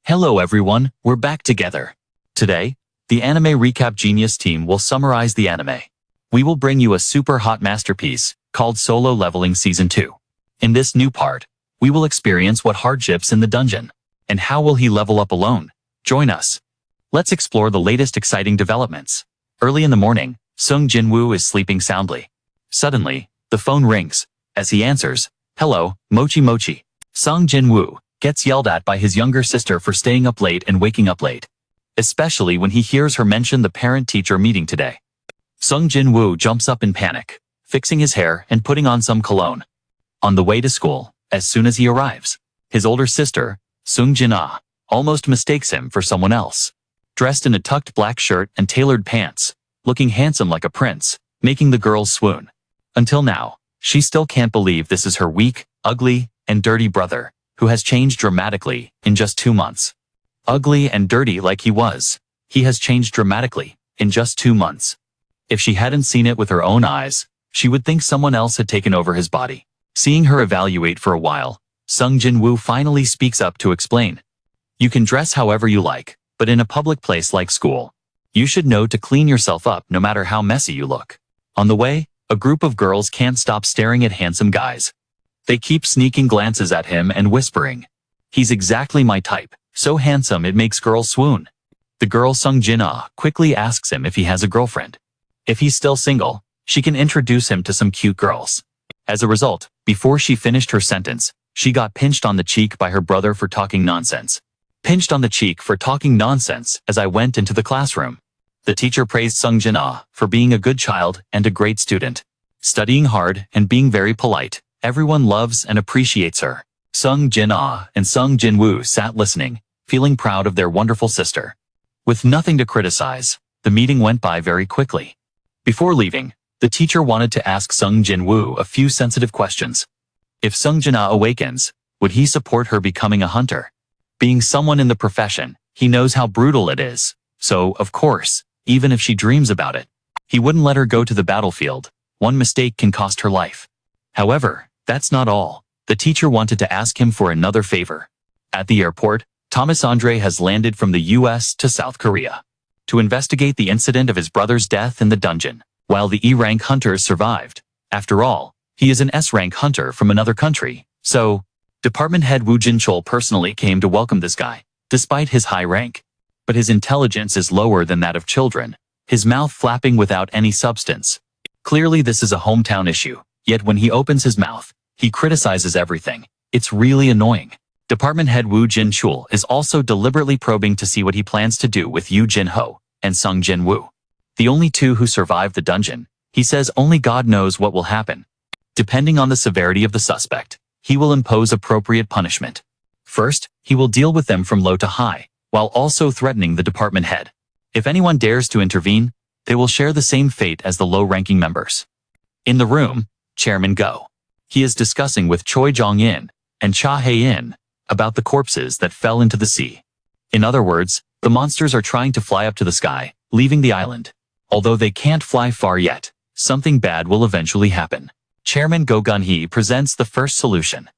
Hello everyone, we're back together. Today, the Anime Recap Genius team will summarize the anime. We will bring you a super hot masterpiece called Solo Leveling Season 2. In this new part, we will experience what hardships in the dungeon, and how will he level up alone. Join us. Let's explore the latest exciting developments. Early in the morning, Sung Jin-Woo is sleeping soundly. Suddenly, the phone rings. As he answers, "Hello, Mochi Mochi." Sung Jin-Woo gets yelled at by his younger sister for staying up late and waking up late, especially when he hears her mention the parent-teacher meeting today. Sung Jin-Woo jumps up in panic, fixing his hair and putting on some cologne. On the way to school, as soon as he arrives, his older sister, Sung Jin-Ah, almost mistakes him for someone else. Dressed in a tucked black shirt and tailored pants, looking handsome like a prince, making the girls swoon. Until now, she still can't believe this is her weak, ugly, and dirty brother, who has changed dramatically in just 2 months. Ugly and dirty like he was, he has changed dramatically in just 2 months. If she hadn't seen it with her own eyes, she would think someone else had taken over his body. Seeing her evaluate for a while, Sung Jin-Woo finally speaks up to explain. "You can dress however you like, but in a public place like school, you should know to clean yourself up no matter how messy you look." On the way, a group of girls can't stop staring at handsome guys. They keep sneaking glances at him and whispering, "He's exactly my type, so handsome it makes girls swoon." The girl Sung Jin-Ah quickly asks him if he has a girlfriend. If he's still single, she can introduce him to some cute girls. As a result, before she finished her sentence, she got pinched on the cheek by her brother for talking nonsense. "Pinched on the cheek for talking nonsense as I went into the classroom." The teacher praised Sung Jin-Ah for being a good child and a great student. Studying hard and being very polite, everyone loves and appreciates her. Sung Jin-Ah and Sung Jin-Woo sat listening, feeling proud of their wonderful sister. With nothing to criticize, the meeting went by very quickly. Before leaving, the teacher wanted to ask Sung Jin-Woo a few sensitive questions. If Sung Jin-Ah awakens, would he support her becoming a hunter? Being someone in the profession, he knows how brutal it is, so, of course, even if she dreams about it, he wouldn't let her go to the battlefield. One mistake can cost her life. However, that's not all. The teacher wanted to ask him for another favor. At the airport, Thomas Andre has landed from the US to South Korea to investigate the incident of his brother's death in the dungeon, while the E-rank hunters survived. After all, he is an S-rank hunter from another country, so Department Head Woo Jin-chul personally came to welcome this guy, despite his high rank. But his intelligence is lower than that of children, his mouth flapping without any substance. Clearly this is a hometown issue, yet when he opens his mouth, he criticizes everything. It's really annoying. Department Head Woo Jin-chul is also deliberately probing to see what he plans to do with Yoo Jin-ho and Sung Jin-Woo. The only two who survived the dungeon, he says only God knows what will happen. Depending on the severity of the suspect, he will impose appropriate punishment. First, he will deal with them from low to high, while also threatening the department head. If anyone dares to intervene, they will share the same fate as the low-ranking members. In the room, Chairman Go. He is discussing with Choi Jong-in and Cha Hae-in about the corpses that fell into the sea. In other words, the monsters are trying to fly up to the sky, leaving the island. Although they can't fly far yet, something bad will eventually happen. Chairman Go Gun-hee presents the first solution.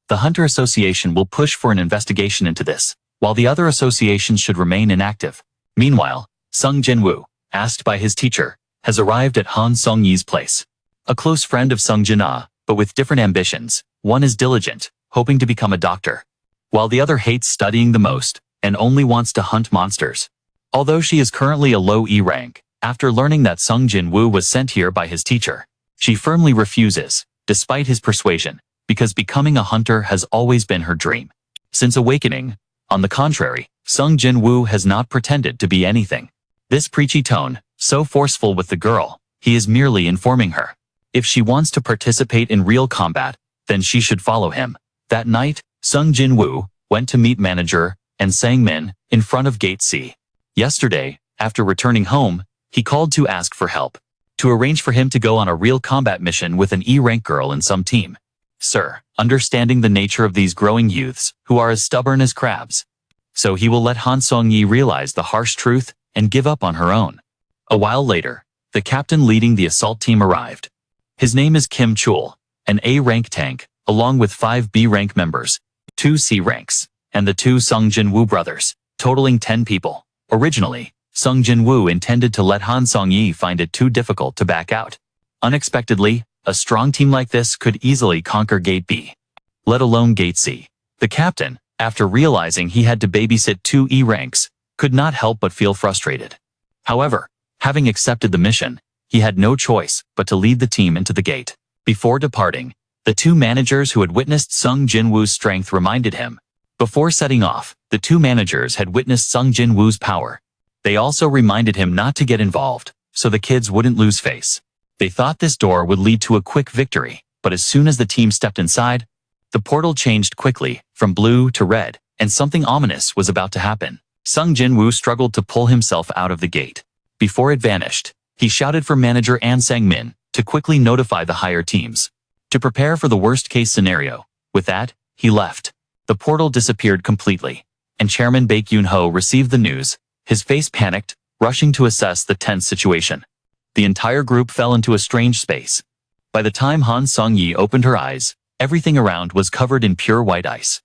The Hunter Association will push for an investigation into this, while the other associations should remain inactive. Meanwhile, Sung Jin-Woo, asked by his teacher, has arrived at Han Sung-yee's place. A close friend of Sung Jin-ah, but with different ambitions. One is diligent, hoping to become a doctor, while the other hates studying the most, and only wants to hunt monsters. Although she is currently a low E rank, after learning that Sung Jin-Woo was sent here by his teacher, she firmly refuses, despite his persuasion, because becoming a hunter has always been her dream. Since awakening, on the contrary, Sung Jin-Woo has not pretended to be anything. This preachy tone, so forceful with the girl, he is merely informing her. If she wants to participate in real combat, then she should follow him. That night, Sung Jin-Woo went to meet manager and Sang-min in front of Gate C. Yesterday, after returning home, he called to ask for help, to arrange for him to go on a real combat mission with an E-rank girl in some team. Sir, understanding the nature of these growing youths, who are as stubborn as crabs. So he will let Han Sung-yi realize the harsh truth and give up on her own. A while later, the captain leading the assault team arrived. His name is Kim Chul, an A-rank tank, along with 5 B-rank members, 2 C ranks. and the two Sung Jin-Woo brothers, totaling 10 people. Originally, Sung Jin-Woo intended to let Han Song-yi find it too difficult to back out. Unexpectedly, a strong team like this could easily conquer Gate B, let alone Gate C. The captain, after realizing he had to babysit two E ranks, could not help but feel frustrated. However, having accepted the mission, he had no choice but to lead the team into the gate. Before departing, the two managers who had witnessed Sung Jin-Woo's strength reminded him. Before setting off, the two managers had witnessed Sung Jin-Woo's power. They also reminded him not to get involved, so the kids wouldn't lose face. They thought this door would lead to a quick victory, but as soon as the team stepped inside, the portal changed quickly, from blue to red, and something ominous was about to happen. Sung Jin-Woo struggled to pull himself out of the gate. Before it vanished, he shouted for manager An Sang-min to quickly notify the higher teams to prepare for the worst-case scenario. With that, he left. The portal disappeared completely, and Chairman Baek Yoon-ho received the news. His face panicked, rushing to assess the tense situation. The entire group fell into a strange space. By the time Han Song-yi opened her eyes, everything around was covered in pure white ice.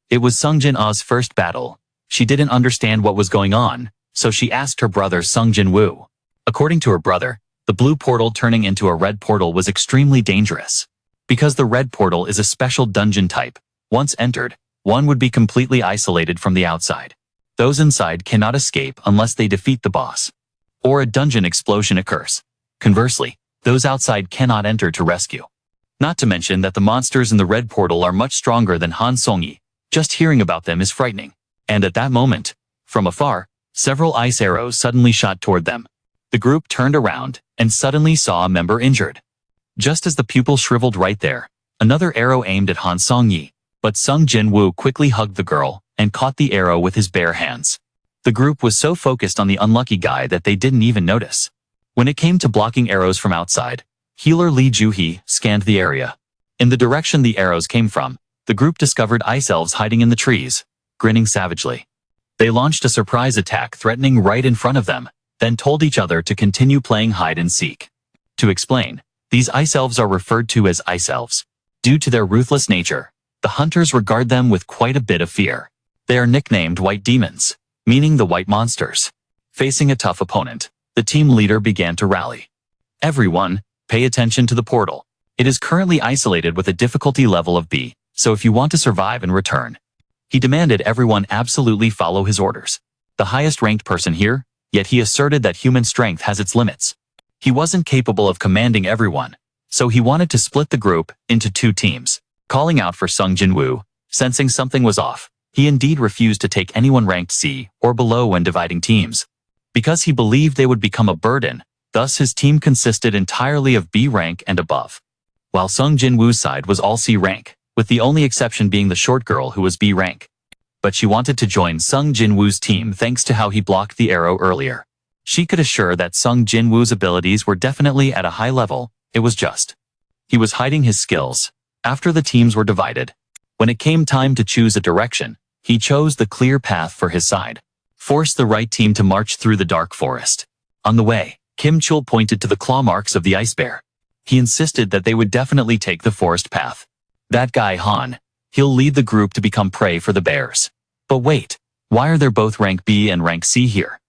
It was Sung Jin-ah's first battle. She didn't understand what was going on, so she asked her brother Sung Jin-Woo. According to her brother, the blue portal turning into a red portal was extremely dangerous. Because the red portal is a special dungeon type, once entered, one would be completely isolated from the outside. Those inside cannot escape unless they defeat the boss, or a dungeon explosion occurs. Conversely, those outside cannot enter to rescue. Not to mention that the monsters in the red portal are much stronger than Han Song-yi. Just hearing about them is frightening. And at that moment, from afar, several ice arrows suddenly shot toward them. The group turned around and suddenly saw a member injured. Just as the pupil shriveled right there, another arrow aimed at Han Song-yi, but Sung Jin-Woo quickly hugged the girl and caught the arrow with his bare hands. The group was so focused on the unlucky guy that they didn't even notice. When it came to blocking arrows from outside, healer Lee Ju-hee scanned the area. In the direction the arrows came from, the group discovered ice elves hiding in the trees, grinning savagely. They launched a surprise attack threatening right in front of them, then told each other to continue playing hide and seek. To explain, these ice elves are referred to as ice elves. Due to their ruthless nature, the hunters regard them with quite a bit of fear. They are nicknamed white demons, meaning the white monsters. Facing a tough opponent, the team leader began to rally. Everyone, pay attention to the portal. It is currently isolated with a difficulty level of B, so if you want to survive and return. He demanded everyone absolutely follow his orders. The highest ranked person here, yet he asserted that human strength has its limits. He wasn't capable of commanding everyone, so he wanted to split the group into two teams. Calling out for Sung Jin-Woo, sensing something was off, he indeed refused to take anyone ranked C or below when dividing teams. Because he believed they would become a burden, thus his team consisted entirely of B rank and above. While Sung Jin-Woo's side was all C rank, with the only exception being the short girl who was B rank. But she wanted to join Sung Jin-Woo's team thanks to how he blocked the arrow earlier. She could assure that Sung Jin-Woo's abilities were definitely at a high level, it was just he was hiding his skills. After the teams were divided, when it came time to choose a direction, he chose the clear path for his side. Forced the right team to march through the dark forest. On the way, Kim Chul pointed to the claw marks of the ice bear. He insisted that they would definitely take the forest path. That guy Han, he'll lead the group to become prey for the bears. But wait, why are there both rank B and rank C here?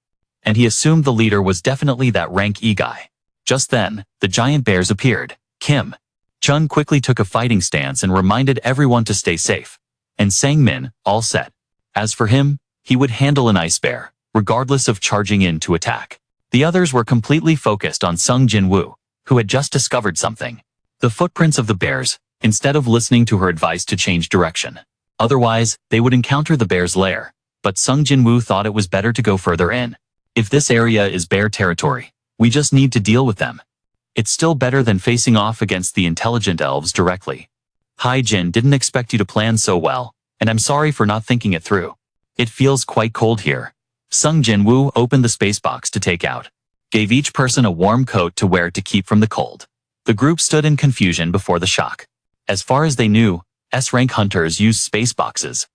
And he assumed the leader was definitely that rank E guy. Just then, the giant bears appeared. Kim Chun quickly took a fighting stance and reminded everyone to stay safe. And Sang-min, all set. As for him, he would handle an ice bear, regardless of charging in to attack. The others were completely focused on Sung Jin-Woo, who had just discovered something. The footprints of the bears, instead of listening to her advice to change direction. Otherwise, they would encounter the bear's lair. But Sung Jin-Woo thought it was better to go further in. If this area is bear territory, we just need to deal with them. It's still better than facing off against the intelligent elves directly. Hi Jin, didn't expect you to plan so well, and I'm sorry for not thinking it through. It feels quite cold here. Sung Jin-Woo opened the space box to take out. Gave each person a warm coat to wear to keep from the cold. The group stood in confusion before the shock. As far as they knew, S-rank hunters used space boxes.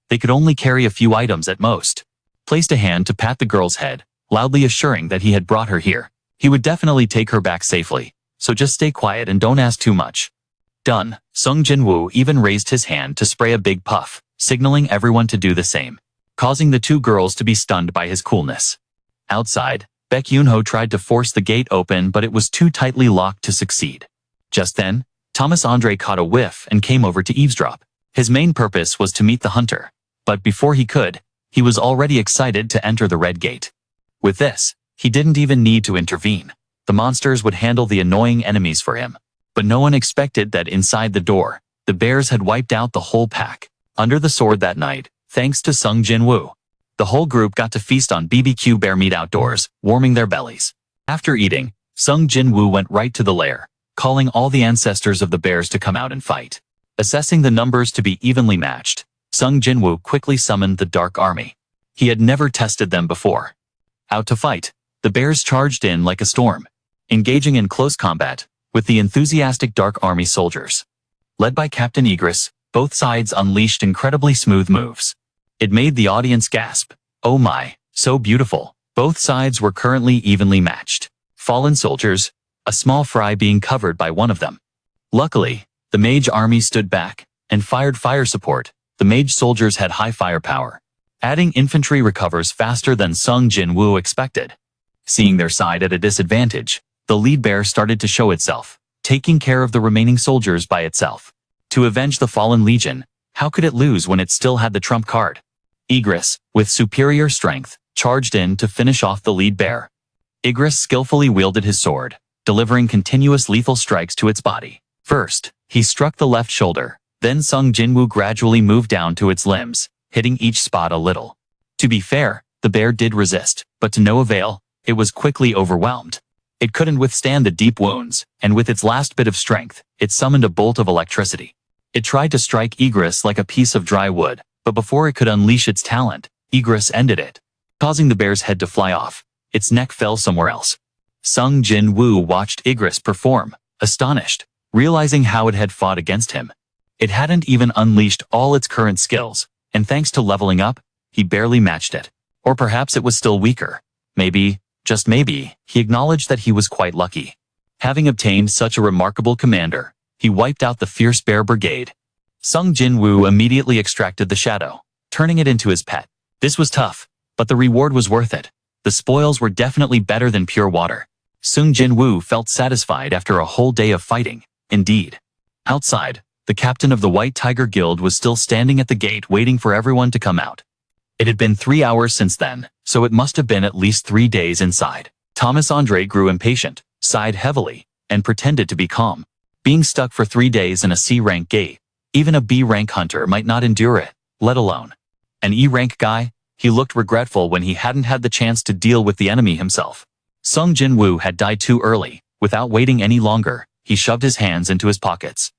They could only carry a few items at most. Placed a hand to pat the girl's head, loudly assuring that he had brought her here. He would definitely take her back safely, so just stay quiet and don't ask too much. Done. Sung Jin-Woo even raised his hand to spray a big puff, signaling everyone to do the same, causing the two girls to be stunned by his coolness. Outside, Baek Yoon-ho tried to force the gate open, but it was too tightly locked to succeed. Just then, Thomas Andre caught a whiff and came over to eavesdrop. His main purpose was to meet the hunter, but before he could, he was already excited to enter the red gate. With this, he didn't even need to intervene. The monsters would handle the annoying enemies for him. But no one expected that inside the door, the bears had wiped out the whole pack. Under the sword that night, thanks to Sung Jin-Woo, the whole group got to feast on BBQ bear meat outdoors, warming their bellies. After eating, Sung Jin-Woo went right to the lair, calling all the ancestors of the bears to come out and fight. Assessing the numbers to be evenly matched, Sung Jin-Woo quickly summoned the Dark Army. He had never tested them before. Out to fight, the bears charged in like a storm, engaging in close combat with the enthusiastic Dark Army soldiers. Led by Captain Igris, both sides unleashed incredibly smooth moves. It made the audience gasp. Oh my, so beautiful. Both sides were currently evenly matched. Fallen soldiers, a small fry being covered by one of them. Luckily, the mage army stood back and fired fire support. The mage soldiers had high firepower. Adding infantry recovers faster than Sung Jin-Woo expected. Seeing their side at a disadvantage, the lead bear started to show itself, taking care of the remaining soldiers by itself. To avenge the fallen legion, how could it lose when it still had the trump card? Igris, with superior strength, charged in to finish off the lead bear. Igris skillfully wielded his sword, delivering continuous lethal strikes to its body. First, he struck the left shoulder, then Sung Jin-Woo gradually moved down to its limbs, hitting each spot a little. To be fair, the bear did resist, but to no avail. It was quickly overwhelmed. It couldn't withstand the deep wounds, and with its last bit of strength, it summoned a bolt of electricity. It tried to strike Igris like a piece of dry wood, but before it could unleash its talent, Igris ended it, causing the bear's head to fly off. Its neck fell somewhere else. Sung Jin-Woo watched Igris perform, astonished, realizing how it had fought against him. It hadn't even unleashed all its current skills, and thanks to leveling up, he barely matched it. Or perhaps it was still weaker. Maybe, just maybe, he acknowledged that he was quite lucky. Having obtained such a remarkable commander, he wiped out the fierce bear brigade. Sung Jin-Woo immediately extracted the shadow, turning it into his pet. This was tough, but the reward was worth it. The spoils were definitely better than pure water. Sung Jin-Woo felt satisfied after a whole day of fighting, indeed. Outside, the captain of the White Tiger Guild was still standing at the gate waiting for everyone to come out. It had been 3 hours since then, so it must have been at least 3 days inside. Thomas Andre grew impatient, sighed heavily, and pretended to be calm. Being stuck for 3 days in a C-rank gate, even a B-rank hunter might not endure it, let alone an E-rank guy. He looked regretful when he hadn't had the chance to deal with the enemy himself. Sung Jin-Woo had died too early. Without waiting any longer, he shoved his hands into his pockets.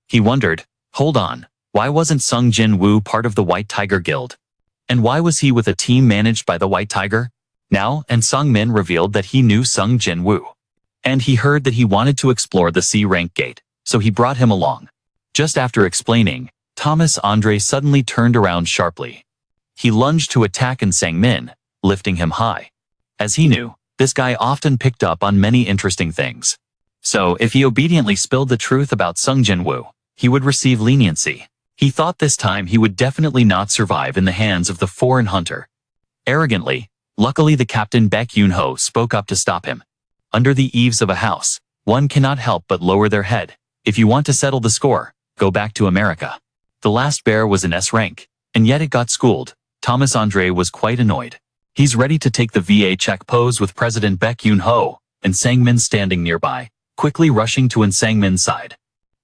He wondered, hold on, why wasn't Sung Jin-Woo part of the White Tiger Guild? And why was he with a team managed by the White Tiger? Now, and Sung Min revealed that he knew Sung Jin-Woo. And he heard that he wanted to explore the C-rank gate, so he brought him along. Just after explaining, Thomas Andre suddenly turned around sharply. He lunged to attack Sang Min, lifting him high. As he knew, this guy often picked up on many interesting things. So if he obediently spilled the truth about Sung Jin-Woo, he would receive leniency. He thought this time he would definitely not survive in the hands of the foreign hunter. Arrogantly, luckily the captain Baek Yoon-ho spoke up to stop him. Under the eaves of a house, one cannot help but lower their head. If you want to settle the score, go back to America. The last bear was an S rank, and yet it got schooled. Thomas Andre was quite annoyed. He's ready to take the VA check pose with President Baek Yoon-ho, and Sang Min standing nearby, quickly rushing to Sang Min's side.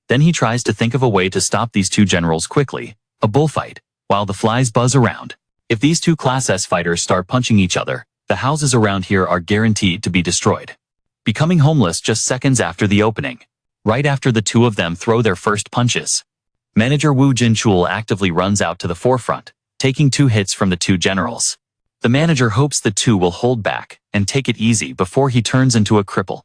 Then he tries to think of a way to stop these two generals quickly, a bullfight, while the flies buzz around. If these two Class S fighters start punching each other, the houses around here are guaranteed to be destroyed. Becoming homeless just seconds after the opening. Right after the two of them throw their first punches. Manager Woo Jin-chul actively runs out to the forefront, taking 2 hits from the two generals. The manager hopes the two will hold back and take it easy before he turns into a cripple.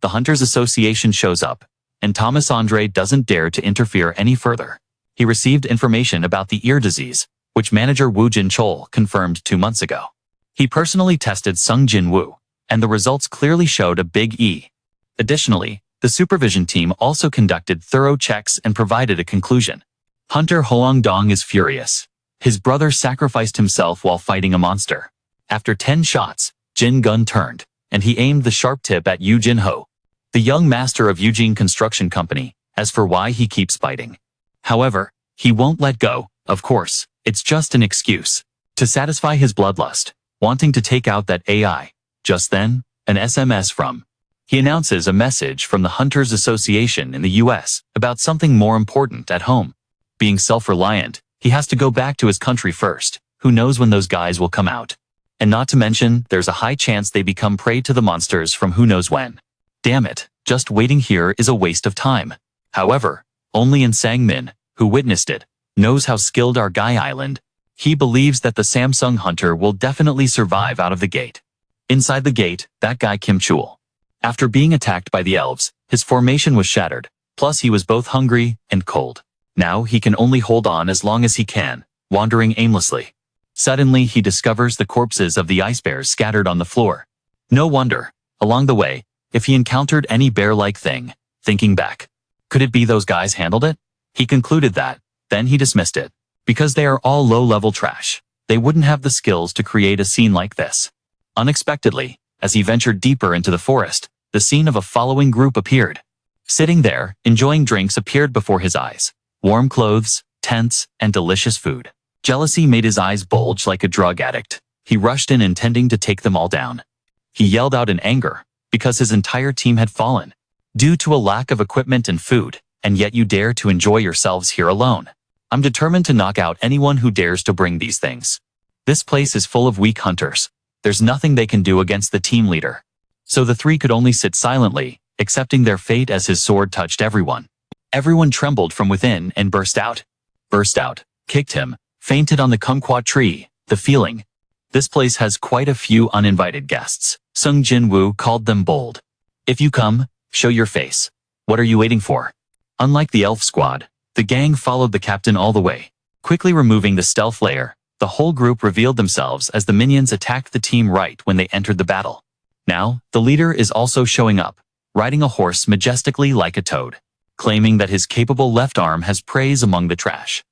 The Hunters Association shows up, and Thomas Andre doesn't dare to interfere any further. He received information about the ear disease, which manager Woo Jin-chul confirmed 2 months ago. He personally tested Sung Jin-Woo, and the results clearly showed a big E. Additionally, the supervision team also conducted thorough checks and provided a conclusion. Hunter Hoang-dong is furious. His brother sacrificed himself while fighting a monster. After 10 shots, Jin gun turned, and he aimed the sharp tip at Yu Jin-ho, the young master of Eugene Construction Company, as for why he keeps fighting. However, he won't let go, of course, it's just an excuse. To satisfy his bloodlust, wanting to take out that AI. Just then, an SMS from. He announces a message from the Hunters Association in the US about something more important at home. Being self-reliant, he has to go back to his country first. Who knows when those guys will come out? And not to mention, there's a high chance they become prey to the monsters from who knows when. Damn it, just waiting here is a waste of time. However, only in Sang-min, who witnessed it, knows how skilled our Guy Island. He believes that the Samsung Hunter will definitely survive out of the gate. Inside the gate, that guy Kim Chul. After being attacked by the elves, his formation was shattered, plus he was both hungry and cold. Now he can only hold on as long as he can, wandering aimlessly. Suddenly he discovers the corpses of the ice bears scattered on the floor. No wonder, along the way, if he encountered any bear-like thing, thinking back. Could it be those guys handled it? He concluded that, then he dismissed it. Because they are all low-level trash, they wouldn't have the skills to create a scene like this. Unexpectedly, as he ventured deeper into the forest, the scene of a following group appeared. Sitting there, enjoying drinks appeared before his eyes. Warm clothes, tents, and delicious food. Jealousy made his eyes bulge like a drug addict. He rushed in intending to take them all down. He yelled out in anger, because his entire team had fallen. Due to a lack of equipment and food, and yet you dare to enjoy yourselves here alone. I'm determined to knock out anyone who dares to bring these things. This place is full of weak hunters. There's nothing they can do against the team leader. So the three could only sit silently, accepting their fate as his sword touched everyone. Everyone trembled from within and burst out, kicked him, fainted on the kumquat tree. The feeling. This place has quite a few uninvited guests. Sung Jin-Woo called them bold. If you come, show your face. What are you waiting for? Unlike the elf squad, the gang followed the captain all the way. Quickly removing the stealth layer, the whole group revealed themselves as the minions attacked the team right when they entered the battle. Now, the leader is also showing up, riding a horse majestically like a toad, claiming that his capable left arm has praise among the trash.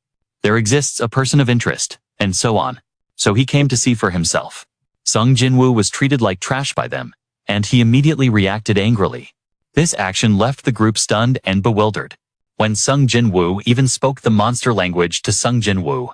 There exists a person of interest, and so on. So he came to see for himself. Sung Jin-Woo was treated like trash by them, and he immediately reacted angrily. This action left the group stunned and bewildered. When Sung Jin-Woo even spoke the monster language to Sung Jin-Woo,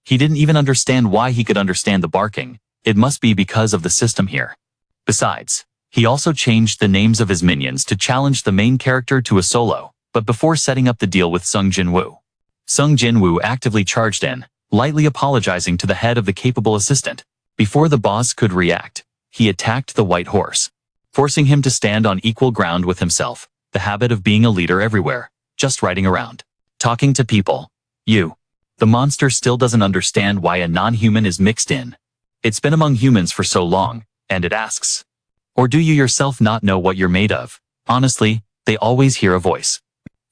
he didn't even understand why he could understand the barking. It must be because of the system here. Besides, he also changed the names of his minions to challenge the main character to a solo, but before setting up the deal with Sung Jin-Woo. Sung Jin-Woo actively charged in, lightly apologizing to the head of the capable assistant. Before the boss could react, he attacked the white horse, forcing him to stand on equal ground with himself, the habit of being a leader everywhere, just riding around, talking to people. The monster still doesn't understand why a non-human is mixed in. It's been among humans for so long, and it asks. Or do you yourself not know what you're made of? Honestly, they always hear a voice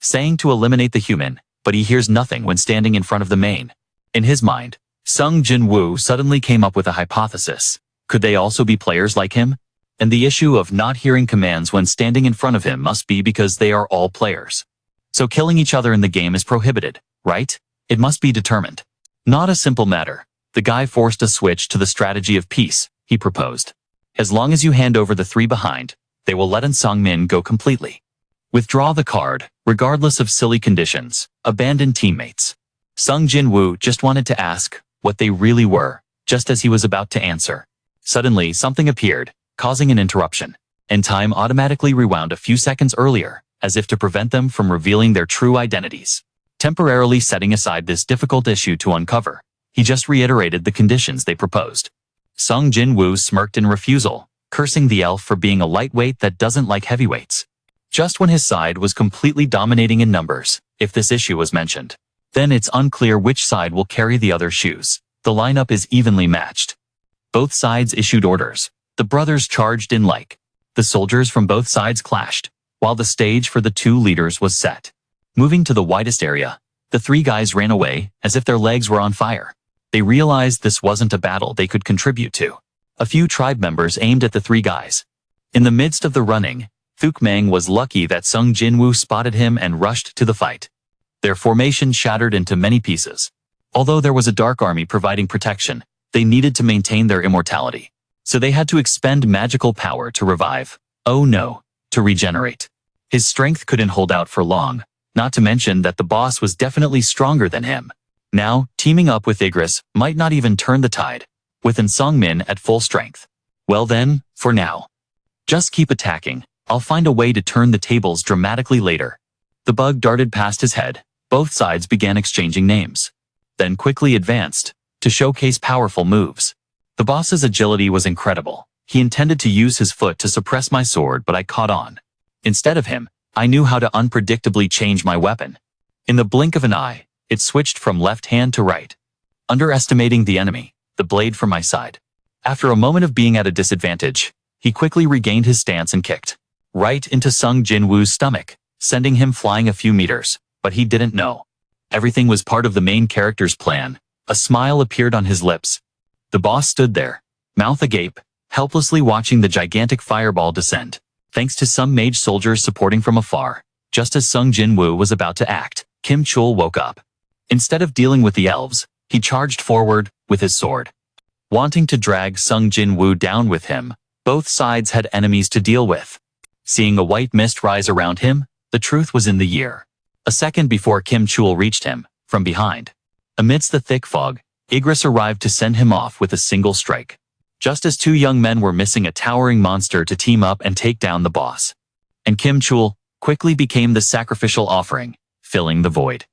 saying to eliminate the human, but he hears nothing when standing in front of the main. In his mind, Sung Jin-Woo suddenly came up with a hypothesis. Could they also be players like him? And the issue of not hearing commands when standing in front of him must be because they are all players. So killing each other in the game is prohibited, right? It must be determined. Not a simple matter. The guy forced a switch to the strategy of peace, he proposed. As long as you hand over the three behind, they will let Sang-min go completely. Withdraw the card, regardless of silly conditions, abandon teammates. Sung Jin-Woo just wanted to ask what they really were, just as he was about to answer. Suddenly something appeared, causing an interruption, and time automatically rewound a few seconds earlier, as if to prevent them from revealing their true identities. Temporarily setting aside this difficult issue to uncover, he just reiterated the conditions they proposed. Sung Jin-Woo smirked in refusal, cursing the elf for being a lightweight that doesn't like heavyweights. Just when his side was completely dominating in numbers, if this issue was mentioned, then it's unclear which side will carry the other shoes. The lineup is evenly matched. Both sides issued orders. The brothers charged in like. The soldiers from both sides clashed, while the stage for the two leaders was set. Moving to the widest area, the three guys ran away as if their legs were on fire. They realized this wasn't a battle they could contribute to. A few tribe members aimed at the three guys. In the midst of the running, Thuk Mang was lucky that Sung Jin-Woo spotted him and rushed to the fight. Their formation shattered into many pieces. Although there was a dark army providing protection, they needed to maintain their immortality. So they had to expend magical power to revive. Oh no, to regenerate. His strength couldn't hold out for long, not to mention that the boss was definitely stronger than him. Now, teaming up with Igris might not even turn the tide, with Sung-min at full strength. Well then, for now. Just keep attacking. I'll find a way to turn the tables dramatically later. The bug darted past his head. Both sides began exchanging names. Then quickly advanced, to showcase powerful moves. The boss's agility was incredible. He intended to use his foot to suppress my sword, but I caught on. Instead of him, I knew how to unpredictably change my weapon. In the blink of an eye, it switched from left hand to right. Underestimating the enemy, the blade from my side. After a moment of being at a disadvantage, he quickly regained his stance and kicked right into Sung Jin-Woo's stomach, sending him flying a few meters, but he didn't know. Everything was part of the main character's plan. A smile appeared on his lips. The boss stood there, mouth agape, helplessly watching the gigantic fireball descend. Thanks to some mage soldiers supporting from afar, just as Sung Jin-Woo was about to act, Kim Chul woke up. Instead of dealing with the elves, he charged forward with his sword. Wanting to drag Sung Jin-Woo down with him, both sides had enemies to deal with. Seeing a white mist rise around him, the truth was in the air. A second before Kim Chul reached him, from behind. Amidst the thick fog, Igris arrived to send him off with a single strike. Just as two young men were missing a towering monster to team up and take down the boss. And Kim Chul quickly became the sacrificial offering, filling the void.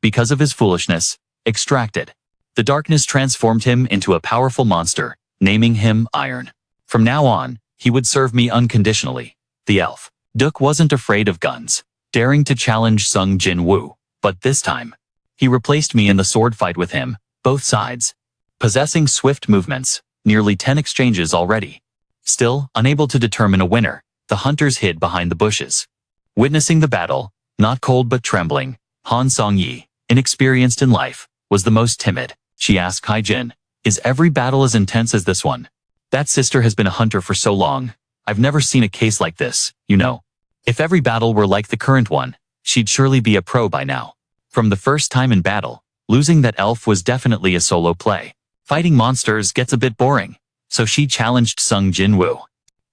Because of his foolishness, extracted. The darkness transformed him into a powerful monster, naming him Iron. From now on, he would serve me unconditionally. The elf. Duke wasn't afraid of guns, daring to challenge Sung Jin-Woo, but this time, he replaced me in the sword fight with him, both sides. Possessing swift movements, nearly 10 exchanges already. Still, unable to determine a winner, the hunters hid behind the bushes. Witnessing the battle, not cold but trembling, Han Song-yi, inexperienced in life, was the most timid. She asked Kai-jin, "Is every battle as intense as this one?" "That sister has been a hunter for so long. I've never seen a case like this, you know. If every battle were like the current one, she'd surely be a pro by now." From the first time in battle, losing that elf was definitely a solo play. Fighting monsters gets a bit boring, so she challenged Sung Jin-Woo.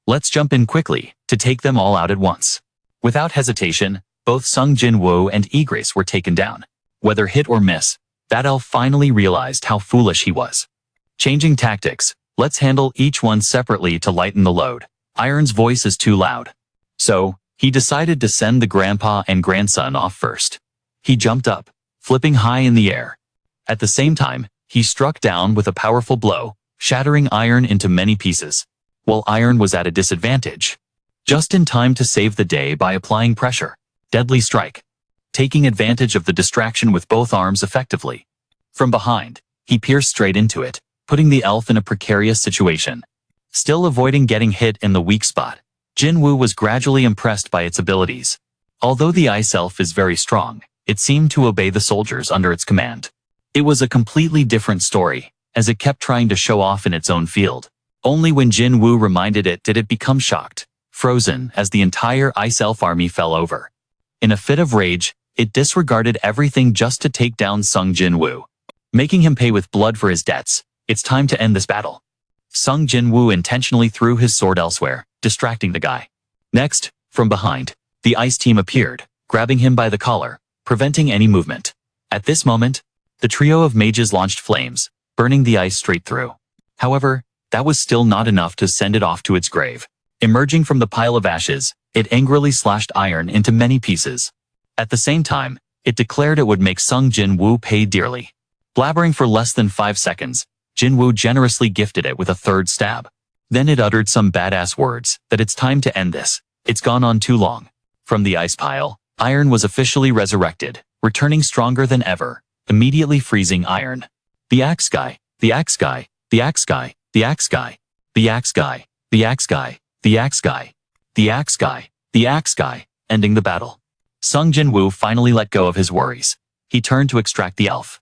"Let's jump in quickly, to take them all out at once." Without hesitation, both Sung Jin-Woo and Igris were taken down. Whether hit or miss, that elf finally realized how foolish he was. Changing tactics, let's handle each one separately to lighten the load. Iron's voice is too loud. So, he decided to send the grandpa and grandson off first. He jumped up, flipping high in the air. At the same time, he struck down with a powerful blow, shattering Iron into many pieces. While Iron was at a disadvantage. Just in time to save the day by applying pressure. Deadly strike. Taking advantage of the distraction with both arms effectively. From behind, he pierced straight into it, putting the elf in a precarious situation. Still avoiding getting hit in the weak spot, Jin-Woo was gradually impressed by its abilities. Although the ice elf is very strong, it seemed to obey the soldiers under its command. It was a completely different story, as it kept trying to show off in its own field. Only when Jin-Woo reminded it did it become shocked, frozen as the entire ice elf army fell over. In a fit of rage, it disregarded everything just to take down Sung Jin-Woo, making him pay with blood for his debts. It's time to end this battle. Sung Jin-Woo intentionally threw his sword elsewhere, distracting the guy. Next, from behind, the ice team appeared, grabbing him by the collar, preventing any movement. At this moment, the trio of mages launched flames, burning the ice straight through. However, that was still not enough to send it off to its grave. Emerging from the pile of ashes, it angrily slashed Iron into many pieces. At the same time, it declared it would make Sung Jin-Woo pay dearly. Blabbering for less than 5 seconds, Jin-Woo generously gifted it with a third stab. Then it uttered some badass words, that it's time to end this. It's gone on too long. From the ice pile, Iron was officially resurrected, returning stronger than ever, immediately freezing Iron. The axe guy, the axe guy, the axe guy, the axe guy, the axe guy, the axe guy, the axe guy, the axe guy, the axe guy, ending the battle. Sung Jin-Woo finally let go of his worries. He turned to extract the elf.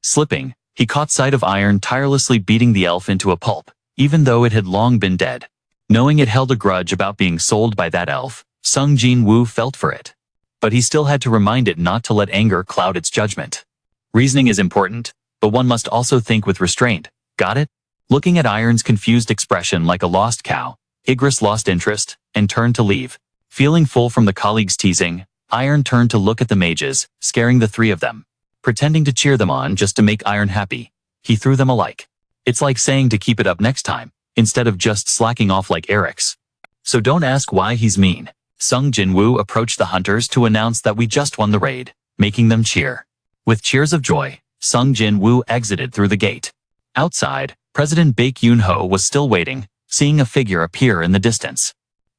Slipping, he caught sight of Iron tirelessly beating the elf into a pulp, even though it had long been dead. Knowing it held a grudge about being sold by that elf, Sung Jin-Woo felt for it. But he still had to remind it not to let anger cloud its judgment. Reasoning is important, but one must also think with restraint. Got it? Looking at Iron's confused expression like a lost cow, Igris lost interest and turned to leave. Feeling full from the colleagues' teasing, Iron turned to look at the mages, scaring the three of them. Pretending to cheer them on just to make Iron happy, he threw them alike. It's like saying to keep it up next time, instead of just slacking off like Eric's. So don't ask why he's mean. Sung Jin-Woo approached the hunters to announce that we just won the raid, making them cheer. With cheers of joy, Sung Jin-Woo exited through the gate. Outside, President Baek Yoon-ho was still waiting, seeing a figure appear in the distance.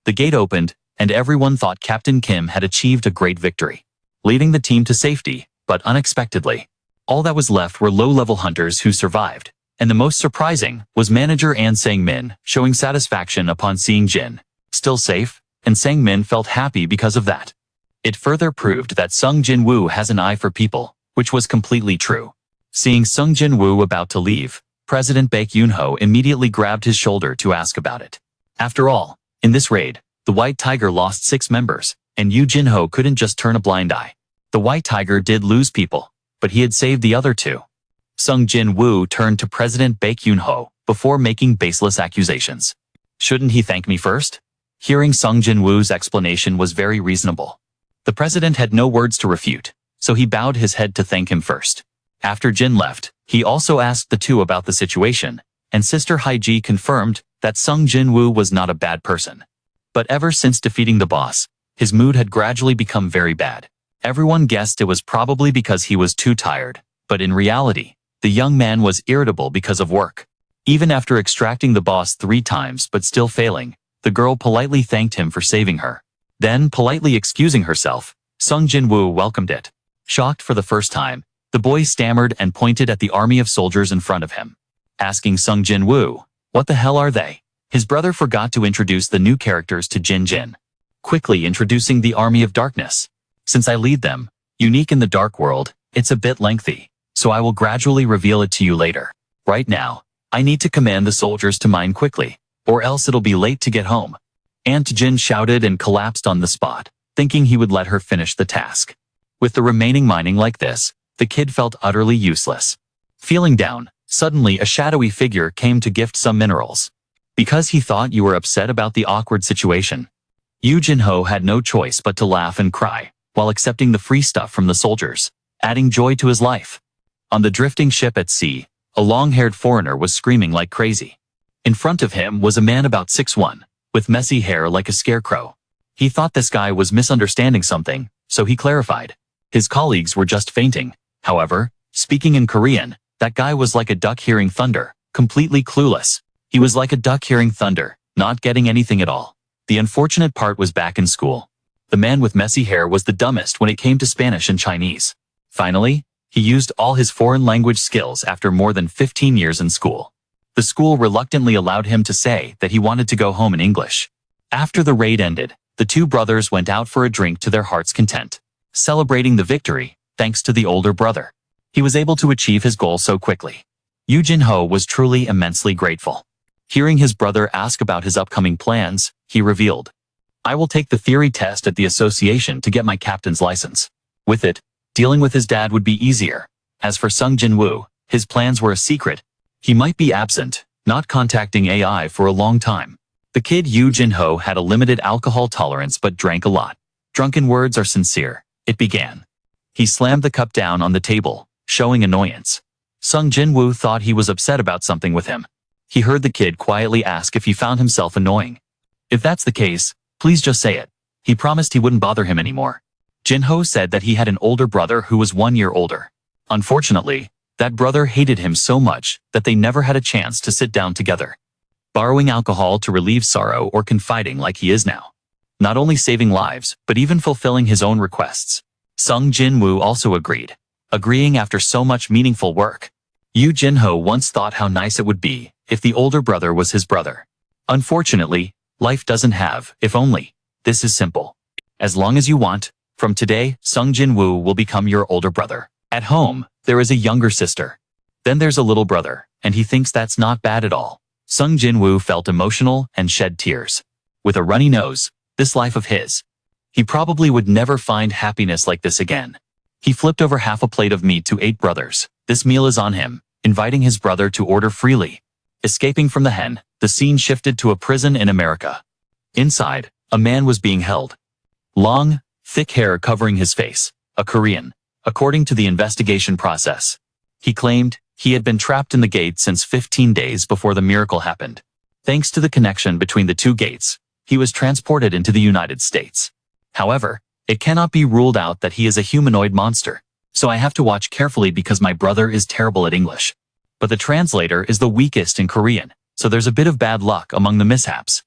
The gate opened, and everyone thought Captain Kim had achieved a great victory, leading the team to safety, but unexpectedly, all that was left were low-level hunters who survived, and the most surprising was manager An Sang-min showing satisfaction upon seeing Jin still safe, and Sang-min felt happy because of that. It further proved that Sung Jin-Woo has an eye for people, which was completely true. Seeing Sung Jin-Woo about to leave, President Baek Yoon-ho immediately grabbed his shoulder to ask about it. After all, in this raid, the White Tiger lost 6 members, and Yoo Jin-ho couldn't just turn a blind eye. The White Tiger did lose people, but he had saved the other 2. Sung Jin-Woo turned to President Baek Yoon-ho before making baseless accusations. Shouldn't he thank me first? Hearing Sung Jin-Woo's explanation was very reasonable. The president had no words to refute, so he bowed his head to thank him first. After Jin left, he also asked the 2 about the situation, and Sister Haiji confirmed that Sung Jin-Woo was not a bad person. But ever since defeating the boss, his mood had gradually become very bad. Everyone guessed it was probably because he was too tired, but in reality, the young man was irritable because of work. Even after extracting the boss 3 times but still failing, the girl politely thanked him for saving her. Then, politely excusing herself, Sung Jin-Woo welcomed it. Shocked for the first time, the boy stammered and pointed at the army of soldiers in front of him. Asking Sung Jin-Woo, "What the hell are they?" His brother forgot to introduce the new characters to Jin, quickly introducing the Army of Darkness. "Since I lead them, unique in the dark world, it's a bit lengthy, so I will gradually reveal it to you later. Right now, I need to command the soldiers to mine quickly, or else it'll be late to get home." Aunt Jin shouted and collapsed on the spot, thinking he would let her finish the task. With the remaining mining like this, the kid felt utterly useless. Feeling down, suddenly a shadowy figure came to gift some minerals. "Because he thought you were upset about the awkward situation." Yoo Jin-ho had no choice but to laugh and cry, while accepting the free stuff from the soldiers, adding joy to his life. On the drifting ship at sea, a long-haired foreigner was screaming like crazy. In front of him was a man about 6'1", with messy hair like a scarecrow. He thought this guy was misunderstanding something, so he clarified. His colleagues were just fainting. However, speaking in Korean, that guy was like a duck hearing thunder, completely clueless. He was like a duck hearing thunder, not getting anything at all. The unfortunate part was back in school. The man with messy hair was the dumbest when it came to Spanish and Chinese. Finally, he used all his foreign language skills after more than 15 years in school. The school reluctantly allowed him to say that he wanted to go home in English. After the raid ended, the 2 brothers went out for a drink to their heart's content, celebrating the victory, thanks to the older brother. He was able to achieve his goal so quickly. Yoo Jin-ho was truly immensely grateful. Hearing his brother ask about his upcoming plans, he revealed, "I will take the theory test at the association to get my captain's license. With it, dealing with his dad would be easier. As for Sung Jin-Woo, his plans were a secret. He might be absent, not contacting AI for a long time." The kid Yoo Jin-ho had a limited alcohol tolerance but drank a lot. "Drunken words are sincere," it began. He slammed the cup down on the table, showing annoyance. Sung Jin-Woo thought he was upset about something with him. He heard the kid quietly ask if he found himself annoying. "If that's the case, please just say it." He promised he wouldn't bother him anymore. Jin-ho said that he had an older brother who was 1 year older. Unfortunately, that brother hated him so much that they never had a chance to sit down together. Borrowing alcohol to relieve sorrow or confiding like he is now. Not only saving lives, but even fulfilling his own requests. Sung Jin-Woo also agreed, agreeing after so much meaningful work. Yoo Jin-ho once thought how nice it would be if the older brother was his brother. Unfortunately, life doesn't have, if only. This is simple. As long as you want, from today, Sung Jin-Woo will become your older brother. At home, there is a younger sister. Then there's a little brother, and he thinks that's not bad at all. Sung Jin-Woo felt emotional and shed tears. With a runny nose, this life of his. He probably would never find happiness like this again. He flipped over half a plate of meat to 8 brothers. This meal is on him, inviting his brother to order freely. Escaping from the hen, the scene shifted to a prison in America. Inside, a man was being held. Long, thick hair covering his face, a Korean, according to the investigation process. He claimed he had been trapped in the gate since 15 days before the miracle happened. Thanks to the connection between the 2 gates, he was transported into the United States. However, it cannot be ruled out that he is a humanoid monster, so I have to watch carefully because my brother is terrible at English. But the translator is the weakest in Korean, so there's a bit of bad luck among the mishaps.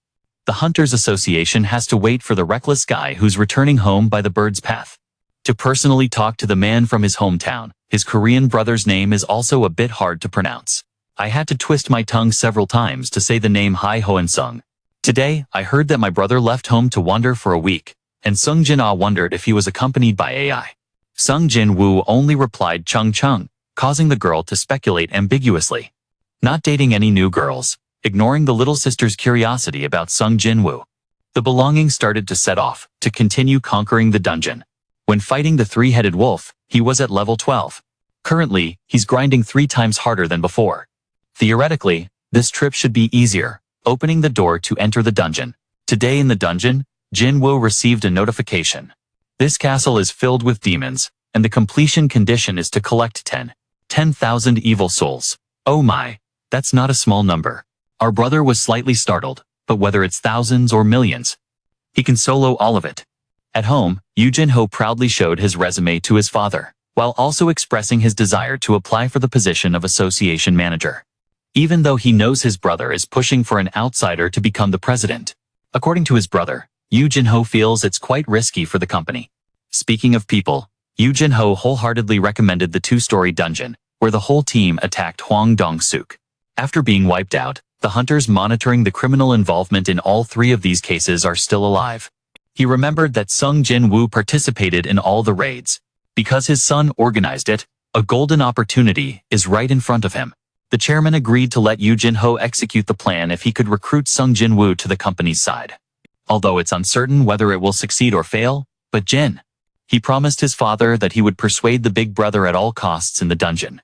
The Hunters Association has to wait for the reckless guy who's returning home by the bird's path to personally talk to the man from his hometown. His Korean brother's name is also a bit hard to pronounce. I had to twist my tongue several times to say the name Hai Hoen Sung. Today, I heard that my brother left home to wander for a week, and Sung Jin-Ah wondered if he was accompanied by AI. Sung Jin-Woo only replied chung chung, causing the girl to speculate ambiguously. Not dating any new girls, ignoring the little sister's curiosity about Sung Jin-Woo. The belongings started to set off, to continue conquering the dungeon. When fighting the 3-headed wolf, he was at level 12. Currently, he's grinding 3 times harder than before. Theoretically, this trip should be easier, opening the door to enter the dungeon. Today in the dungeon, Jin-Woo received a notification. This castle is filled with demons, and the completion condition is to collect 10,000 evil souls. Oh my, that's not a small number. Our brother was slightly startled, but whether it's thousands or millions, he can solo all of it. At home, Yoo Jin-ho proudly showed his resume to his father, while also expressing his desire to apply for the position of association manager. Even though he knows his brother is pushing for an outsider to become the president. According to his brother, Yoo Jin-ho feels it's quite risky for the company. Speaking of people, Yoo Jin-ho wholeheartedly recommended the 2-story dungeon, where the whole team attacked Hwang Dong-suk. After being wiped out, the hunters monitoring the criminal involvement in all 3 of these cases are still alive. He remembered that Sung Jin-Woo participated in all the raids. Because his son organized it, a golden opportunity is right in front of him. The chairman agreed to let Yoo Jin-ho execute the plan if he could recruit Sung Jin-Woo to the company's side. Although it's uncertain whether it will succeed or fail, but he promised his father that he would persuade the big brother at all costs in the dungeon.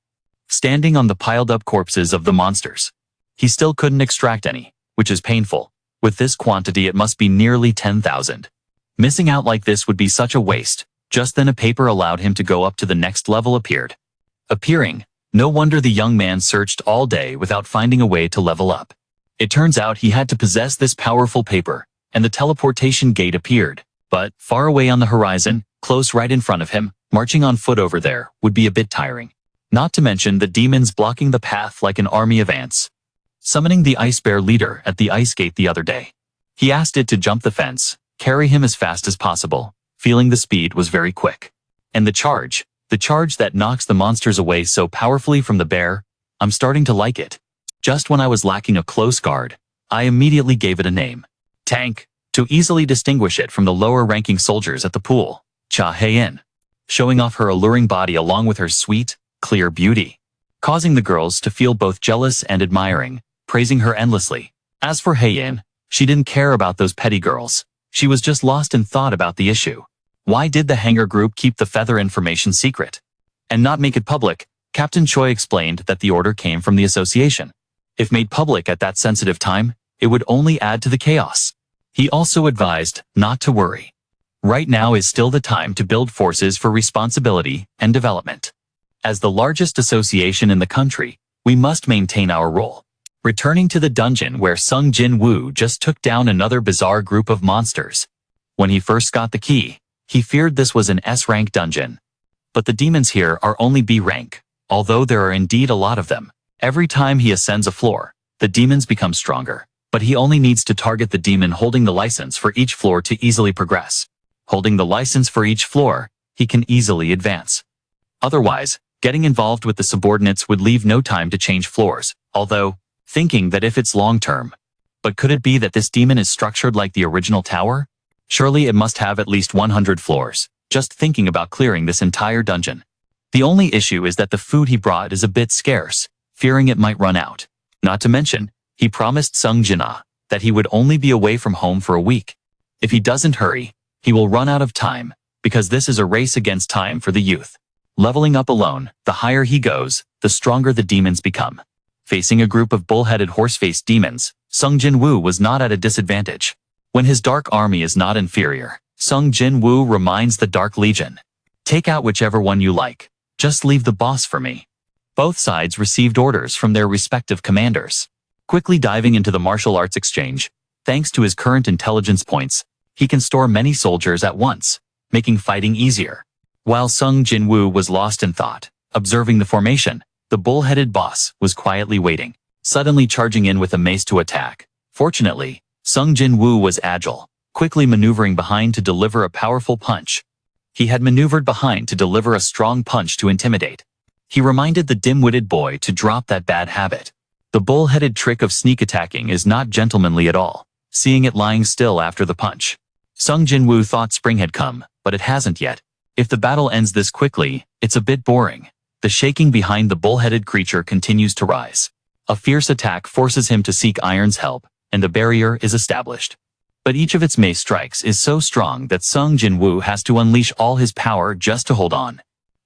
Standing on the piled-up corpses of the monsters, he still couldn't extract any, which is painful. With this quantity it must be nearly 10,000. Missing out like this would be such a waste. Just then a paper allowed him to go up to the next level appearing. No wonder the young man searched all day without finding a way to level up. It turns out he had to possess this powerful paper, and the teleportation gate appeared. But, far away on the horizon, close right in front of him, marching on foot over there, would be a bit tiring. Not to mention the demons blocking the path like an army of ants. Summoning the ice bear leader at the ice gate the other day, he asked it to jump the fence, carry him as fast as possible, feeling the speed was very quick. And the charge that knocks the monsters away so powerfully from the bear, I'm starting to like it. Just when I was lacking a close guard, I immediately gave it a name. Tank, to easily distinguish it from the lower-ranking soldiers at the pool, Cha Hae-in, showing off her alluring body along with her sweet, clear beauty, causing the girls to feel both jealous and admiring, praising her endlessly. As for Hae-in, she didn't care about those petty girls. She was just lost in thought about the issue. Why did the Hanger Group keep the feather information secret and not make it public? Captain Choi explained that the order came from the association. If made public at that sensitive time, it would only add to the chaos. He also advised not to worry. Right now is still the time to build forces for responsibility and development. As the largest association in the country, we must maintain our role. Returning to the dungeon where Sung Jin-Woo just took down another bizarre group of monsters. When he first got the key, he feared this was an S-rank dungeon. But the demons here are only B-rank, although there are indeed a lot of them. Every time he ascends a floor, the demons become stronger, but he only needs to target the demon holding the license for each floor to easily progress. Holding the license for each floor, he can easily advance. Otherwise, getting involved with the subordinates would leave no time to change floors, although, thinking that if it's long-term. But could it be that this demon is structured like the original tower? Surely it must have at least 100 floors, just thinking about clearing this entire dungeon. The only issue is that the food he brought is a bit scarce, fearing it might run out. Not to mention, he promised Sung Jin-Ah that he would only be away from home for a week. If he doesn't hurry, he will run out of time, because this is a race against time for the youth. Leveling up alone, the higher he goes, the stronger the demons become. Facing a group of bull-headed horse-faced demons, Sung Jin-Woo was not at a disadvantage. When his dark army is not inferior, Sung Jin-Woo reminds the Dark Legion, "Take out whichever one you like. Just leave the boss for me." Both sides received orders from their respective commanders. Quickly diving into the martial arts exchange, thanks to his current intelligence points, he can store many soldiers at once, making fighting easier. While Sung Jin-Woo was lost in thought, observing the formation, the bull-headed boss was quietly waiting, suddenly charging in with a mace to attack. Fortunately, Sung Jin-Woo was agile, quickly maneuvering behind to deliver a powerful punch. He had maneuvered behind to deliver a strong punch to intimidate. He reminded the dim-witted boy to drop that bad habit. The bull-headed trick of sneak attacking is not gentlemanly at all, seeing it lying still after the punch. Sung Jin-Woo thought spring had come, but it hasn't yet. If the battle ends this quickly, it's a bit boring. The shaking behind the bull-headed creature continues to rise. A fierce attack forces him to seek Iron's help, and a barrier is established. But each of its mace strikes is so strong that Sung Jin-Woo has to unleash all his power just to hold on.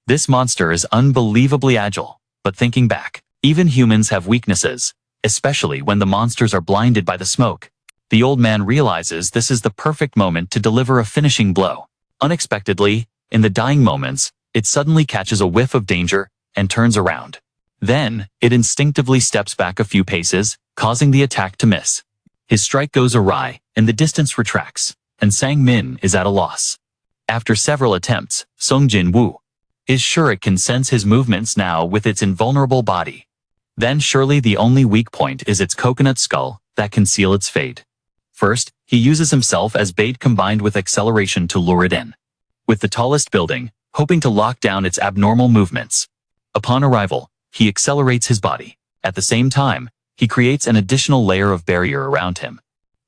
This monster is unbelievably agile, but thinking back, even humans have weaknesses, especially when the monsters are blinded by the smoke. The old man realizes this is the perfect moment to deliver a finishing blow. Unexpectedly, in the dying moments, it suddenly catches a whiff of danger and turns around. Then, it instinctively steps back a few paces, causing the attack to miss. His strike goes awry, and the distance retracts, and Sang-min is at a loss. After several attempts, Sung Jin-Woo is sure it can sense his movements now with its invulnerable body. Then surely the only weak point is its coconut skull that can seal its fate. First, he uses himself as bait combined with acceleration to lure it in. With the tallest building, hoping to lock down its abnormal movements. Upon arrival, he accelerates his body. At the same time, he creates an additional layer of barrier around him.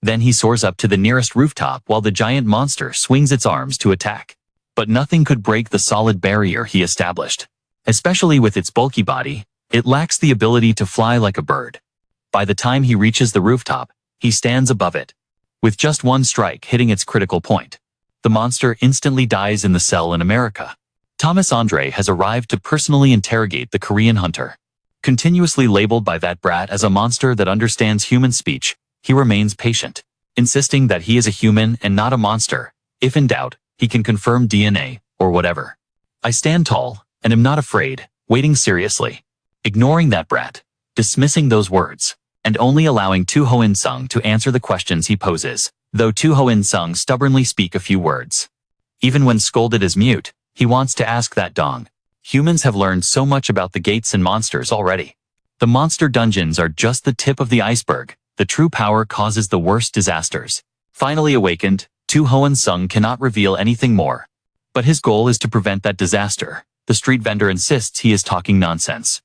Then he soars up to the nearest rooftop while the giant monster swings its arms to attack. But nothing could break the solid barrier he established. Especially with its bulky body, it lacks the ability to fly like a bird. By the time he reaches the rooftop, he stands above it. With just one strike hitting its critical point, the monster instantly dies in the cell in America. Thomas Andre has arrived to personally interrogate the Korean hunter. Continuously labeled by that brat as a monster that understands human speech, he remains patient, insisting that he is a human and not a monster. If in doubt, he can confirm DNA, or whatever. I stand tall, and am not afraid, waiting seriously. Ignoring that brat, dismissing those words, and only allowing Tu Hoin-sung to answer the questions he poses, though Tu Hoin-sung stubbornly speak a few words. Even when scolded as mute, he wants to ask that dong. Humans have learned so much about the gates and monsters already. The monster dungeons are just the tip of the iceberg. The true power causes the worst disasters. Finally awakened, Tu Hoin-sung cannot reveal anything more. But his goal is to prevent that disaster. The street vendor insists he is talking nonsense.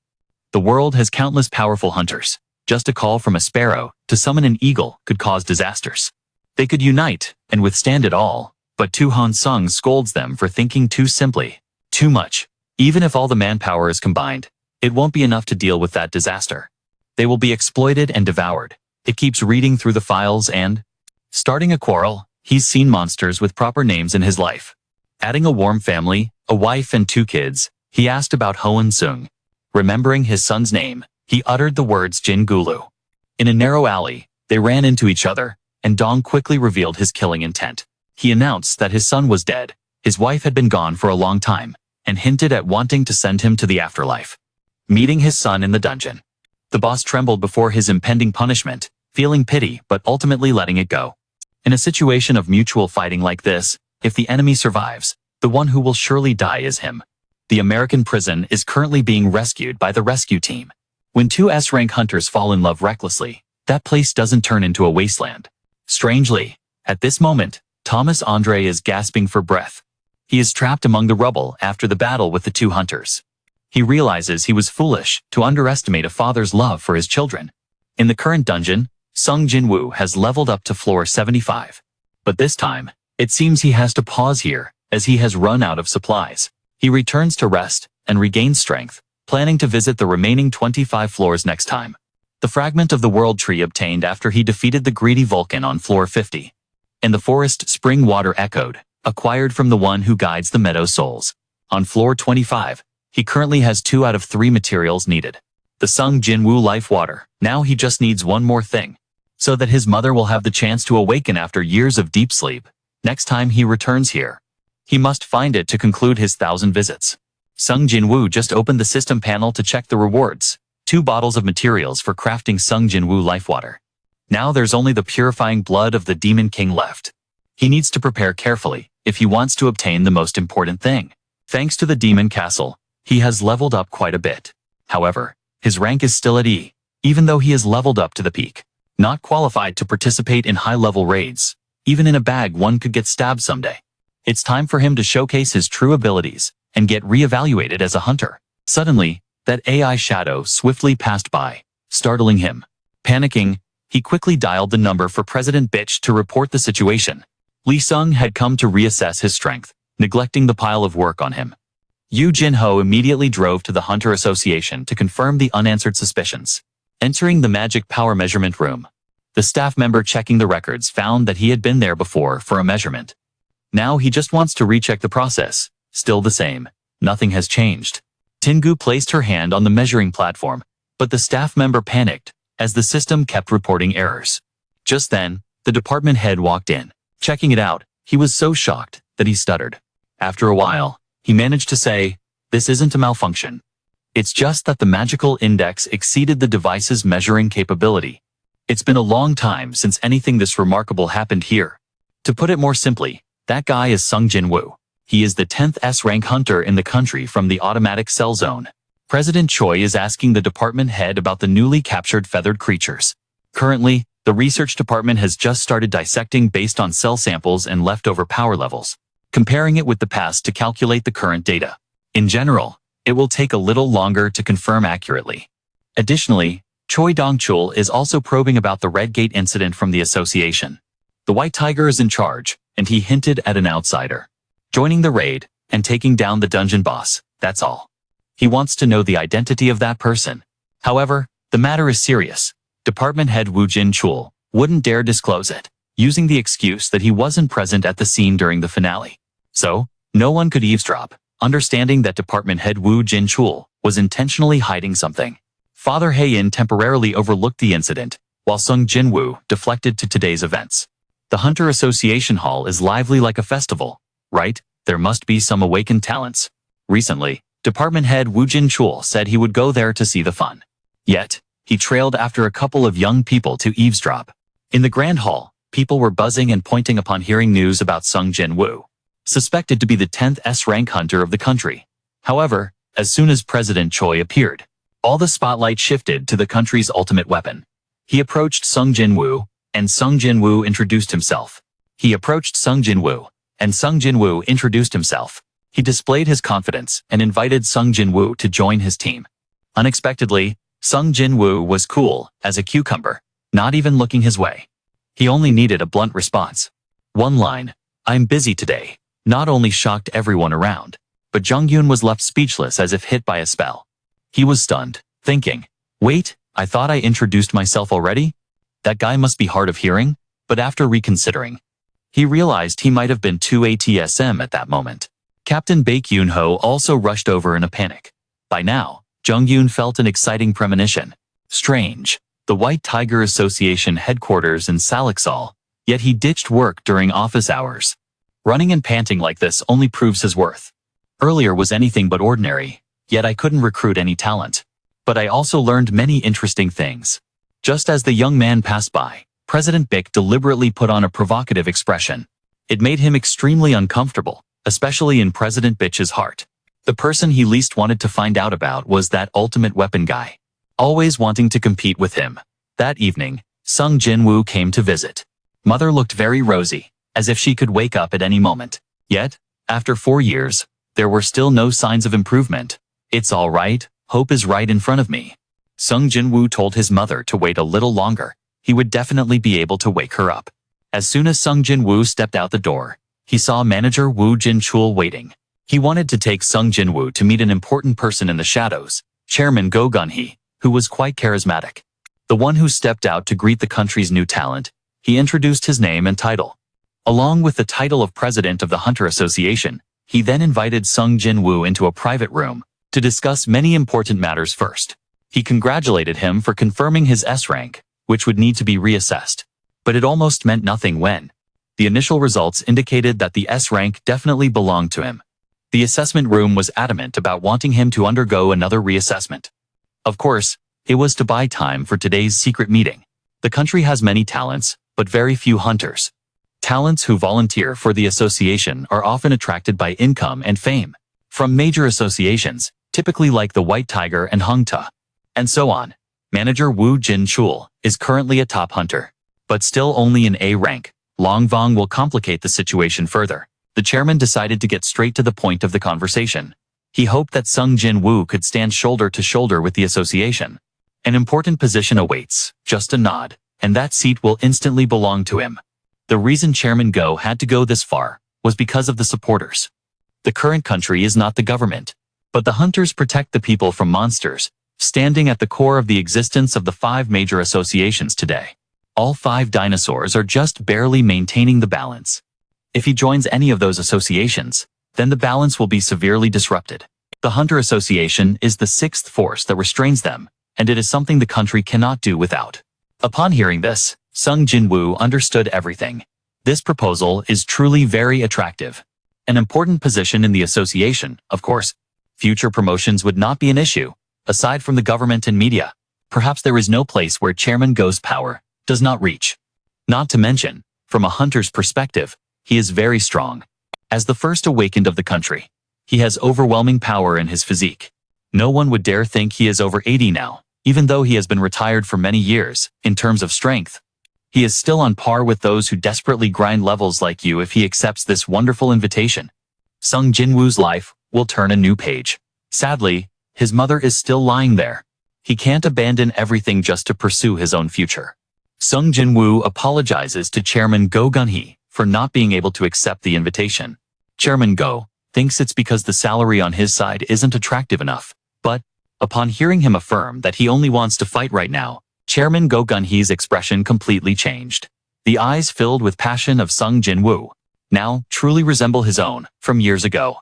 The world has countless powerful hunters. Just a call from a sparrow to summon an eagle could cause disasters. They could unite and withstand it all, but Tu Hoin-sung scolds them for thinking too simply, too much. Even if all the manpower is combined, it won't be enough to deal with that disaster. They will be exploited and devoured. It keeps reading through the files and starting a quarrel. He's seen monsters with proper names in his life. Adding a warm family, a wife and 2 kids, he asked about Hoen-sung. Remembering his son's name, he uttered the words Jin Gulu. In a narrow alley, they ran into each other, and Dong quickly revealed his killing intent. He announced that his son was dead, his wife had been gone for a long time, and hinted at wanting to send him to the afterlife. Meeting his son in the dungeon. The boss trembled before his impending punishment, feeling pity but ultimately letting it go. In a situation of mutual fighting like this, if the enemy survives, the one who will surely die is him. The American prison is currently being rescued by the rescue team. When 2 S-rank hunters fall in love recklessly, that place doesn't turn into a wasteland. Strangely, at this moment, Thomas Andre is gasping for breath. He is trapped among the rubble after the battle with the 2 hunters. He realizes he was foolish to underestimate a father's love for his children. In the current dungeon, Sung Jin-Woo has leveled up to floor 75. But this time, it seems he has to pause here, as he has run out of supplies. He returns to rest and regains strength, planning to visit the remaining 25 floors next time. The fragment of the world tree obtained after he defeated the greedy Vulcan on floor 50. In the forest, spring water echoed, acquired from the one who guides the meadow souls. On floor 25, he currently has 2 out of 3 materials needed. The Sung Jin-Woo life water. Now he just needs one more thing, so that his mother will have the chance to awaken after years of deep sleep. Next time he returns here, he must find it to conclude his 1,000 visits. Sung Jin-Woo just opened the system panel to check the rewards. 2 bottles of materials for crafting Sung Jin-Woo life water. Now there's only the purifying blood of the Demon King left. He needs to prepare carefully if he wants to obtain the most important thing. Thanks to the Demon Castle, he has leveled up quite a bit. However, his rank is still at E, even though he has leveled up to the peak. Not qualified to participate in high-level raids. Even in a bag one could get stabbed someday. It's time for him to showcase his true abilities and get re-evaluated as a hunter. Suddenly, that AI shadow swiftly passed by, startling him. Panicking, he quickly dialed the number for President Bitch to report the situation. Lee Sung had come to reassess his strength, neglecting the pile of work on him. Yu Jin-ho immediately drove to the Hunter Association to confirm the unanswered suspicions. Entering the magic power measurement room, the staff member checking the records found that he had been there before for a measurement. Now he just wants to recheck the process. Still the same. Nothing has changed. Tingu placed her hand on the measuring platform, but the staff member panicked as the system kept reporting errors. Just then, the department head walked in. Checking it out, he was so shocked that he stuttered. After a while, he managed to say, "This isn't a malfunction. It's just that the magical index exceeded the device's measuring capability. It's been a long time since anything this remarkable happened here." To put it more simply, that guy is Sung Jin-Woo. He is the 10th S-rank hunter in the country from the automatic cell zone. President Choi is asking the department head about the newly captured feathered creatures. Currently, the research department has just started dissecting based on cell samples and leftover power levels, comparing it with the past to calculate the current data. In general, it will take a little longer to confirm accurately. Additionally, Choi Dong-chul is also probing about the Red Gate incident from the association. The White Tiger is in charge, and he hinted at an outsider joining the raid and taking down the dungeon boss, that's all. He wants to know the identity of that person. However, the matter is serious. Department head Woo Jin-chul wouldn't dare disclose it, using the excuse that he wasn't present at the scene during the finale. So, no one could eavesdrop, understanding that department head Woo Jin-chul was intentionally hiding something. Father Hae-in temporarily overlooked the incident, while Sung Jin-Woo deflected to today's events. The Hunter Association Hall is lively like a festival, right? There must be some awakened talents. Recently, department head Woo Jin-chul said he would go there to see the fun. Yet, he trailed after a couple of young people to eavesdrop. In the Grand Hall, people were buzzing and pointing upon hearing news about Sung Jin-Woo, suspected to be the 10th S-rank hunter of the country. However, as soon as President Choi appeared, all the spotlight shifted to the country's ultimate weapon. He approached Sung Jin-Woo, and Sung Jin-Woo introduced himself. He approached Sung Jin-Woo, and Sung Jin-Woo introduced himself. He displayed his confidence and invited Sung Jin-Woo to join his team. Unexpectedly, Sung Jin-Woo was cool as a cucumber, not even looking his way. He only needed a blunt response. One line, "I'm busy today," not only shocked everyone around, but Jung-yoon was left speechless as if hit by a spell. He was stunned, thinking, "Wait, I thought I introduced myself already? That guy must be hard of hearing?" But after reconsidering, he realized he might have been too ATSM at that moment. Captain Baek-yoon-ho also rushed over in a panic. By now, Jung-yoon felt an exciting premonition. Strange. The White Tiger Association headquarters in Salixal, yet he ditched work during office hours. Running and panting like this only proves his worth. Earlier was anything but ordinary, yet I couldn't recruit any talent. But I also learned many interesting things. Just as the young man passed by, President Bick deliberately put on a provocative expression. It made him extremely uncomfortable, especially in President Bitch's heart. The person he least wanted to find out about was that ultimate weapon guy, always wanting to compete with him. That evening, Sung Jin-Woo came to visit. Mother looked very rosy, as if she could wake up at any moment. Yet, after 4 years, there were still no signs of improvement. "It's all right, hope is right in front of me." Sung Jin-Woo told his mother to wait a little longer. He would definitely be able to wake her up. As soon as Sung Jin-Woo stepped out the door, he saw manager Woo Jin-chul waiting. He wanted to take Sung Jin-Woo to meet an important person in the shadows, Chairman Go Gun-hee, who was quite charismatic. The one who stepped out to greet the country's new talent. He introduced his name and title. Along with the title of president of the Hunter Association, He then invited Sung Jin-Woo into a private room to discuss many important matters first. He congratulated him for confirming his S rank, which would need to be reassessed. But it almost meant nothing when the initial results indicated that the S rank definitely belonged to him. The assessment room was adamant about wanting him to undergo another reassessment. Of course, it was to buy time for today's secret meeting. The country has many talents, but very few hunters. Talents who volunteer for the association are often attracted by income and fame from major associations, typically like the White Tiger and Hungta, and so on. Manager Woo Jin-chul is currently a top hunter, but still only in A rank. Long Vong will complicate the situation further. The chairman decided to get straight to the point of the conversation. He hoped that Sung Jin-Woo could stand shoulder to shoulder with the association. An important position awaits, just a nod, and that seat will instantly belong to him. The reason Chairman Go had to go this far was because of the supporters. The current country is not the government, but the hunters protect the people from monsters, standing at the core of the existence of the 5 major associations today. All 5 dinosaurs are just barely maintaining the balance. If he joins any of those associations, then the balance will be severely disrupted. The Hunter Association is the 6th force that restrains them, and it is something the country cannot do without. Upon hearing this, Sung Jin-Woo understood everything. This proposal is truly very attractive. An important position in the association, of course. Future promotions would not be an issue. Aside from the government and media, perhaps there is no place where Chairman Go's power does not reach. Not to mention, from a hunter's perspective, he is very strong. As the first awakened of the country, he has overwhelming power in his physique. No one would dare think he is over 80 now, even though he has been retired for many years. In terms of strength, he is still on par with those who desperately grind levels like you if he accepts this wonderful invitation. Sung Jin-Woo's life will turn a new page. Sadly, his mother is still lying there. He can't abandon everything just to pursue his own future. Sung Jin-Woo apologizes to Chairman Go Gun-hee for not being able to accept the invitation. Chairman Go thinks it's because the salary on his side isn't attractive enough, but upon hearing him affirm that he only wants to fight right now, Chairman Go Gun-hee's expression completely changed. The eyes filled with passion of Sung Jin-Woo now truly resemble his own from years ago.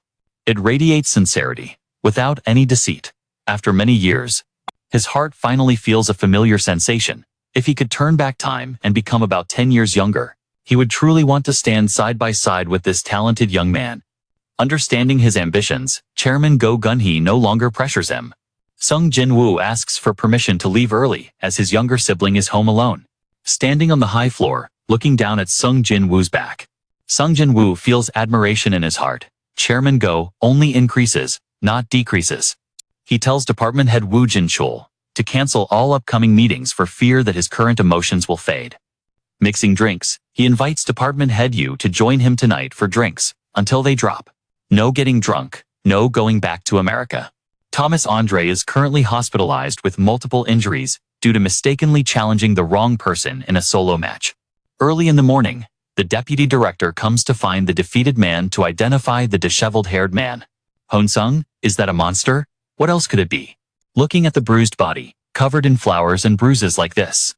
It radiates sincerity, without any deceit. After many years, his heart finally feels a familiar sensation. If he could turn back time and become about 10 years younger, he would truly want to stand side by side with this talented young man. Understanding his ambitions, Chairman Go Gun-hee no longer pressures him. Sung Jin-Woo asks for permission to leave early as his younger sibling is home alone. Standing on the high floor, looking down at Sung Jin-Woo's back, Sung Jin-Woo feels admiration in his heart. Chairman Go only increases, not decreases. He tells Department Head Woo Jin-chul to cancel all upcoming meetings for fear that his current emotions will fade. Mixing drinks, he invites Department Head Yu to join him tonight for drinks, until they drop. No getting drunk, no going back to America. Thomas Andre is currently hospitalized with multiple injuries due to mistakenly challenging the wrong person in a solo match. Early in the morning, the deputy director comes to find the defeated man to identify the disheveled-haired man. Honsung, is that a monster? What else could it be? Looking at the bruised body, covered in flowers and bruises like this.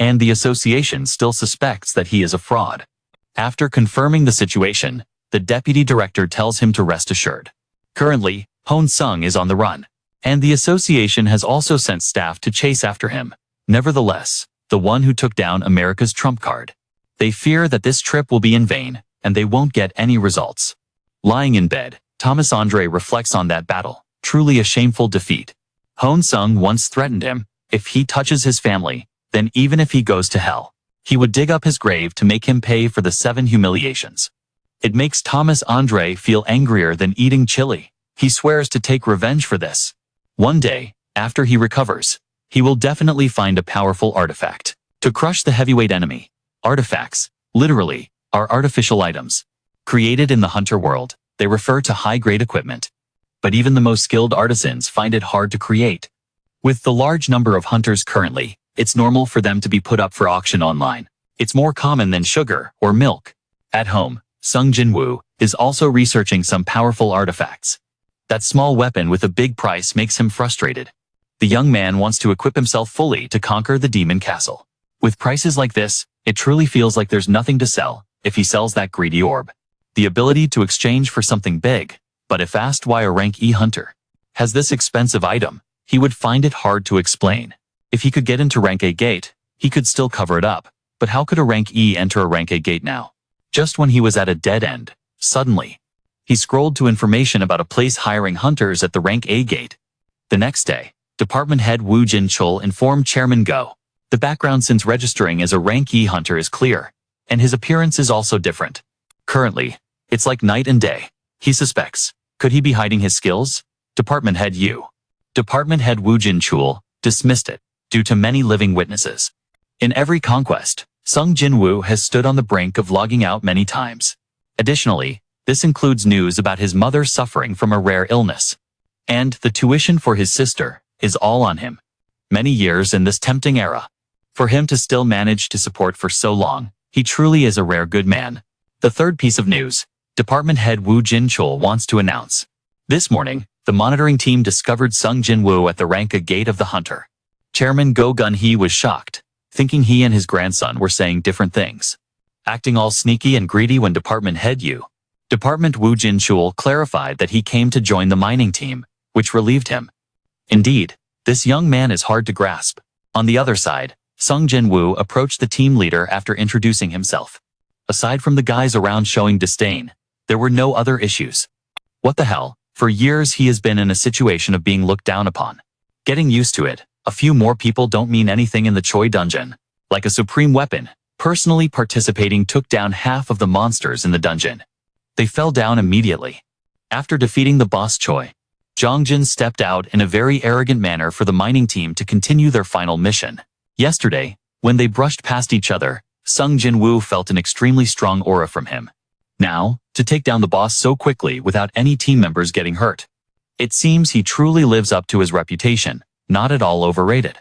And the association still suspects that he is a fraud. After confirming the situation, the deputy director tells him to rest assured. Currently, Honsung is on the run, and the association has also sent staff to chase after him. Nevertheless, the one who took down America's trump card. They fear that this trip will be in vain, and they won't get any results. Lying in bed, Thomas Andre reflects on that battle. Truly a shameful defeat. Honsung once threatened him, if he touches his family, then even if he goes to hell, he would dig up his grave to make him pay for the 7 humiliations. It makes Thomas Andre feel angrier than eating chili. He swears to take revenge for this. One day, after he recovers, he will definitely find a powerful artifact to crush the heavyweight enemy. Artifacts, literally, are artificial items. Created in the hunter world, they refer to high-grade equipment. But even the most skilled artisans find it hard to create. With the large number of hunters currently, it's normal for them to be put up for auction online. It's more common than sugar or milk. At home, Sung Jin-Woo is also researching some powerful artifacts. That small weapon with a big price makes him frustrated. The young man wants to equip himself fully to conquer the demon castle. With prices like this, it truly feels like there's nothing to sell if he sells that greedy orb. the ability to exchange for something big. But if asked why a rank E hunter has this expensive item, he would find it hard to explain. If he could get into rank A gate, he could still cover it up. But how could a rank E enter a rank A gate now? Just when he was at a dead end, suddenly, he scrolled to information about a place hiring hunters at the rank A gate. The next day, Department Head Woo Jin-chul informed Chairman Go. The background since registering as a rank E hunter is clear, and his appearance is also different. Currently, it's like night and day. He suspects. Could he be hiding his skills? Department Head Woo Jin-chul dismissed it, due to many living witnesses. In every conquest, Sung Jin-Woo has stood on the brink of logging out many times. Additionally, this includes news about his mother suffering from a rare illness. And the tuition for his sister is all on him. Many years in this tempting era. For him to still manage to support for so long, he truly is a rare good man. The third piece of news, Department Head Woo Jin-chul wants to announce. This morning, the monitoring team discovered Sung Jin-Woo at the rank A gate of the hunter. Chairman Go Gun-hee was shocked, thinking he and his grandson were saying different things. Acting all sneaky and greedy when Department Woo Jin-chul clarified that he came to join the mining team, which relieved him. Indeed, this young man is hard to grasp. On the other side, Sung Jin-Woo approached the team leader after introducing himself. Aside from the guys around showing disdain, there were no other issues. What the hell? For years he has been in a situation of being looked down upon. Getting used to it, a few more people don't mean anything in the Choi dungeon. Like a supreme weapon, personally participating took down half of the monsters in the dungeon. They fell down immediately. After defeating the boss Choi, Jongjin stepped out in a very arrogant manner for the mining team to continue their final mission. Yesterday, when they brushed past each other, Sung Jin-Woo felt an extremely strong aura from him. Now, to take down the boss so quickly without any team members getting hurt. It seems he truly lives up to his reputation, not at all overrated.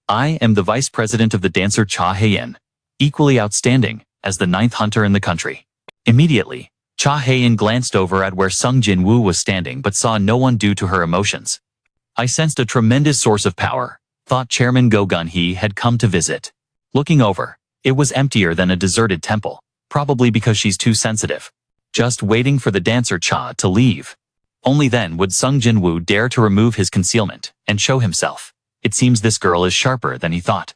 I am the vice president of the dancer Cha Hae-in, equally outstanding, as the 9th hunter in the country. Immediately, Cha Hae-in glanced over at where Sung Jin-Woo was standing but saw no one due to her emotions. I sensed a tremendous source of power, thought Chairman Go Gun-hee had come to visit. Looking over, it was emptier than a deserted temple, probably because she's too sensitive. Just waiting for the dancer Cha to leave. Only then would Sung Jin-Woo dare to remove his concealment and show himself. It seems this girl is sharper than he thought.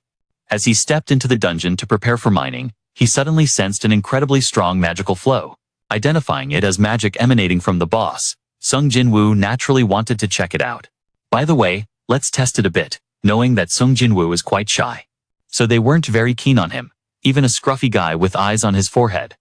As he stepped into the dungeon to prepare for mining, he suddenly sensed an incredibly strong magical flow. Identifying it as magic emanating from the boss, Sung Jin-Woo naturally wanted to check it out. By the way, let's test it a bit, knowing that Sung Jin-Woo is quite shy. So they weren't very keen on him. Even a scruffy guy with eyes on his forehead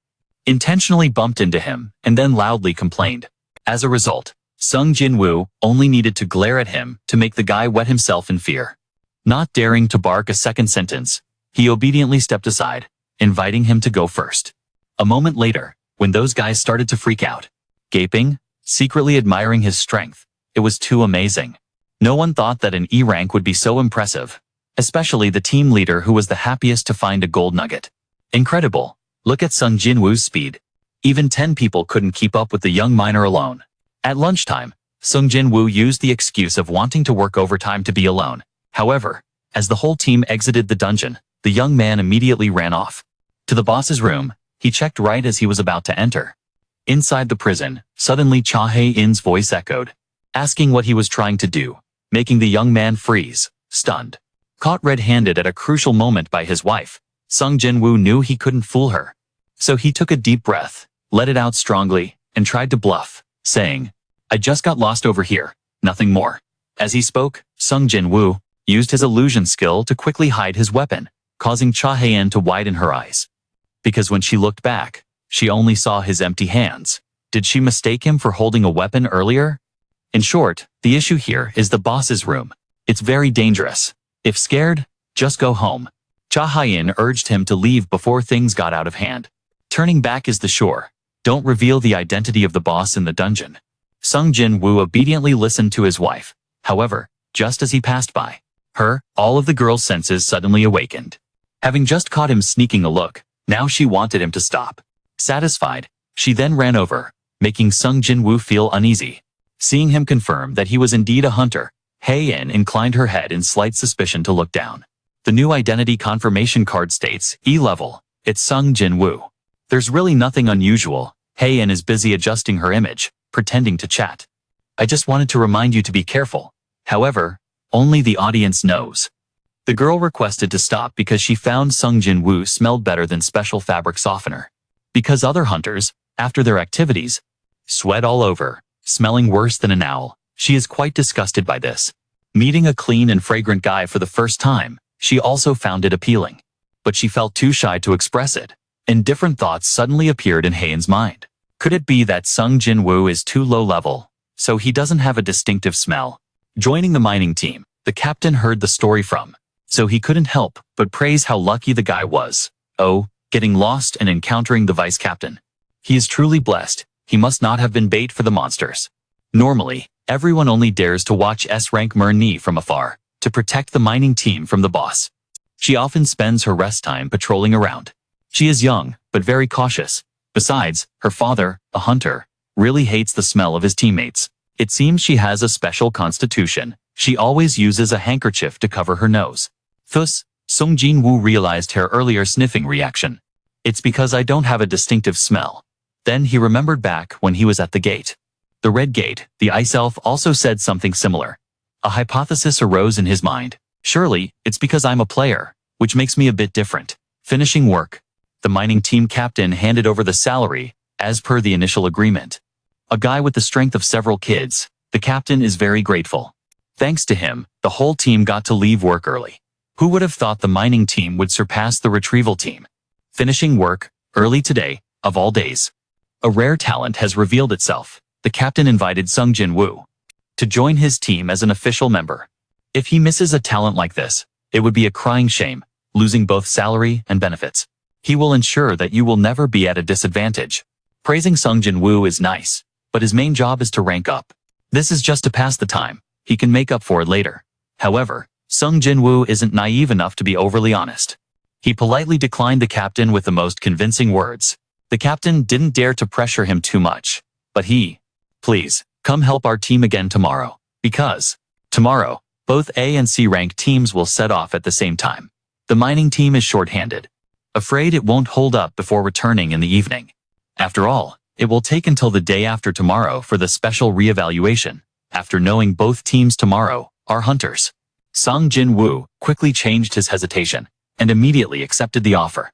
intentionally bumped into him and then loudly complained. As a result, Sung Jin-Woo only needed to glare at him to make the guy wet himself in fear. Not daring to bark a second sentence, he obediently stepped aside, inviting him to go first. A moment later, when those guys started to freak out, gaping, secretly admiring his strength, it was too amazing. No one thought that an E rank would be so impressive, especially the team leader who was the happiest to find a gold nugget. Incredible. Look at Sung Jin-Woo's speed. Even 10 people couldn't keep up with the young miner alone. At lunchtime, Sung Jin-Woo used the excuse of wanting to work overtime to be alone. However, as the whole team exited the dungeon, the young man immediately ran off to the boss's room. He checked right as he was about to enter. Inside the prison, suddenly Cha Hae-in's voice echoed, asking what he was trying to do, making the young man freeze, stunned. Caught red-handed at a crucial moment by his wife, Sung Jin-Woo knew he couldn't fool her. So he took a deep breath, let it out strongly, and tried to bluff, saying, I just got lost over here, nothing more. As he spoke, Sung Jin-Woo used his illusion skill to quickly hide his weapon, causing Cha Hae-in to widen her eyes. Because when she looked back, she only saw his empty hands. Did she mistake him for holding a weapon earlier? In short, the issue here is the boss's room. It's very dangerous. If scared, just go home. Cha Hae-in urged him to leave before things got out of hand. Turning back is the shore. Don't reveal the identity of the boss in the dungeon. Sung Jin-Woo obediently listened to his wife. However, just as he passed by her, all of the girl's senses suddenly awakened. Having just caught him sneaking a look, now she wanted him to stop. Satisfied, she then ran over, making Sung Jin-Woo feel uneasy. Seeing him confirm that he was indeed a hunter, Hae-in inclined her head in slight suspicion to look down. The new identity confirmation card states, E level, it's Sung Jin-Woo. There's really nothing unusual, Hae-in is busy adjusting her image, pretending to chat. I just wanted to remind you to be careful. However, only the audience knows. The girl requested to stop because she found Sung Jin-Woo smelled better than special fabric softener. Because other hunters, after their activities, sweat all over, smelling worse than an owl. She is quite disgusted by this. Meeting a clean and fragrant guy for the first time, she also found it appealing. But she felt too shy to express it, and different thoughts suddenly appeared in Hae-in's mind. Could it be that Sung Jin-Woo is too low level, so he doesn't have a distinctive smell? Joining the mining team, the captain heard the story from, so he couldn't help but praise how lucky the guy was. Oh, getting lost and encountering the vice captain. He is truly blessed. He must not have been bait for the monsters. Normally, everyone only dares to watch S-rank Myrni from afar, to protect the mining team from the boss. She often spends her rest time patrolling around. She is young, but very cautious. Besides, her father, a hunter, really hates the smell of his teammates. It seems she has a special constitution. She always uses a handkerchief to cover her nose. Thus, Sung Jin-Woo realized her earlier sniffing reaction. It's because I don't have a distinctive smell. Then he remembered back when he was at the gate. The red gate, the ice elf also said something similar. A hypothesis arose in his mind. Surely, it's because I'm a player, which makes me a bit different. Finishing work. The mining team captain handed over the salary, as per the initial agreement. A guy with the strength of several kids, the captain is very grateful. Thanks to him, the whole team got to leave work early. Who would have thought the mining team would surpass the retrieval team? Finishing work, early today, of all days. A rare talent has revealed itself. The captain invited Sung Jin-Woo to join his team as an official member. If he misses a talent like this, it would be a crying shame, losing both salary and benefits. He will ensure that you will never be at a disadvantage. Praising Sung Jin-Woo is nice, but his main job is to rank up. This is just to pass the time. He can make up for it later. However, Sung Jin-Woo isn't naive enough to be overly honest. He politely declined the captain with the most convincing words. The captain didn't dare to pressure him too much, but please, come help our team again tomorrow. Because, tomorrow, both A and C rank teams will set off at the same time. The mining team is short-handed. Afraid it won't hold up before returning in the evening. After all, it will take until the day after tomorrow for the special re-evaluation. After knowing both teams tomorrow are hunters. Sung Jin-Woo quickly changed his hesitation and immediately accepted the offer.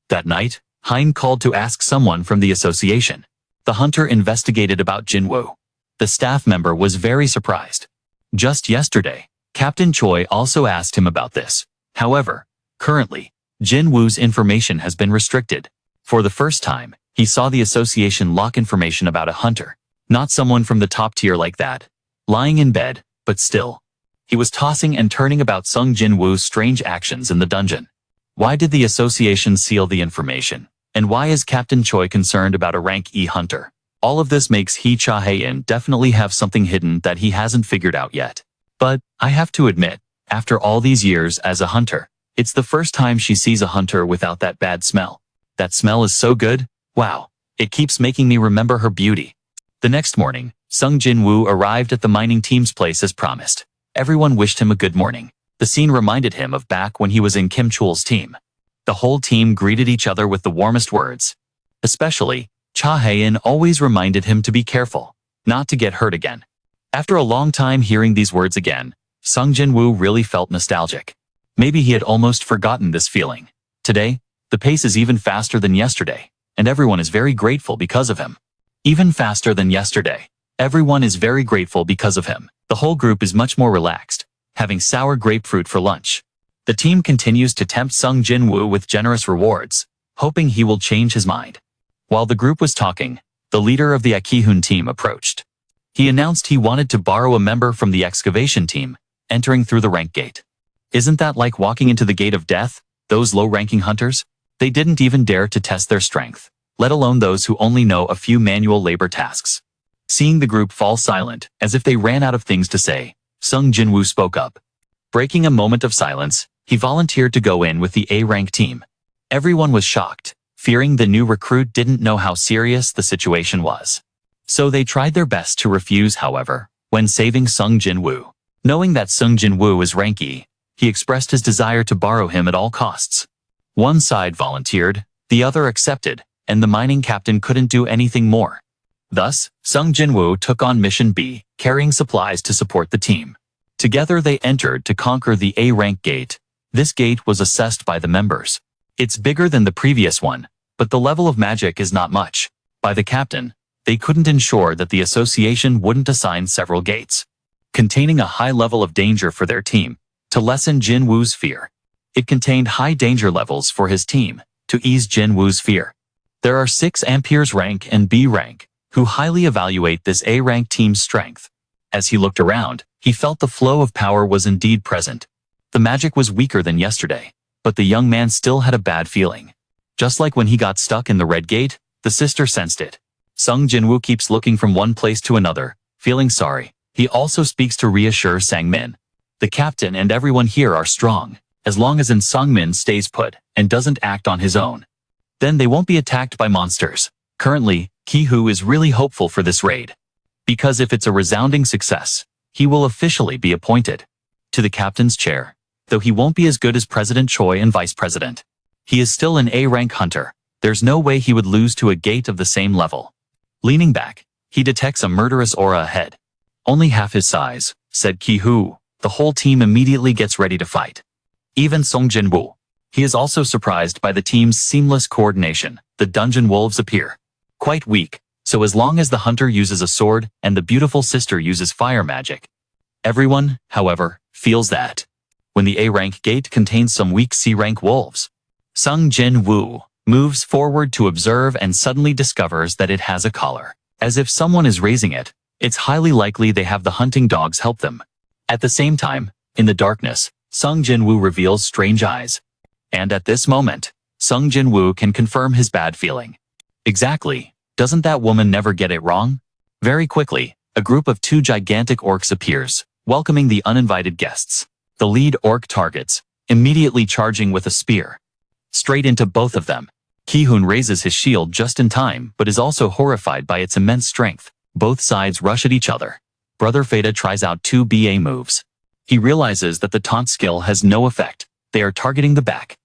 That night, Hein called to ask someone from the association. The hunter investigated about Jin-Woo. The staff member was very surprised. Just yesterday, Captain Choi also asked him about this. However, currently, Jin-Woo's information has been restricted. For the first time, he saw the association lock information about a hunter. Not someone from the top tier like that. Lying in bed, but still. He was tossing and turning about Sung Jin-Woo's strange actions in the dungeon. Why did the association seal the information? And why is Captain Choi concerned about a rank E hunter? All of this makes Hee Cha-hae-in definitely have something hidden that he hasn't figured out yet. But, I have to admit, after all these years as a hunter, it's the first time she sees a hunter without that bad smell. That smell is so good, wow, it keeps making me remember her beauty. The next morning, Sung Jin-Woo arrived at the mining team's place as promised. Everyone wished him a good morning. The scene reminded him of back when he was in Kim Chul's team. The whole team greeted each other with the warmest words. Especially, Cha-hae-in always reminded him to be careful, not to get hurt again. After a long time hearing these words again, Sung Jin-Woo really felt nostalgic. Maybe he had almost forgotten this feeling. Today, the pace is even faster than yesterday, and everyone is very grateful because of him. Even faster than yesterday. Everyone is very grateful because of him. The whole group is much more relaxed, having sour grapefruit for lunch. The team continues to tempt Sung Jin-Woo with generous rewards, hoping he will change his mind. While the group was talking, the leader of the Akihun team approached. He announced he wanted to borrow a member from the excavation team, entering through the rank gate. Isn't that like walking into the gate of death? Those low-ranking hunters? They didn't even dare to test their strength, let alone those who only know a few manual labor tasks. Seeing the group fall silent, as if they ran out of things to say, Sung Jin-Woo spoke up. Breaking a moment of silence, he volunteered to go in with the A-rank team. Everyone was shocked, fearing the new recruit didn't know how serious the situation was. So they tried their best to refuse, however, when saving Sung Jin-Woo. Knowing that Sung Jin-Woo is rank E, he expressed his desire to borrow him at all costs. One side volunteered, the other accepted, and the mining captain couldn't do anything more. Thus, Sung Jin-Woo took on Mission B, carrying supplies to support the team. Together they entered to conquer the A-rank gate. This gate was assessed by the members. It's bigger than the previous one, but the level of magic is not much. By the captain, they couldn't ensure that the association wouldn't assign several gates, containing a high level of danger for their team, to lessen Jin-Woo's fear. It contained high danger levels for his team, to ease Jin-Woo's fear. There are 6 Ampere's rank and B rank, who highly evaluate this A-rank team's strength. As he looked around, he felt the flow of power was indeed present. The magic was weaker than yesterday, but the young man still had a bad feeling. Just like when he got stuck in the red gate, the sister sensed it. Sung Jin-Woo keeps looking from one place to another, feeling sorry. He also speaks to reassure Sang-min. The captain and everyone here are strong, as long as Sang-min stays put and doesn't act on his own. Then they won't be attacked by monsters. Currently, Ki-hoo is really hopeful for this raid. Because if it's a resounding success, he will officially be appointed to the captain's chair, though he won't be as good as President Choi and Vice President. He is still an A-rank hunter. There's no way he would lose to a gate of the same level. Leaning back, he detects a murderous aura ahead. Only half his size, said Ki-hoo. The whole team immediately gets ready to fight. Even Sung Jin-Woo. He is also surprised by the team's seamless coordination. The dungeon wolves appear quite weak, so as long as the hunter uses a sword and the beautiful sister uses fire magic. Everyone, however, feels that when the A-rank gate contains some weak C-rank wolves. Sung Jin-Woo moves forward to observe and suddenly discovers that it has a collar. As if someone is raising it, it's highly likely they have the hunting dogs help them. At the same time, in the darkness, Sung Jin-Woo reveals strange eyes. And at this moment, Sung Jin-Woo can confirm his bad feeling. Exactly. Doesn't that woman never get it wrong? Very quickly, a group of 2 gigantic orcs appears, welcoming the uninvited guests. The lead orc targets, immediately charging with a spear straight into both of them. Ki-hoon raises his shield just in time but is also horrified by its immense strength. Both sides rush at each other. Brother Feta tries out 2 BA moves. He realizes that the taunt skill has no effect. They are targeting the back.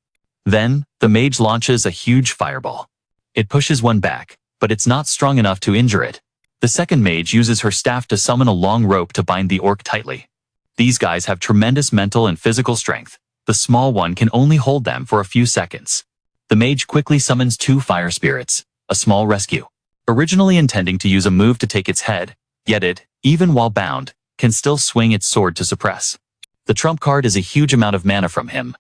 Then, the mage launches a huge fireball. It pushes one back, but it's not strong enough to injure it. The second mage uses her staff to summon a long rope to bind the orc tightly. These guys have tremendous mental and physical strength. The small one can only hold them for a few seconds. The mage quickly summons 2 fire spirits, a small rescue. Originally intending to use a move to take its head, yet it, even while bound, can still swing its sword to suppress. The trump card is a huge amount of mana from him.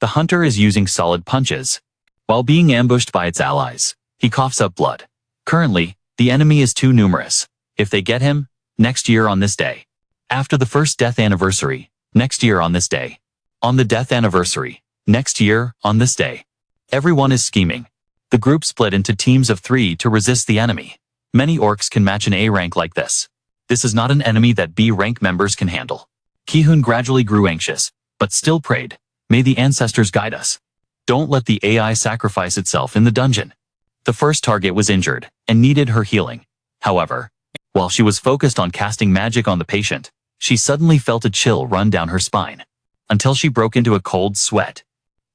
The hunter is using solid punches. While being ambushed by its allies, he coughs up blood. Currently, the enemy is too numerous. If they get him, next year on this day. After the first death anniversary, next year on this day. On the death anniversary, next year on this day. Everyone is scheming. The group split into teams of 3 to resist the enemy. Many orcs can match an A rank like this. This is not an enemy that B rank members can handle. Ki-hoon gradually grew anxious, but still prayed, "May the ancestors guide us. Don't let the AI sacrifice itself in the dungeon." The first target was injured and needed her healing. However, while she was focused on casting magic on the patient, she suddenly felt a chill run down her spine, until she broke into a cold sweat.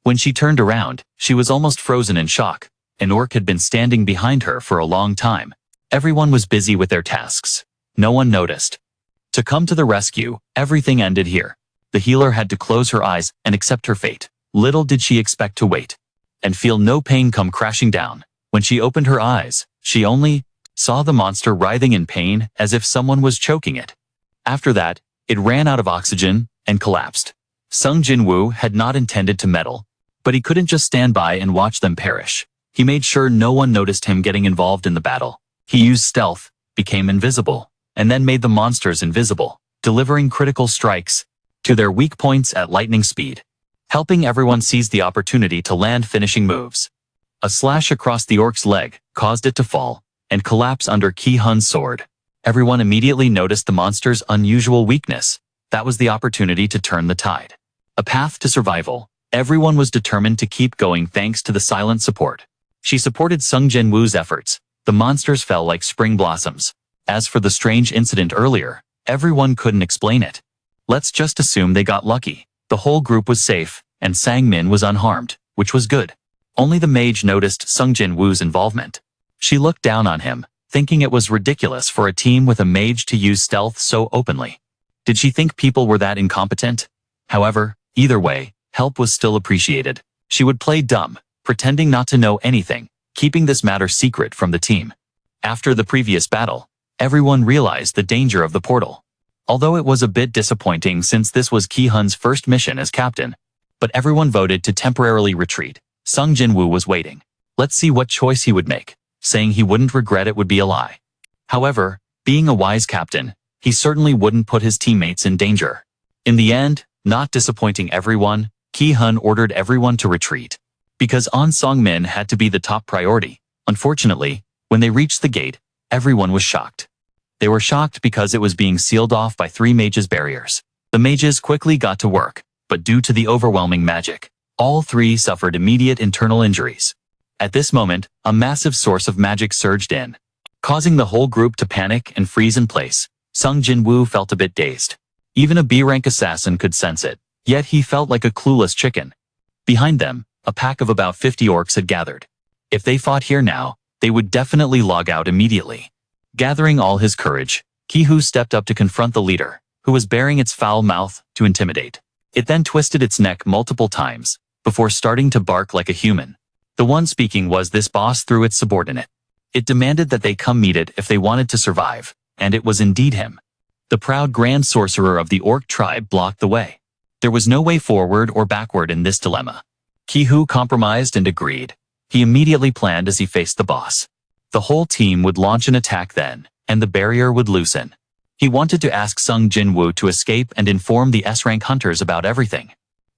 When she turned around, she was almost frozen in shock. An orc had been standing behind her for a long time. Everyone was busy with their tasks. No one noticed. To come to the rescue, everything ended here. The healer had to close her eyes and accept her fate. Little did she expect to wait and feel no pain come crashing down. When she opened her eyes, she only saw the monster writhing in pain as if someone was choking it. After that, it ran out of oxygen and collapsed. Sung Jin-Woo had not intended to meddle, but he couldn't just stand by and watch them perish. He made sure no one noticed him getting involved in the battle. He used stealth, became invisible, and then made the monsters invisible, delivering critical strikes to their weak points at lightning speed, helping everyone seize the opportunity to land finishing moves. A slash across the orc's leg caused it to fall and collapse under Ki-hun's sword. Everyone immediately noticed the monster's unusual weakness. That was the opportunity to turn the tide. A path to survival. Everyone was determined to keep going thanks to the silent support. She supported Sung Jin-Woo's efforts. The monsters fell like spring blossoms. As for the strange incident earlier, everyone couldn't explain it. Let's just assume they got lucky. The whole group was safe, and Sang-min was unharmed, which was good. Only the mage noticed Sung Jin-Woo's involvement. She looked down on him, thinking it was ridiculous for a team with a mage to use stealth so openly. Did she think people were that incompetent? However, either way, help was still appreciated. She would play dumb, pretending not to know anything, keeping this matter secret from the team. After the previous battle, everyone realized the danger of the portal. Although it was a bit disappointing since this was Ki-hun's first mission as captain, but everyone voted to temporarily retreat. Sung Jin-Woo was waiting. Let's see what choice he would make. Saying he wouldn't regret it would be a lie. However, being a wise captain, he certainly wouldn't put his teammates in danger. In the end, not disappointing everyone, Ki-hun ordered everyone to retreat. Because On Song-min had to be the top priority. Unfortunately, when they reached the gate, everyone was shocked. They were shocked because it was being sealed off by 3 mages' barriers. The mages quickly got to work, but due to the overwhelming magic, all 3 suffered immediate internal injuries. At this moment, a massive source of magic surged in, causing the whole group to panic and freeze in place. Sung Jin-Woo felt a bit dazed. Even a B-rank assassin could sense it, yet he felt like a clueless chicken. Behind them, a pack of about 50 orcs had gathered. If they fought here now, they would definitely log out immediately. Gathering all his courage, Ki-hu stepped up to confront the leader, who was baring its foul mouth to intimidate. It then twisted its neck multiple times, before starting to bark like a human. The one speaking was this boss through its subordinate. It demanded that they come meet it if they wanted to survive, and it was indeed him. The proud grand sorcerer of the orc tribe blocked the way. There was no way forward or backward in this dilemma. Ki-hu compromised and agreed. He immediately planned as he faced the boss. The whole team would launch an attack then, and the barrier would loosen. He wanted to ask Sung Jin-Woo to escape and inform the S-rank hunters about everything.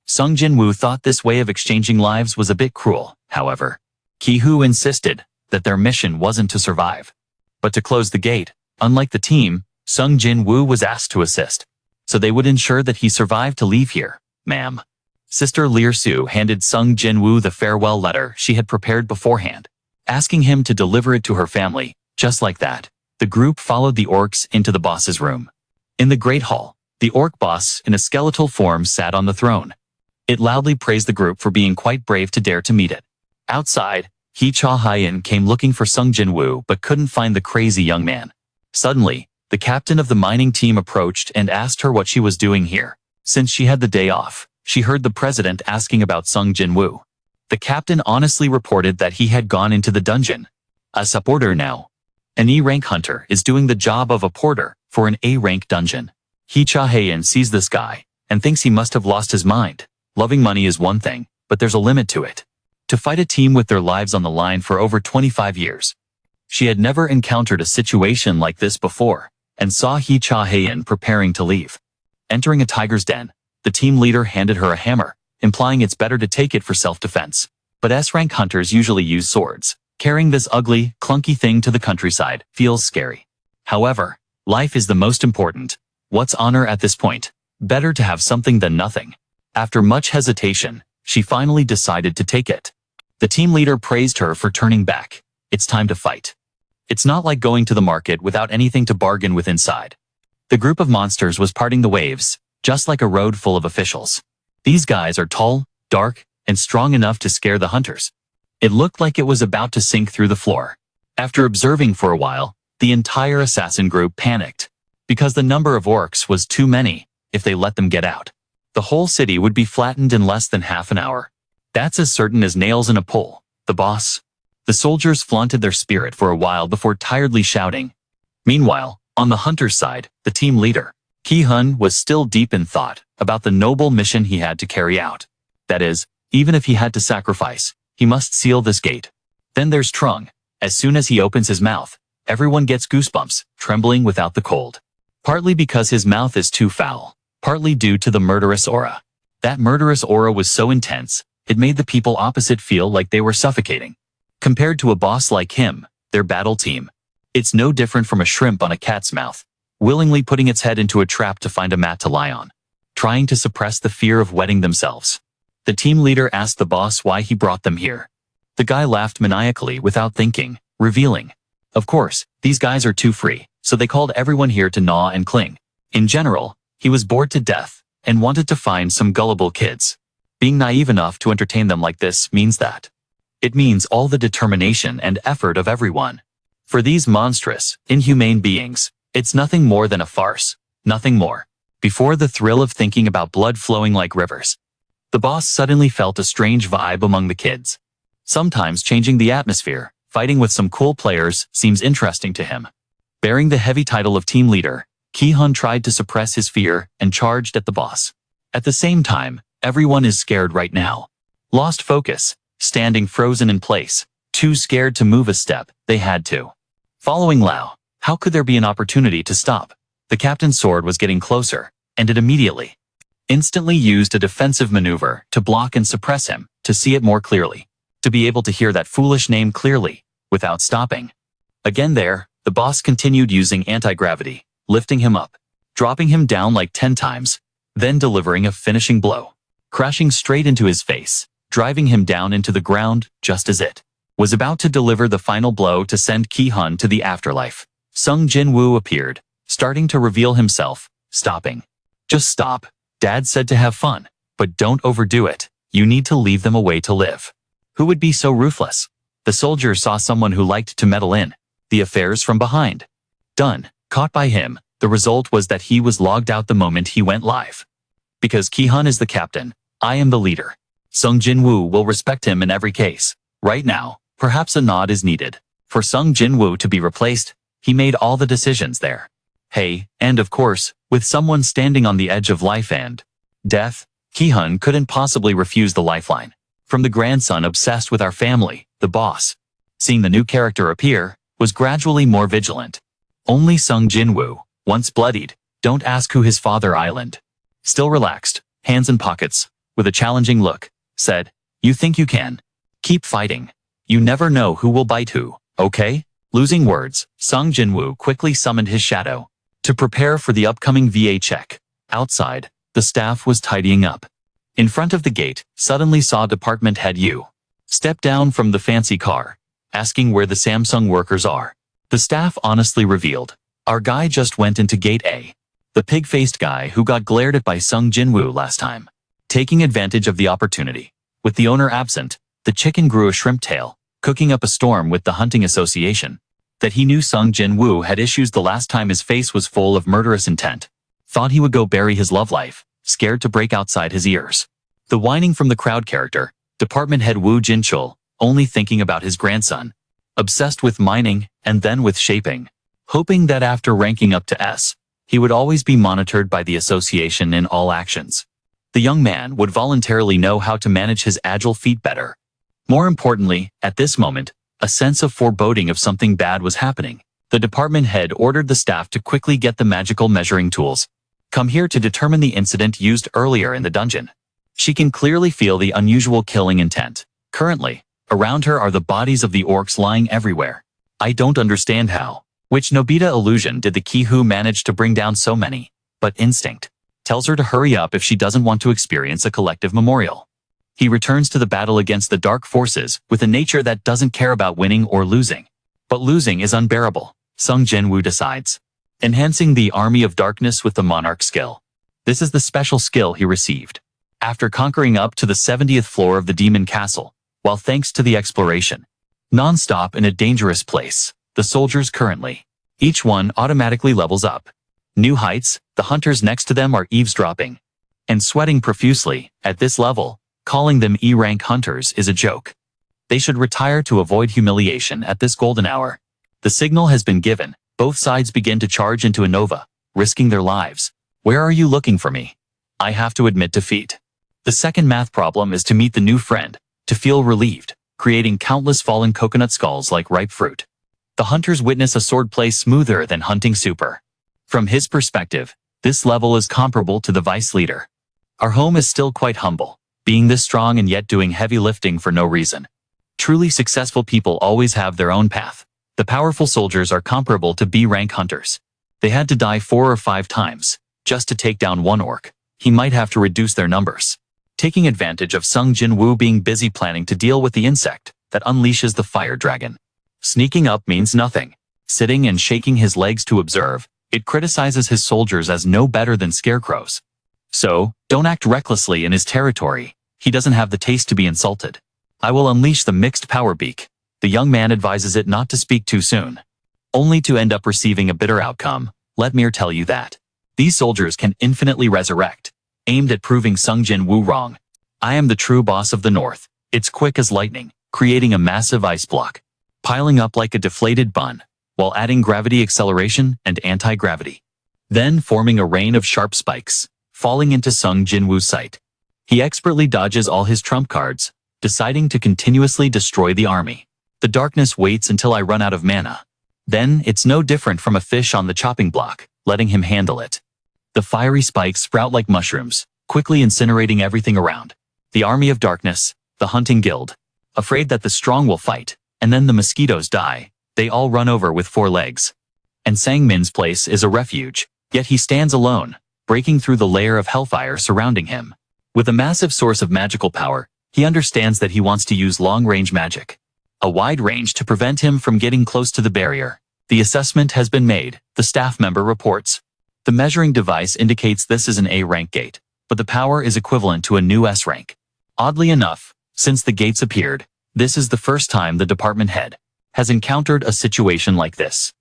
Sung Jin-Woo thought this way of exchanging lives was a bit cruel, however. Ki-hu insisted that their mission wasn't to survive, but to close the gate. Unlike the team, Sung Jin-Woo was asked to assist, so they would ensure that he survived to leave here. Ma'am. Sister Leer-su handed Sung Jin-Woo the farewell letter she had prepared beforehand, asking him to deliver it to her family. Just like that, the group followed the orcs into the boss's room. In the Great Hall, the orc boss in a skeletal form sat on the throne. It loudly praised the group for being quite brave to dare to meet it. Outside, Hee Cha-hyen came looking for Sung Jin-Woo but couldn't find the crazy young man. Suddenly, the captain of the mining team approached and asked her what she was doing here. Since she had the day off, she heard the president asking about Sung Jin-Woo. The captain honestly reported that he had gone into the dungeon. A supporter now. An E-rank hunter is doing the job of a porter for an A-rank dungeon. Hee Cha-hyen sees this guy and thinks he must have lost his mind. Loving money is one thing, but there's a limit to it. To fight a team with their lives on the line for over 25 years. She had never encountered a situation like this before, and saw Hee Cha-hyen preparing to leave. Entering a tiger's den, the team leader handed her a hammer, implying it's better to take it for self-defense. But S-rank hunters usually use swords. Carrying this ugly, clunky thing to the countryside feels scary. However, life is the most important. What's honor at this point? Better to have something than nothing. After much hesitation, she finally decided to take it. The team leader praised her for turning back. It's time to fight. It's not like going to the market without anything to bargain with inside. The group of monsters was parting the waves, just like a road full of officials. These guys are tall, dark, and strong enough to scare the hunters. It looked like it was about to sink through the floor. After observing for a while, the entire assassin group panicked. Because the number of orcs was too many, if they let them get out, the whole city would be flattened in less than half an hour. That's as certain as nails in a pole. The boss. The soldiers flaunted their spirit for a while before tiredly shouting. Meanwhile, on the hunter's side, the team leader, Ki-hun, was still deep in thought about the noble mission he had to carry out. That is, even if he had to sacrifice, he must seal this gate. Then there's Trung. As soon as he opens his mouth, everyone gets goosebumps, trembling without the cold. Partly because his mouth is too foul, partly due to the murderous aura. That murderous aura was so intense, it made the people opposite feel like they were suffocating. Compared to a boss like him, their battle team, it's no different from a shrimp on a cat's mouth, willingly putting its head into a trap to find a mat to lie on, trying to suppress the fear of wetting themselves. The team leader asked the boss why he brought them here. The guy laughed maniacally without thinking, revealing, of course, these guys are too free, so they called everyone here to gnaw and cling. In general, he was bored to death and wanted to find some gullible kids. Being naive enough to entertain them like this means that It means all the determination and effort of everyone. For these monstrous, inhumane beings, it's nothing more than a farce, nothing more. Before the thrill of thinking about blood flowing like rivers, the boss suddenly felt a strange vibe among the kids. Sometimes changing the atmosphere, fighting with some cool players, seems interesting to him. Bearing the heavy title of team leader, Ki-hun tried to suppress his fear and charged at the boss. At the same time, everyone is scared right now. Lost focus, standing frozen in place, too scared to move a step, they had to. Following Lao, how could there be an opportunity to stop? The captain's sword was getting closer, and it immediately, instantly used a defensive maneuver to block and suppress him, to see it more clearly. To be able to hear that foolish name clearly, without stopping. Again there, the boss continued using anti-gravity, lifting him up, dropping him down like 10 times, then delivering a finishing blow, crashing straight into his face, driving him down into the ground just as it was about to deliver the final blow to send Ki-hun to the afterlife. Sung Jin-Woo appeared, starting to reveal himself, stopping. Just stop, Dad said to have fun, but don't overdo it, you need to leave them a way to live. Who would be so ruthless? The soldier saw someone who liked to meddle in the affairs from behind. Done, caught by him, the result was that he was logged out the moment he went live. Because Ki-hun is the captain, I am the leader. Sung Jin-Woo will respect him in every case. Right now, perhaps a nod is needed. For Sung Jin-Woo to be replaced, he made all the decisions there. Hey, and of course, with someone standing on the edge of life and death, Ki-hun couldn't possibly refuse the lifeline. From the grandson obsessed with our family, the boss, seeing the new character appear, was gradually more vigilant. Only Sung Jin-Woo, once bloodied, don't ask who his father island. Still relaxed, hands in pockets, with a challenging look, said, you think you can? Keep fighting. You never know who will bite who, okay? Losing words, Sung Jin-Woo quickly summoned his shadow to prepare for the upcoming VA check. Outside, the staff was tidying up. In front of the gate, suddenly saw department head Yu step down from the fancy car, asking where the Samsung workers are. The staff honestly revealed, our guy just went into gate A. The pig-faced guy who got glared at by Sung Jin-Woo last time. Taking advantage of the opportunity. With the owner absent, the chicken grew a shrimp tail, cooking up a storm with the hunting association. That he knew Sung Jin-Woo had issues the last time his face was full of murderous intent. Thought he would go bury his love life, scared to break outside his ears. The whining from the crowd character, department head Woo Jin-chul, only thinking about his grandson. Obsessed with mining, and then with shaping. Hoping that after ranking up to S, he would always be monitored by the association in all actions. The young man would voluntarily know how to manage his agile feet better. More importantly, at this moment, a sense of foreboding of something bad was happening. The department head ordered the staff to quickly get the magical measuring tools. Come here to determine the incident used earlier in the dungeon. She can clearly feel the unusual killing intent. Currently, around her are the bodies of the orcs lying everywhere. I don't understand how. Which Nobita illusion did the Ki-Hu manage to bring down so many? But instinct tells her to hurry up if she doesn't want to experience a collective memorial. He returns to the battle against the dark forces with a nature that doesn't care about winning or losing. But losing is unbearable, Sung Jin-Woo decides. Enhancing the Army of Darkness with the Monarch skill. This is the special skill he received after conquering up to the 70th floor of the Demon Castle, while thanks to the exploration, non-stop in a dangerous place, the soldiers currently, each one automatically levels up. New heights, the hunters next to them are eavesdropping and sweating profusely. At this level, calling them E-rank hunters is a joke. They should retire to avoid humiliation at this golden hour. The signal has been given, both sides begin to charge into a nova, risking their lives. Where are you looking for me? I have to admit defeat. The second math problem is to meet the new friend, to feel relieved, creating countless fallen coconut skulls like ripe fruit. The hunters witness a swordplay smoother than hunting super. From his perspective, this level is comparable to the vice leader. Our home is still quite humble, being this strong and yet doing heavy lifting for no reason. Truly successful people always have their own path. The powerful soldiers are comparable to B-rank hunters. They had to die 4 or 5 times, just to take down one orc. He might have to reduce their numbers. Taking advantage of Sung Jin-Woo being busy planning to deal with the insect that unleashes the fire dragon. Sneaking up means nothing. Sitting and shaking his legs to observe, it criticizes his soldiers as no better than scarecrows. So, don't act recklessly in his territory. He doesn't have the taste to be insulted. I will unleash the mixed power beak. The young man advises it not to speak too soon, only to end up receiving a bitter outcome. Let me tell you that. These soldiers can infinitely resurrect, aimed at proving Sung Jin-Woo wrong. I am the true boss of the North. It's quick as lightning, creating a massive ice block, piling up like a deflated bun, while adding gravity acceleration and anti-gravity. Then forming a rain of sharp spikes, falling into Sung Jin-Woo's sight. He expertly dodges all his trump cards, deciding to continuously destroy the army. The darkness waits until I run out of mana. Then it's no different from a fish on the chopping block, letting him handle it. The fiery spikes sprout like mushrooms, quickly incinerating everything around. The army of darkness, the hunting guild, afraid that the strong will fight, and then the mosquitoes die, they all run over with 4 legs. And Sang-min's place is a refuge, yet he stands alone, breaking through the layer of hellfire surrounding him. With a massive source of magical power, he understands that he wants to use long-range magic. A wide range to prevent him from getting close to the barrier. The assessment has been made, the staff member reports. The measuring device indicates this is an A-rank gate, but the power is equivalent to a new S-rank. Oddly enough, since the gates appeared, this is the first time the department head has encountered a situation like this.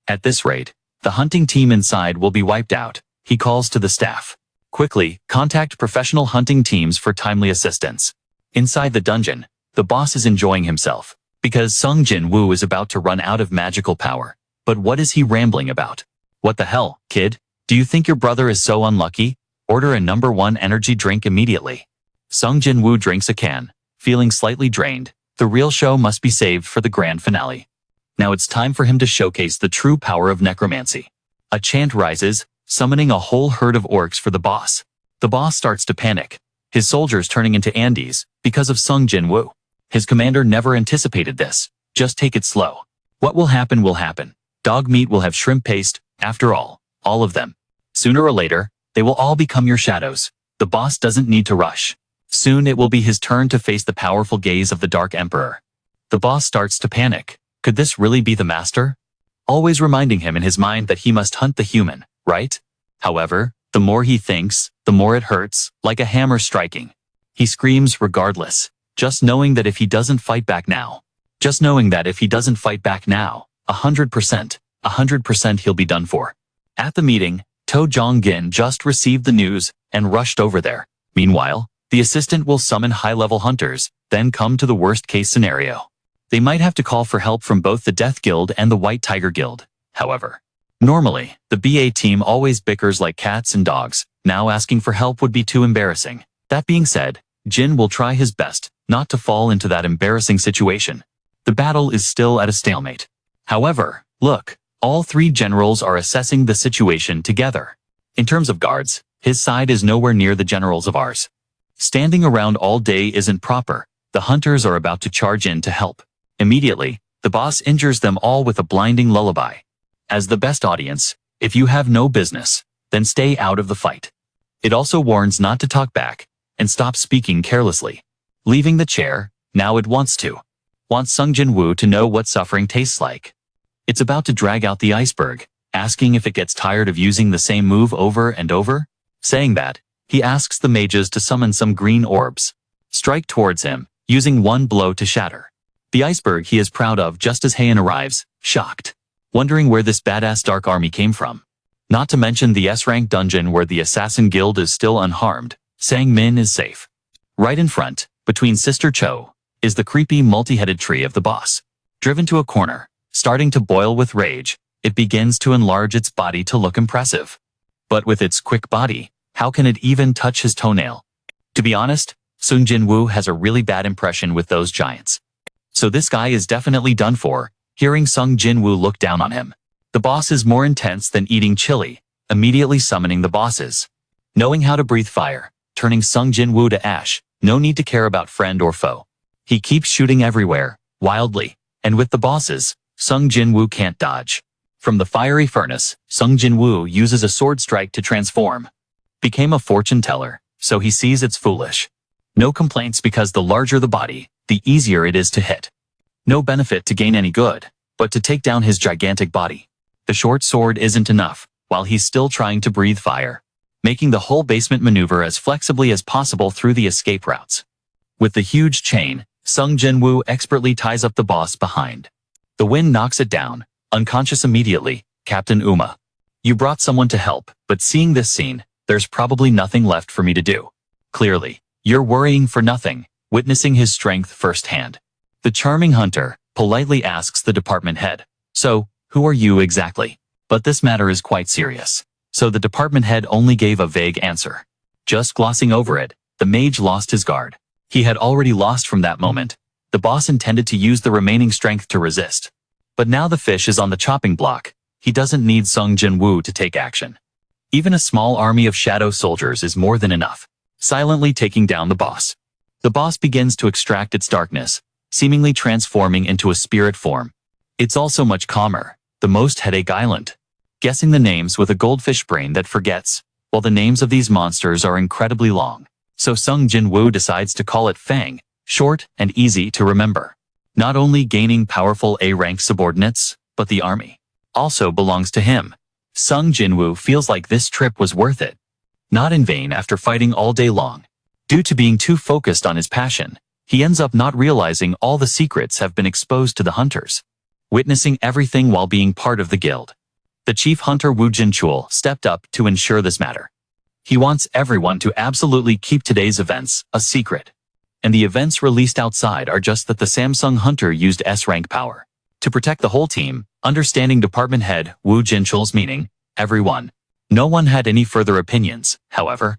At this rate, the hunting team inside will be wiped out, he calls to the staff. Quickly, contact professional hunting teams for timely assistance. Inside the dungeon, the boss is enjoying himself, because Sung Jin-Woo is about to run out of magical power. But what is he rambling about? What the hell, kid? Do you think your brother is so unlucky? Order a #1 energy drink immediately. Sung Jin-Woo drinks a can, feeling slightly drained. The real show must be saved for the grand finale. Now it's time for him to showcase the true power of necromancy. A chant rises, summoning a whole herd of orcs for the boss. The boss starts to panic, his soldiers turning into Andes, because of Sung Jin-Woo. His commander never anticipated this. Just take it slow. What will happen will happen. Dog meat will have shrimp paste, after all of them. Sooner or later, they will all become your shadows. The boss doesn't need to rush. Soon it will be his turn to face the powerful gaze of the Dark Emperor. The boss starts to panic. Could this really be the master? Always reminding him in his mind that he must hunt the human, right? However, the more he thinks, the more it hurts, like a hammer striking. He screams regardless, just knowing that if he doesn't fight back now, 100% he'll be done for. At the meeting, To Jong-gin just received the news and rushed over there. Meanwhile, the assistant will summon high-level hunters, then come to the worst-case scenario. They might have to call for help from both the Death Guild and the White Tiger Guild, however. Normally, the BA team always bickers like cats and dogs. Now asking for help would be too embarrassing. That being said, Jin will try his best not to fall into that embarrassing situation. The battle is still at a stalemate. However, look, all 3 generals are assessing the situation together. In terms of guards, his side is nowhere near the generals of ours. Standing around all day isn't proper. The hunters are about to charge in to help. Immediately, the boss injures them all with a blinding lullaby. As the best audience, if you have no business, then stay out of the fight. It also warns not to talk back and stop speaking carelessly. Leaving the chair, now it wants Sung Jin-Woo to know what suffering tastes like. It's about to drag out the iceberg, asking if it gets tired of using the same move over and over. Saying that, he asks the mages to summon some green orbs. Strike towards him, using one blow to shatter the iceberg he is proud of just as Heian arrives, shocked, wondering where this badass dark army came from. Not to mention the S-rank dungeon where the assassin guild is still unharmed. Sang-min is safe. Right in front, between Sister Cho, is the creepy multi-headed tree of the boss. Driven to a corner, starting to boil with rage, it begins to enlarge its body to look impressive. But with its quick body, how can it even touch his toenail? To be honest, Sung Jin-Woo has a really bad impression with those giants. So this guy is definitely done for. Hearing Sung Jin-Woo look down on him, the boss is more intense than eating chili, immediately summoning the bosses. Knowing how to breathe fire, turning Sung Jin-Woo to ash, no need to care about friend or foe. He keeps shooting everywhere, wildly, and with the bosses, Sung Jin-Woo can't dodge. From the fiery furnace, Sung Jin-Woo uses a sword strike to transform. Became a fortune teller, so he sees it's foolish. No complaints because the larger the body, the easier it is to hit. No benefit to gain any good, but to take down his gigantic body. The short sword isn't enough, while he's still trying to breathe fire, making the whole basement maneuver as flexibly as possible through the escape routes. With the huge chain, Sung Jin-Woo expertly ties up the boss behind. The wind knocks it down, unconscious immediately. Captain Uma. You brought someone to help, but seeing this scene, there's probably nothing left for me to do. Clearly, you're worrying for nothing, witnessing his strength firsthand. The charming hunter politely asks the department head, so, who are you exactly? But this matter is quite serious. So the department head only gave a vague answer. Just glossing over it, the mage lost his guard. He had already lost from that moment. The boss intended to use the remaining strength to resist. But now the fish is on the chopping block. He doesn't need Sung Jin-Woo to take action. Even a small army of shadow soldiers is more than enough, silently taking down the boss. The boss begins to extract its darkness, seemingly transforming into a spirit form. It's also much calmer, the most headache island. Guessing the names with a goldfish brain that forgets, while the names of these monsters are incredibly long. So Sung Jin-Woo decides to call it Fang, short and easy to remember. Not only gaining powerful A-rank subordinates, but the army also belongs to him. Sung Jin-Woo feels like this trip was worth it. Not in vain after fighting all day long. Due to being too focused on his passion, he ends up not realizing all the secrets have been exposed to the hunters. Witnessing everything while being part of the guild. The chief hunter Woo Jin-chul stepped up to ensure this matter. He wants everyone to absolutely keep today's events a secret. And the events released outside are just that the Samsung hunter used S-rank power to protect the whole team. Understanding department head Woo Jin-chul's meaning, everyone. No one had any further opinions, however.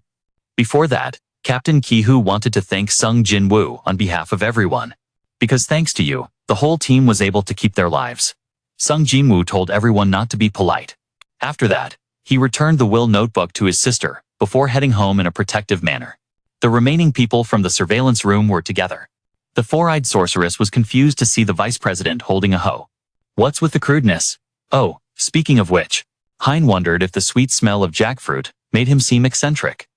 Before that, Captain Ki-hoo wanted to thank Sung Jin-Woo on behalf of everyone. Because thanks to you, the whole team was able to keep their lives. Sung Jin-Woo told everyone not to be polite. After that, he returned the will notebook to his sister, before heading home in a protective manner. The remaining people from the surveillance room were together. The four-eyed sorceress was confused to see the vice president holding a hoe. What's with the crudeness? Oh, speaking of which, Hein wondered if the sweet smell of jackfruit made him seem eccentric.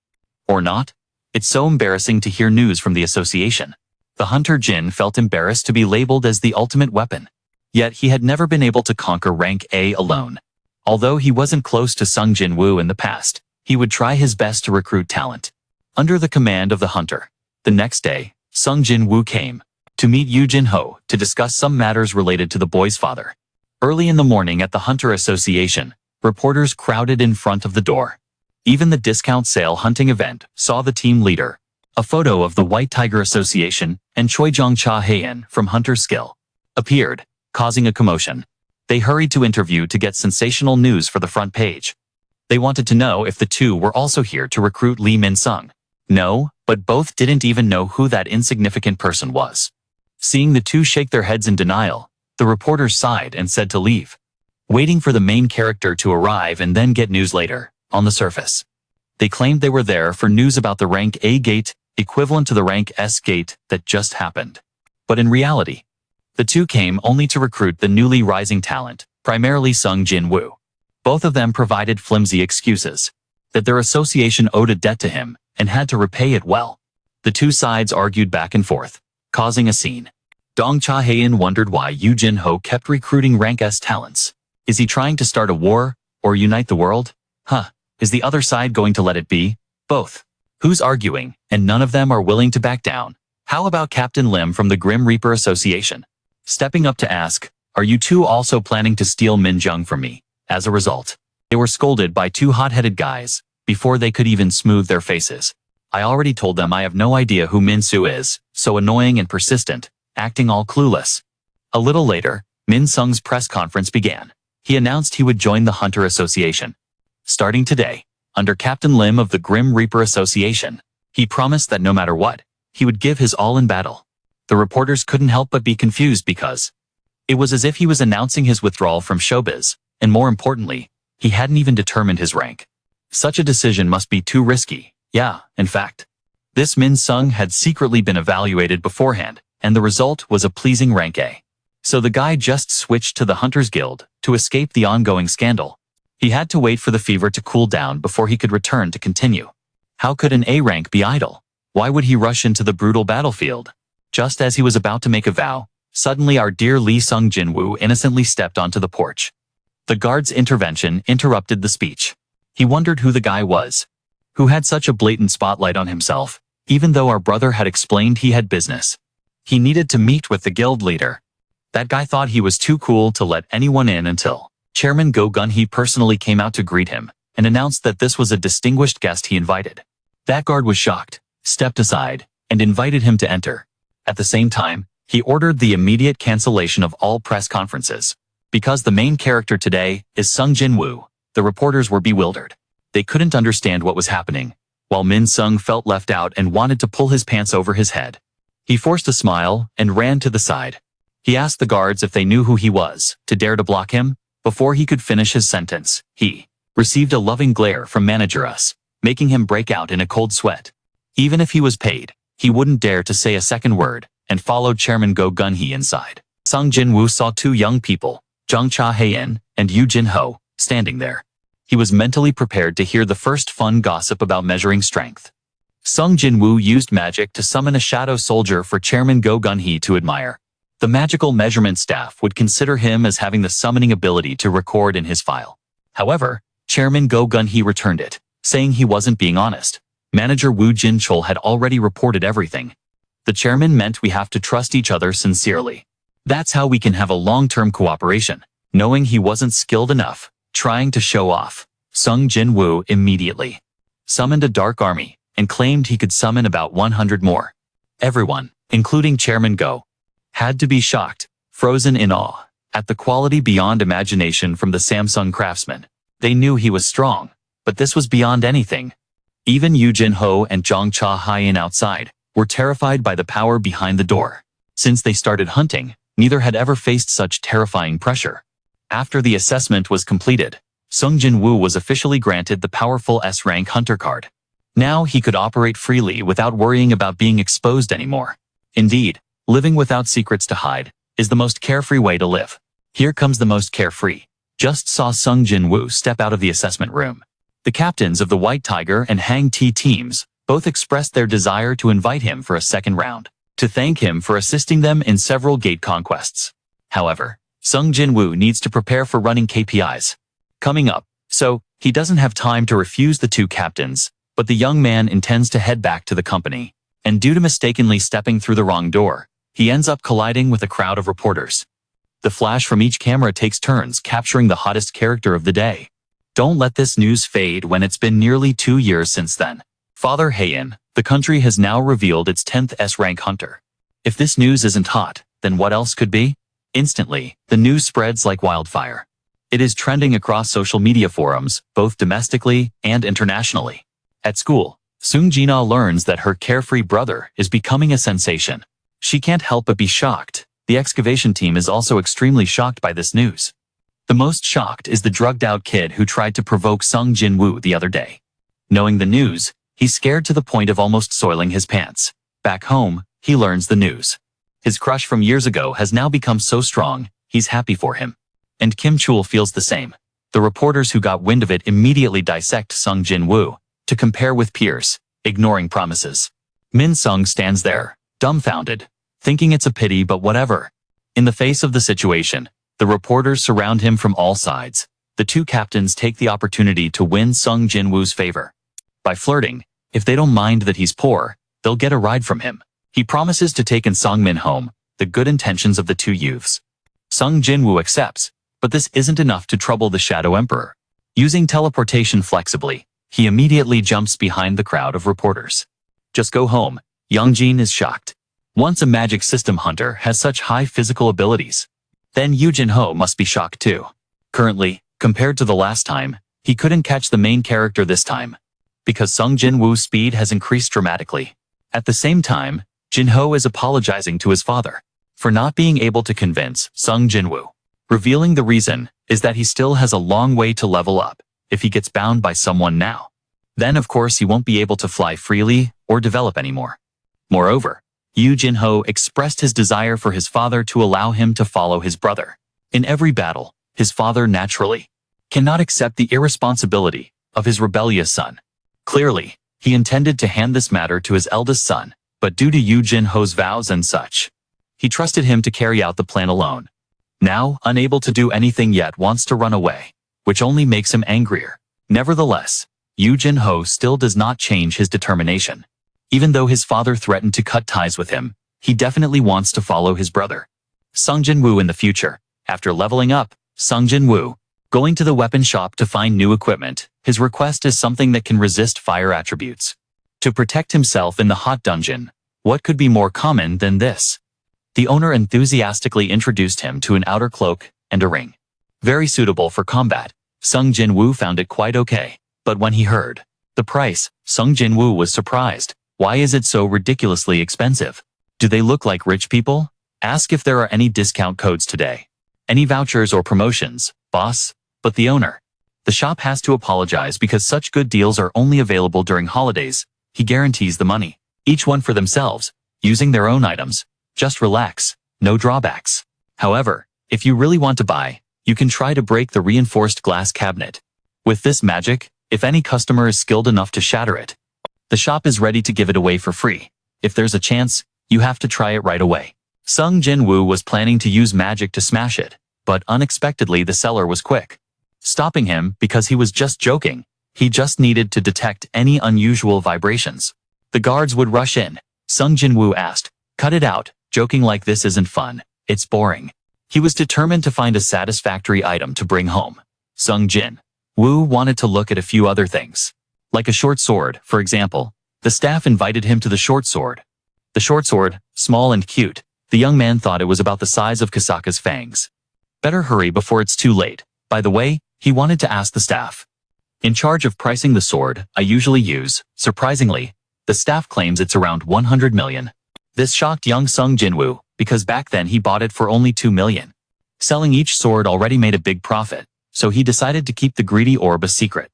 Or not? It's so embarrassing to hear news from the association. The hunter Jin felt embarrassed to be labeled as the ultimate weapon. Yet he had never been able to conquer rank A alone. Although he wasn't close to Sung Jin-Woo in the past, he would try his best to recruit talent. Under the command of the hunter. The next day, Sung Jin-Woo came to meet Yoo Jin-ho to discuss some matters related to the boy's father. Early in the morning at the Hunter Association, reporters crowded in front of the door. Even the discount sale hunting event saw the team leader, a photo of the White Tiger Association, and Choi Jong-cha Haein from Hunter Skill, appeared, causing a commotion. They hurried to interview to get sensational news for the front page. They wanted to know if the two were also here to recruit Lee Min-sung. No, but both didn't even know who that insignificant person was. Seeing the two shake their heads in denial, the reporters sighed and said to leave. Waiting for the main character to arrive and then get news later, on the surface. They claimed they were there for news about the rank A gate, equivalent to the rank S gate, that just happened. But in reality, the two came only to recruit the newly rising talent, primarily Sung Jin-Woo. Both of them provided flimsy excuses. That their association owed a debt to him, and had to repay it well. The two sides argued back and forth, causing a scene. Dong Cha-haein wondered why Yoo Jin-ho kept recruiting rank S talents. Is he trying to start a war, or unite the world? Is the other side going to let it be? Both. Who's arguing, and none of them are willing to back down? How about Captain Lim from the Grim Reaper Association? Stepping up to ask, are you two also planning to steal Min Jung from me? As a result, they were scolded by two hot-headed guys, before they could even smooth their faces. I already told them I have no idea who Min Soo is, so annoying and persistent, acting all clueless. A little later, Min Sung's press conference began. He announced he would join the Hunter Association. Starting today, under Captain Lim of the Grim Reaper Association, he promised that no matter what, he would give his all in battle. The reporters couldn't help but be confused because it was as if he was announcing his withdrawal from showbiz, and more importantly, he hadn't even determined his rank. Such a decision must be too risky. Yeah, in fact. This Min Sung had secretly been evaluated beforehand, and the result was a pleasing rank A. So the guy just switched to the Hunters Guild to escape the ongoing scandal. He had to wait for the fever to cool down before he could return to continue. How could an A rank be idle? Why would he rush into the brutal battlefield? Just as he was about to make a vow, suddenly our dear Lee Sung Jin-Woo innocently stepped onto the porch. The guard's intervention interrupted the speech. He wondered who the guy was, who had such a blatant spotlight on himself, even though our brother had explained he had business. He needed to meet with the guild leader. That guy thought he was too cool to let anyone in until Chairman Go Gun-hee personally came out to greet him and announced that this was a distinguished guest he invited. That guard was shocked, stepped aside, and invited him to enter. At the same time, he ordered the immediate cancellation of all press conferences. Because the main character today is Sung Jin-Woo, the reporters were bewildered. They couldn't understand what was happening, while Min Sung felt left out and wanted to pull his pants over his head. He forced a smile and ran to the side. He asked the guards if they knew who he was, to dare to block him. Before he could finish his sentence, he received a loving glare from Manager Us, making him break out in a cold sweat. Even if he was paid, he wouldn't dare to say a second word, and followed Chairman Go Gun-hee inside. Sung Jin-Woo saw two young people, Jung Cha-haein and Yoo Jin-ho, standing there. He was mentally prepared to hear the first fun gossip about measuring strength. Sung Jin-Woo used magic to summon a shadow soldier for Chairman Go Gun-hee to admire. The magical measurement staff would consider him as having the summoning ability to record in his file. However, Chairman Go Gun-hee returned it, saying he wasn't being honest. Manager Woo Jin-chul had already reported everything. The chairman meant we have to trust each other sincerely. That's how we can have a long-term cooperation. Knowing he wasn't skilled enough, trying to show off, Sung Jin-Woo immediately summoned a dark army and claimed he could summon about 100 more. Everyone, including Chairman Go, had to be shocked, frozen in awe, at the quality beyond imagination from the Samsung craftsman. They knew he was strong, but this was beyond anything. Even Yoo Jin-ho and Jung Cha-haein outside were terrified by the power behind the door. Since they started hunting, neither had ever faced such terrifying pressure. After the assessment was completed, Sung Jin-Woo was officially granted the powerful S-rank hunter card. Now he could operate freely without worrying about being exposed anymore. Indeed, living without secrets to hide is the most carefree way to live. Here comes the most carefree. Just saw Sung Jin-Woo step out of the assessment room. The captains of the White Tiger and Hang T teams both expressed their desire to invite him for a second round, to thank him for assisting them in several gate conquests. However, Sung Jin-Woo needs to prepare for running KPIs coming up, so he doesn't have time to refuse the two captains, but the young man intends to head back to the company, and due to mistakenly stepping through the wrong door, he ends up colliding with a crowd of reporters. The flash from each camera takes turns capturing the hottest character of the day. Don't let this news fade when it's been nearly 2 years since then. Father Haein, the country has now revealed its 10th S-rank hunter. If this news isn't hot, then what else could be? Instantly, the news spreads like wildfire. It is trending across social media forums, both domestically and internationally. At school, Sung Jin-woo learns that her carefree brother is becoming a sensation. She can't help but be shocked. The excavation team is also extremely shocked by this news. The most shocked is the drugged-out kid who tried to provoke Sung Jin-Woo the other day. Knowing the news, he's scared to the point of almost soiling his pants. Back home, he learns the news. His crush from years ago has now become so strong, he's happy for him. And Kim Chul feels the same. The reporters who got wind of it immediately dissect Sung Jin-Woo to compare with peers, ignoring promises. Min Sung stands there, dumbfounded, thinking it's a pity but whatever. In the face of the situation, the reporters surround him from all sides. The two captains take the opportunity to win Sung Jin-Woo's favor. By flirting, if they don't mind that he's poor, they'll get a ride from him. He promises to take Sung Min home, the good intentions of the two youths. Sung Jin-Woo accepts, but this isn't enough to trouble the Shadow Emperor. Using teleportation flexibly, he immediately jumps behind the crowd of reporters. Just go home, Youngjin is shocked. Once a magic system hunter has such high physical abilities, then Yoo Jin-ho must be shocked too. Currently, compared to the last time, he couldn't catch the main character this time, because Sung Jin-Woo's speed has increased dramatically. At the same time, Jin-ho is apologizing to his father for not being able to convince Sung Jin-Woo. Revealing the reason is that he still has a long way to level up if he gets bound by someone now. Then of course he won't be able to fly freely or develop anymore. Moreover, Yoo Jin-ho expressed his desire for his father to allow him to follow his brother. In every battle, his father naturally cannot accept the irresponsibility of his rebellious son. Clearly, he intended to hand this matter to his eldest son, but due to Yoo Jin-ho's vows and such, he trusted him to carry out the plan alone. Now, unable to do anything yet, wants to run away, which only makes him angrier. Nevertheless, Yoo Jin-ho still does not change his determination. Even though his father threatened to cut ties with him, He definitely wants to follow his brother. Sung Jin-Woo in the future. After leveling up, Sung Jin-Woo, going to the weapon shop to find new equipment, his request is something that can resist fire attributes. To protect himself in the hot dungeon, what could be more common than this? The owner enthusiastically introduced him to an outer cloak and a ring. Very suitable for combat. Sung Jin-Woo found it quite okay, but when he heard the price, Sung Jin-Woo was surprised. Why is it so ridiculously expensive? Do they look like rich people? Ask if there are any discount codes today. Any vouchers or promotions, boss? But the owner. The shop has to apologize because such good deals are only available during holidays. He guarantees the money. Each one for themselves, using their own items. Just relax, no drawbacks. However, if you really want to buy, you can try to break the reinforced glass cabinet. With this magic, if any customer is skilled enough to shatter it, the shop is ready to give it away for free. If there's a chance, you have to try it right away. Sung Jin-Woo was planning to use magic to smash it, but unexpectedly the seller was quick, stopping him because he was just joking. He just needed to detect any unusual vibrations. The guards would rush in. Sung Jin-Woo asked, "Cut it out, joking like this isn't fun, it's boring." He was determined to find a satisfactory item to bring home. Sung Jin-Woo wanted to look at a few other things. Like a short sword, for example. The staff invited him to the short sword. The short sword, small and cute, the young man thought it was about the size of Kasaka's fangs. Better hurry before it's too late. By the way, he wanted to ask the staff in charge of pricing the sword I usually use. Surprisingly, the staff claims it's around 100 million. This shocked young Sung Jin-Woo, because back then he bought it for only 2 million. Selling each sword already made a big profit, so he decided to keep the greedy orb a secret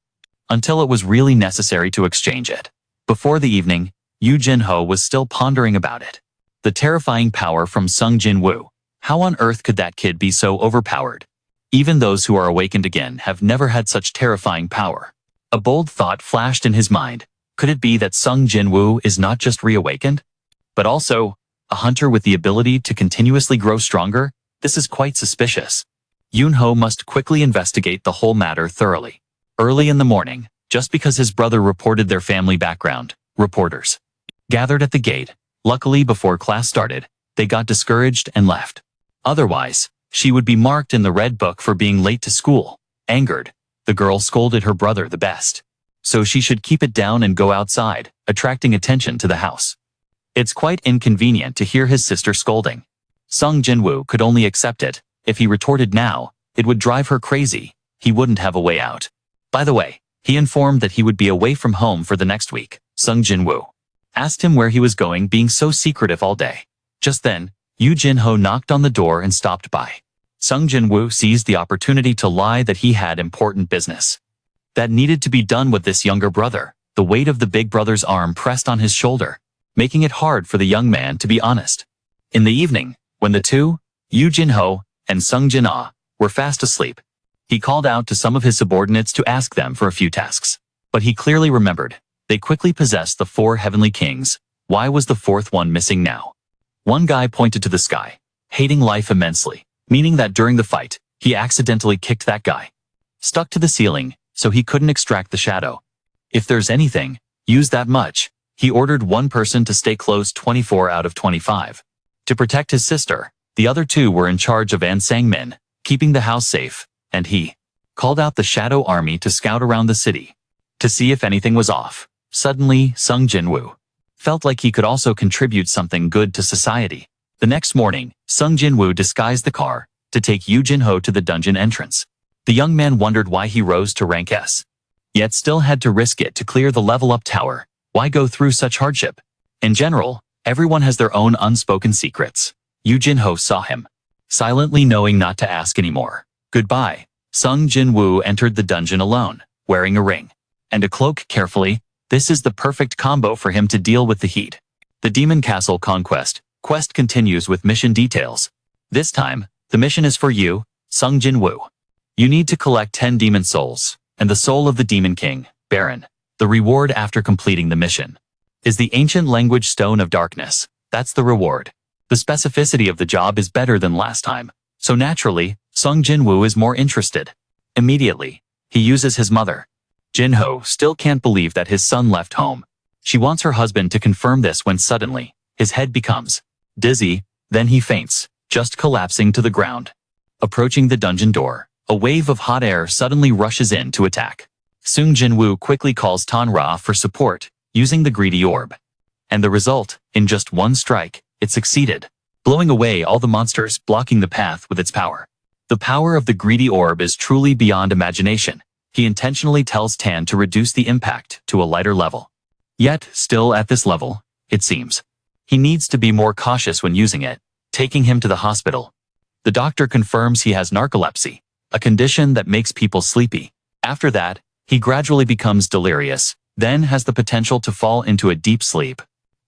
until it was really necessary to exchange it. Before the evening, Yoo Jin-ho was still pondering about it. The terrifying power from Sung Jin-Woo. How on earth could that kid be so overpowered? Even those who are awakened again have never had such terrifying power. A bold thought flashed in his mind. Could it be that Sung Jin-Woo is not just reawakened, but also a hunter with the ability to continuously grow stronger? This is quite suspicious. Yoon-ho must quickly investigate the whole matter thoroughly. Early in the morning, just because his brother reported their family background, reporters gathered at the gate. Luckily, before class started, they got discouraged and left. Otherwise, she would be marked in the red book for being late to school. Angered, the girl scolded her brother the best. So she should keep it down and go outside, attracting attention to the house. It's quite inconvenient to hear his sister scolding. Sung Jin-Woo could only accept it. If he retorted now, it would drive her crazy. He wouldn't have a way out. By the way, he informed that he would be away from home for the next week. Sung Jin-Woo asked him where he was going, being so secretive all day. Just then, Yoo Jin-ho knocked on the door and stopped by. Sung Jin-Woo seized the opportunity to lie that he had important business that needed to be done with this younger brother. The weight of the big brother's arm pressed on his shoulder, making it hard for the young man to be honest. In the evening, when the two, Yoo Jin-ho and Sung Jin-ah, were fast asleep, he called out to some of his subordinates to ask them for a few tasks. But he clearly remembered. They quickly possessed the 4 heavenly kings. Why was the 4th one missing now? One guy pointed to the sky, hating life immensely, meaning that during the fight, he accidentally kicked that guy. Stuck to the ceiling, so he couldn't extract the shadow. If there's anything, use that much. He ordered one person to stay close 24 out of 25. To protect his sister, the other 2 were in charge of An Sang-min, keeping the house safe, and he called out the shadow army to scout around the city to see if anything was off. Suddenly, Sung Jin-Woo felt like he could also contribute something good to society. The next morning, Sung Jin-Woo disguised the car to take Yoo Jin-ho to the dungeon entrance. The young man wondered why he rose to rank S, yet still had to risk it to clear the level-up tower. Why go through such hardship? In general, everyone has their own unspoken secrets. Yoo Jin-ho saw him, silently knowing not to ask anymore. Goodbye. Sung Jin-Woo entered the dungeon alone, wearing a ring and a cloak carefully. This is the perfect combo for him to deal with the heat. The Demon Castle Conquest quest continues with mission details. This time, the mission is for you, Sung Jin-Woo. You need to collect 10 demon souls, and the soul of the Demon King, Baron. The reward after completing the mission is the Ancient Language Stone of Darkness. That's the reward. The specificity of the job is better than last time, so naturally, Sung Jin-Woo is more interested. Immediately, he uses his mother. Jin-ho still can't believe that his son left home. She wants her husband to confirm this when suddenly, his head becomes Dizzy, then he faints, just collapsing to the ground. Approaching the dungeon door, a wave of hot air suddenly rushes in to attack. Sung Jin-Woo quickly calls Tan-Ra for support, using the greedy orb. And the result, in just one strike, it succeeded, blowing away all the monsters blocking the path with its power. The power of the greedy orb is truly beyond imagination. He intentionally tells Tan to reduce the impact to a lighter level. Yet, still at this level, it seems. He needs to be more cautious when using it, taking him to the hospital. The doctor confirms he has narcolepsy, a condition that makes people sleepy. After that, he gradually becomes delirious, then has the potential to fall into a deep sleep,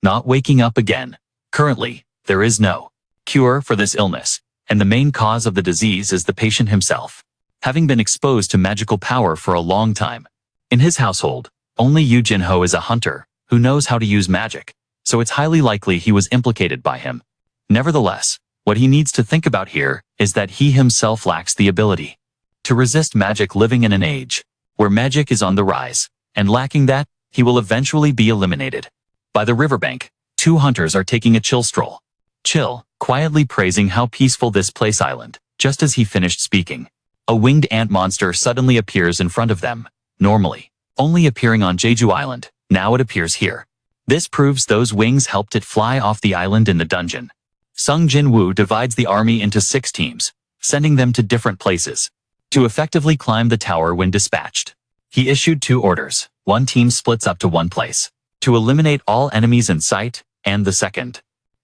not waking up again. Currently, there is no cure for this illness, and the main cause of the disease is the patient himself, having been exposed to magical power for a long time. In his household, only Yoo Jin-ho is a hunter who knows how to use magic, so it's highly likely he was implicated by him. Nevertheless, what he needs to think about here is that he himself lacks the ability to resist magic, living in an age where magic is on the rise, and lacking that, he will eventually be eliminated. By the riverbank, two hunters are taking a chill stroll. Chill, quietly praising how peaceful this place island. Just as he finished speaking, a winged ant monster suddenly appears in front of them. Normally, only appearing on Jeju Island, now it appears here. This proves those wings helped it fly off the island in the dungeon. Sung Jin-Woo divides the army into 6 teams, sending them to different places to effectively climb the tower when dispatched. He issued 2 orders. One team splits up to one place to eliminate all enemies in sight, and the second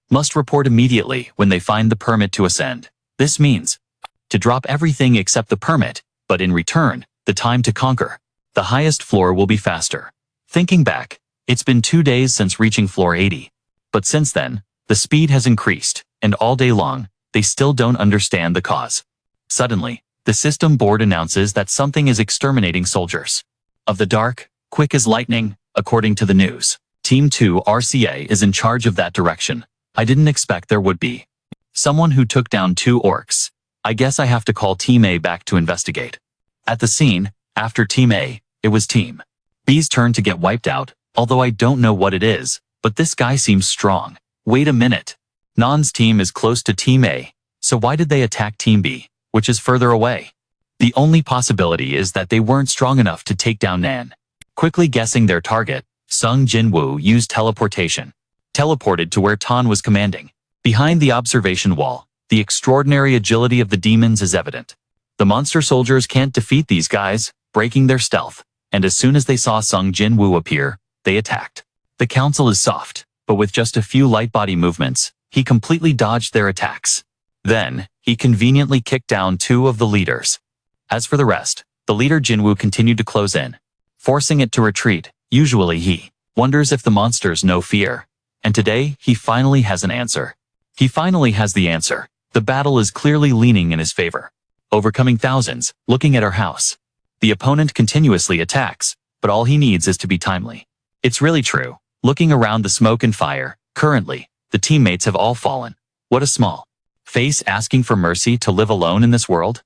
must report immediately when they find the permit to ascend. This means to drop everything except the permit, but in return, the time to conquer the highest floor will be faster. Thinking back, it's been 2 days since reaching floor 80. But since then, the speed has increased, and all day long, they still don't understand the cause. Suddenly, the system board announces that something is exterminating soldiers of the dark, quick as lightning, according to the news. Team 2 RCA is in charge of that direction. I didn't expect there would be someone who took down 2 orcs. I guess I have to call Team A back to investigate. At the scene, after Team A, it was Team B's turn to get wiped out, although I don't know what it is, but this guy seems strong. Wait a minute. Nan's team is close to Team A, so why did they attack Team B, which is further away? The only possibility is that they weren't strong enough to take down Nan. Quickly guessing their target, Sung Jin-Woo used teleportation. Teleported to where Tan was commanding. Behind the observation wall, the extraordinary agility of the demons is evident. The monster soldiers can't defeat these guys, breaking their stealth, and as soon as they saw Sung Jin-Woo appear, they attacked. The council is soft, but with just a few light body movements, he completely dodged their attacks. Then, he conveniently kicked down 2 of the leaders. As for the rest, the leader Jin-Woo continued to close in, forcing it to retreat. Usually he wonders if the monsters know fear. And today, he finally has an answer. He finally has the answer. The battle is clearly leaning in his favor. Overcoming thousands, looking at our house. The opponent continuously attacks, but all he needs is to be timely. It's really true. Looking around the smoke and fire, currently, the teammates have all fallen. What a small face asking for mercy to live alone in this world.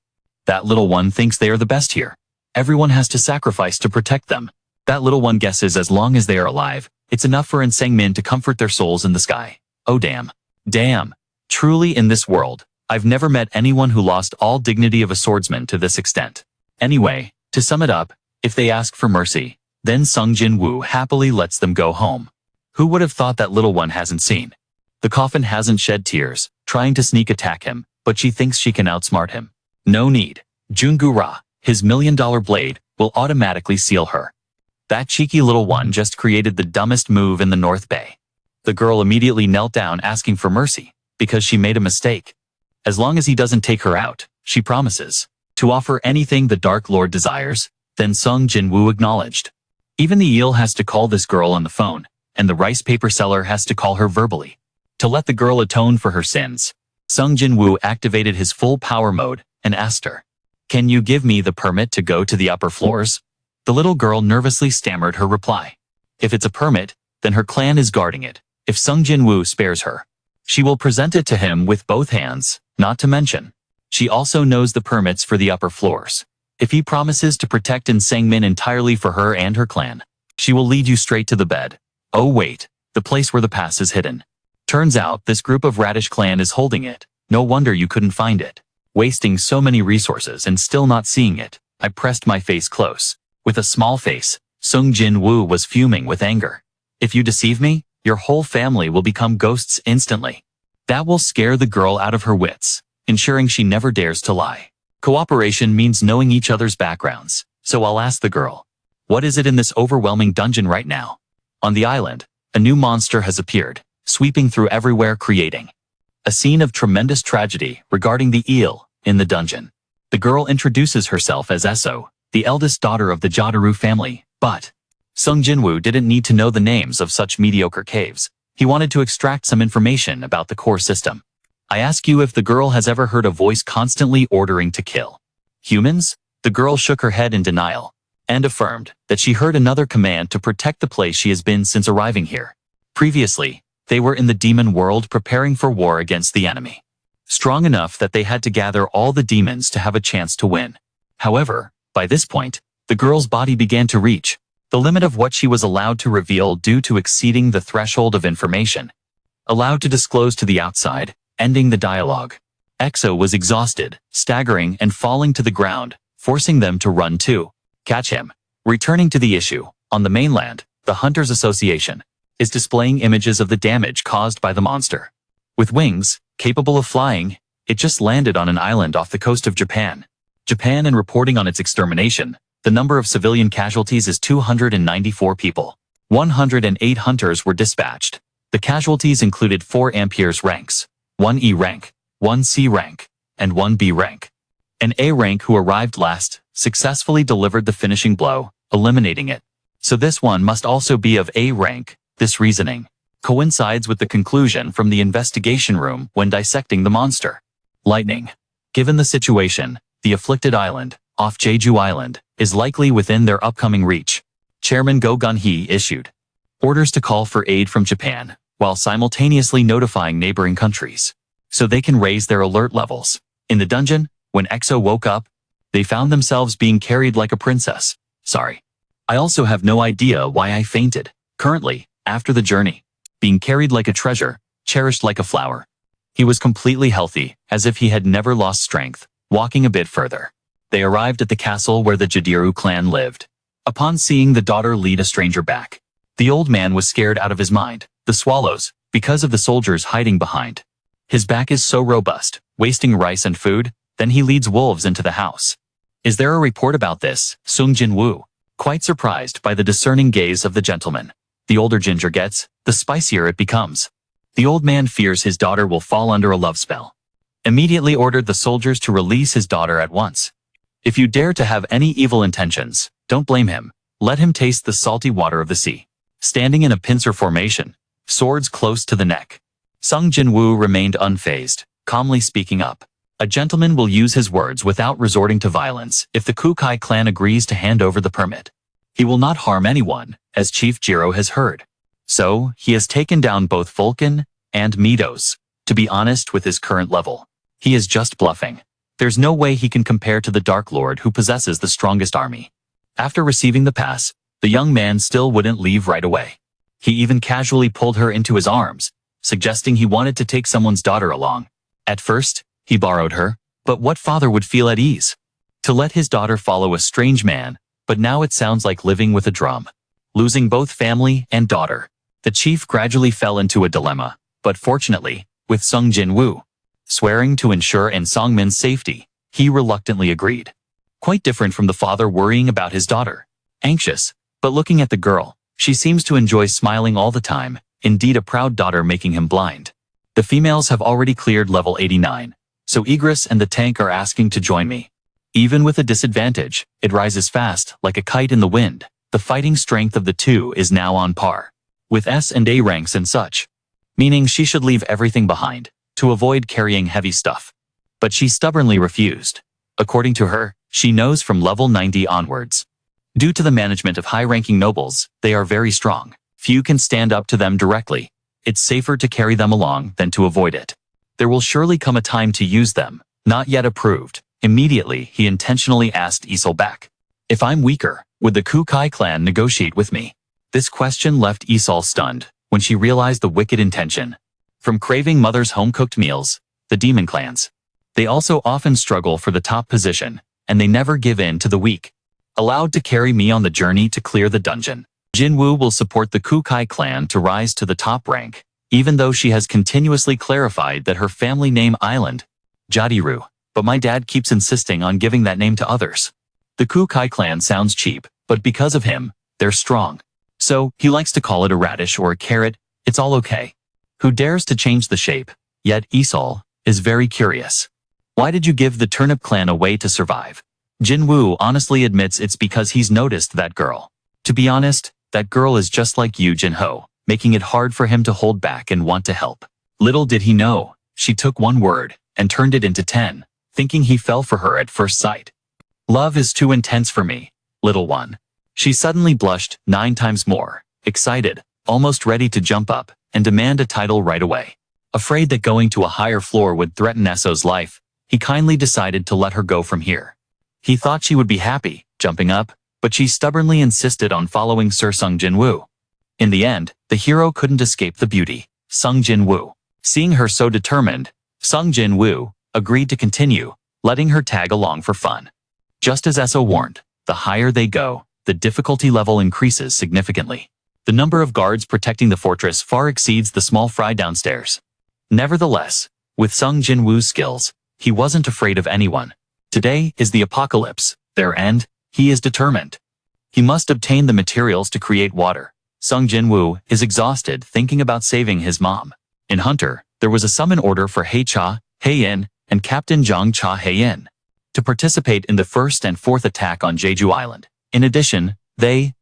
That little one thinks they are the best here. Everyone has to sacrifice to protect them. That little one guesses as long as they are alive, it's enough for Min to comfort their souls in the sky. Oh damn. Damn. Truly in this world, I've never met anyone who lost all dignity of a swordsman to this extent. Anyway, to sum it up, if they ask for mercy, then Sung Jin-Woo happily lets them go home. Who would have thought that little one hasn't seen? The coffin hasn't shed tears, trying to sneak attack him, but she thinks she can outsmart him. No need. Jungu-ra, his $1 million blade, will automatically seal her. That cheeky little one just created the dumbest move in the North Bay. The girl immediately knelt down asking for mercy, because she made a mistake. As long as he doesn't take her out, she promises to offer anything the Dark Lord desires. Then Sung Jin-Woo acknowledged. Even the eel has to call this girl on the phone, and the rice paper seller has to call her verbally to let the girl atone for her sins. Sung Jin-Woo activated his full power mode and asked her, "Can you give me the permit to go to the upper floors?" The little girl nervously stammered her reply. If it's a permit, then her clan is guarding it. If Sung Jin-Woo spares her, she will present it to him with both hands, not to mention. She also knows the permits for the upper floors. If he promises to protect Min entirely for her and her clan, she will lead you straight to the bed. Oh wait, the place where the pass is hidden. Turns out this group of Radish clan is holding it. No wonder you couldn't find it. Wasting so many resources and still not seeing it. I pressed my face close. With a small face, Sung Jin-Woo was fuming with anger. If you deceive me, your whole family will become ghosts instantly. That will scare the girl out of her wits, ensuring she never dares to lie. Cooperation means knowing each other's backgrounds, so I'll ask the girl. What is it in this overwhelming dungeon right now? On the island, a new monster has appeared, sweeping through everywhere creating a scene of tremendous tragedy regarding the eel in the dungeon. The girl introduces herself as Eso, the eldest daughter of the Jotaru family, but Sung Jin-Woo didn't need to know the names of such mediocre caves. He wanted to extract some information about the core system. I ask you if the girl has ever heard a voice constantly ordering to kill humans? The girl shook her head in denial and affirmed that she heard another command to protect the place she has been since arriving here. Previously, they were in the demon world preparing for war against the enemy. Strong enough that they had to gather all the demons to have a chance to win. However, by this point, the girl's body began to reach the limit of what she was allowed to reveal due to exceeding the threshold of information allowed to disclose to the outside, ending the dialogue. EXO was exhausted, staggering and falling to the ground, forcing them to run to catch him. Returning to the issue, on the mainland, the Hunters Association is displaying images of the damage caused by the monster. With wings, capable of flying, it just landed on an island off the coast of Japan. And reporting on its extermination, the number of civilian casualties is 294 people. 108 hunters were dispatched. The casualties included 4 Ampere's ranks, 1 E rank, 1 C rank, and 1 B rank. An A rank who arrived last successfully delivered the finishing blow, eliminating it. So this one must also be of A rank. This reasoning coincides with the conclusion from the investigation room when dissecting the monster. Lightning. Given the situation, the afflicted island, off Jeju Island, is likely within their upcoming reach. Chairman Go Gun-hee issued orders to call for aid from Japan, while simultaneously notifying neighboring countries, so they can raise their alert levels. In the dungeon, when EXO woke up, they found themselves being carried like a princess. Sorry. I also have no idea why I fainted. Currently, after the journey, being carried like a treasure, cherished like a flower. He was completely healthy, as if he had never lost strength. Walking a bit further, they arrived at the castle where the Jadiru clan lived. Upon seeing the daughter lead a stranger back, the old man was scared out of his mind. The swallows, because of the soldiers hiding behind. His back is so robust, wasting rice and food, then he leads wolves into the house. Is there a report about this? Sung Jin-Woo, quite surprised by the discerning gaze of the gentleman. The older Ginger gets, the spicier it becomes. The old man fears his daughter will fall under a love spell. Immediately ordered the soldiers to release his daughter at once. If you dare to have any evil intentions, don't blame him. Let him taste the salty water of the sea. Standing in a pincer formation, swords close to the neck, Sung Jin-Woo remained unfazed, calmly speaking up. A gentleman will use his words without resorting to violence if the Kukai clan agrees to hand over the permit. He will not harm anyone, as Chief Jiro has heard. So, he has taken down both Vulcan and Midos. To be honest with his current level, he is just bluffing. There's no way he can compare to the Dark Lord who possesses the strongest army. After receiving the pass, the young man still wouldn't leave right away. He even casually pulled her into his arms, suggesting he wanted to take someone's daughter along. At first, he borrowed her, but what father would feel at ease to let his daughter follow a strange man? But now it sounds like living with a drum. Losing both family and daughter, the chief gradually fell into a dilemma, but fortunately, with Sung Jin-Woo swearing to ensure In Songmin's safety, he reluctantly agreed. Quite different from the father worrying about his daughter. Anxious, but looking at the girl, she seems to enjoy smiling all the time, indeed a proud daughter making him blind. The females have already cleared level 89, so Igris and the tank are asking to join me. Even with a disadvantage, it rises fast, like a kite in the wind. The fighting strength of the two is now on par with S and A ranks and such, meaning she should leave everything behind to avoid carrying heavy stuff. But she stubbornly refused. According to her, she knows from level 90 onwards. Due to the management of high-ranking nobles, they are very strong. Few can stand up to them directly. It's safer to carry them along than to avoid it. There will surely come a time to use them. Not yet approved. Immediately, he intentionally asked Isol back. If I'm weaker, would the Kukai clan negotiate with me? This question left Isol stunned when she realized the wicked intention. From craving mother's home-cooked meals, the demon clans. They also often struggle for the top position, and they never give in to the weak. Allowed to carry me on the journey to clear the dungeon. Jin-Woo will support the Kukai clan to rise to the top rank, even though she has continuously clarified that her family name Island, Jadiru, but my dad keeps insisting on giving that name to others. The Kukai clan sounds cheap, but because of him, they're strong. So, he likes to call it a radish or a carrot, it's all okay. Who dares to change the shape? Yet Isol is very curious. Why did you give the turnip clan a way to survive? Jin-Woo honestly admits it's because he's noticed that girl. To be honest, that girl is just like you, Jin-Ho, making it hard for him to hold back and want to help. Little did he know, she took one word and turned it into 10, thinking he fell for her at first sight. Love is too intense for me, little one. She suddenly blushed 9 times more, excited, almost ready to jump up and demand a title right away. Afraid that going to a higher floor would threaten Esso's life, he kindly decided to let her go from here. He thought she would be happy, jumping up, but she stubbornly insisted on following Sir Sung Jin-Woo. In the end, the hero couldn't escape the beauty, Sung Jin-Woo. Seeing her so determined, Sung Jin-Woo agreed to continue, letting her tag along for fun. Just as Esso warned, the higher they go, the difficulty level increases significantly. The number of guards protecting the fortress far exceeds the small fry downstairs. Nevertheless, with Sung Jin-Woo's skills, he wasn't afraid of anyone. Today is the apocalypse, their end, he is determined. He must obtain the materials to create water. Sung Jin-Woo is exhausted thinking about saving his mom. In Hunter, there was a summon order for Hei-Cha, Hei-In, and Captain Zhang-Cha Hei-In to participate in the first and fourth attack on Jeju Island. In addition, they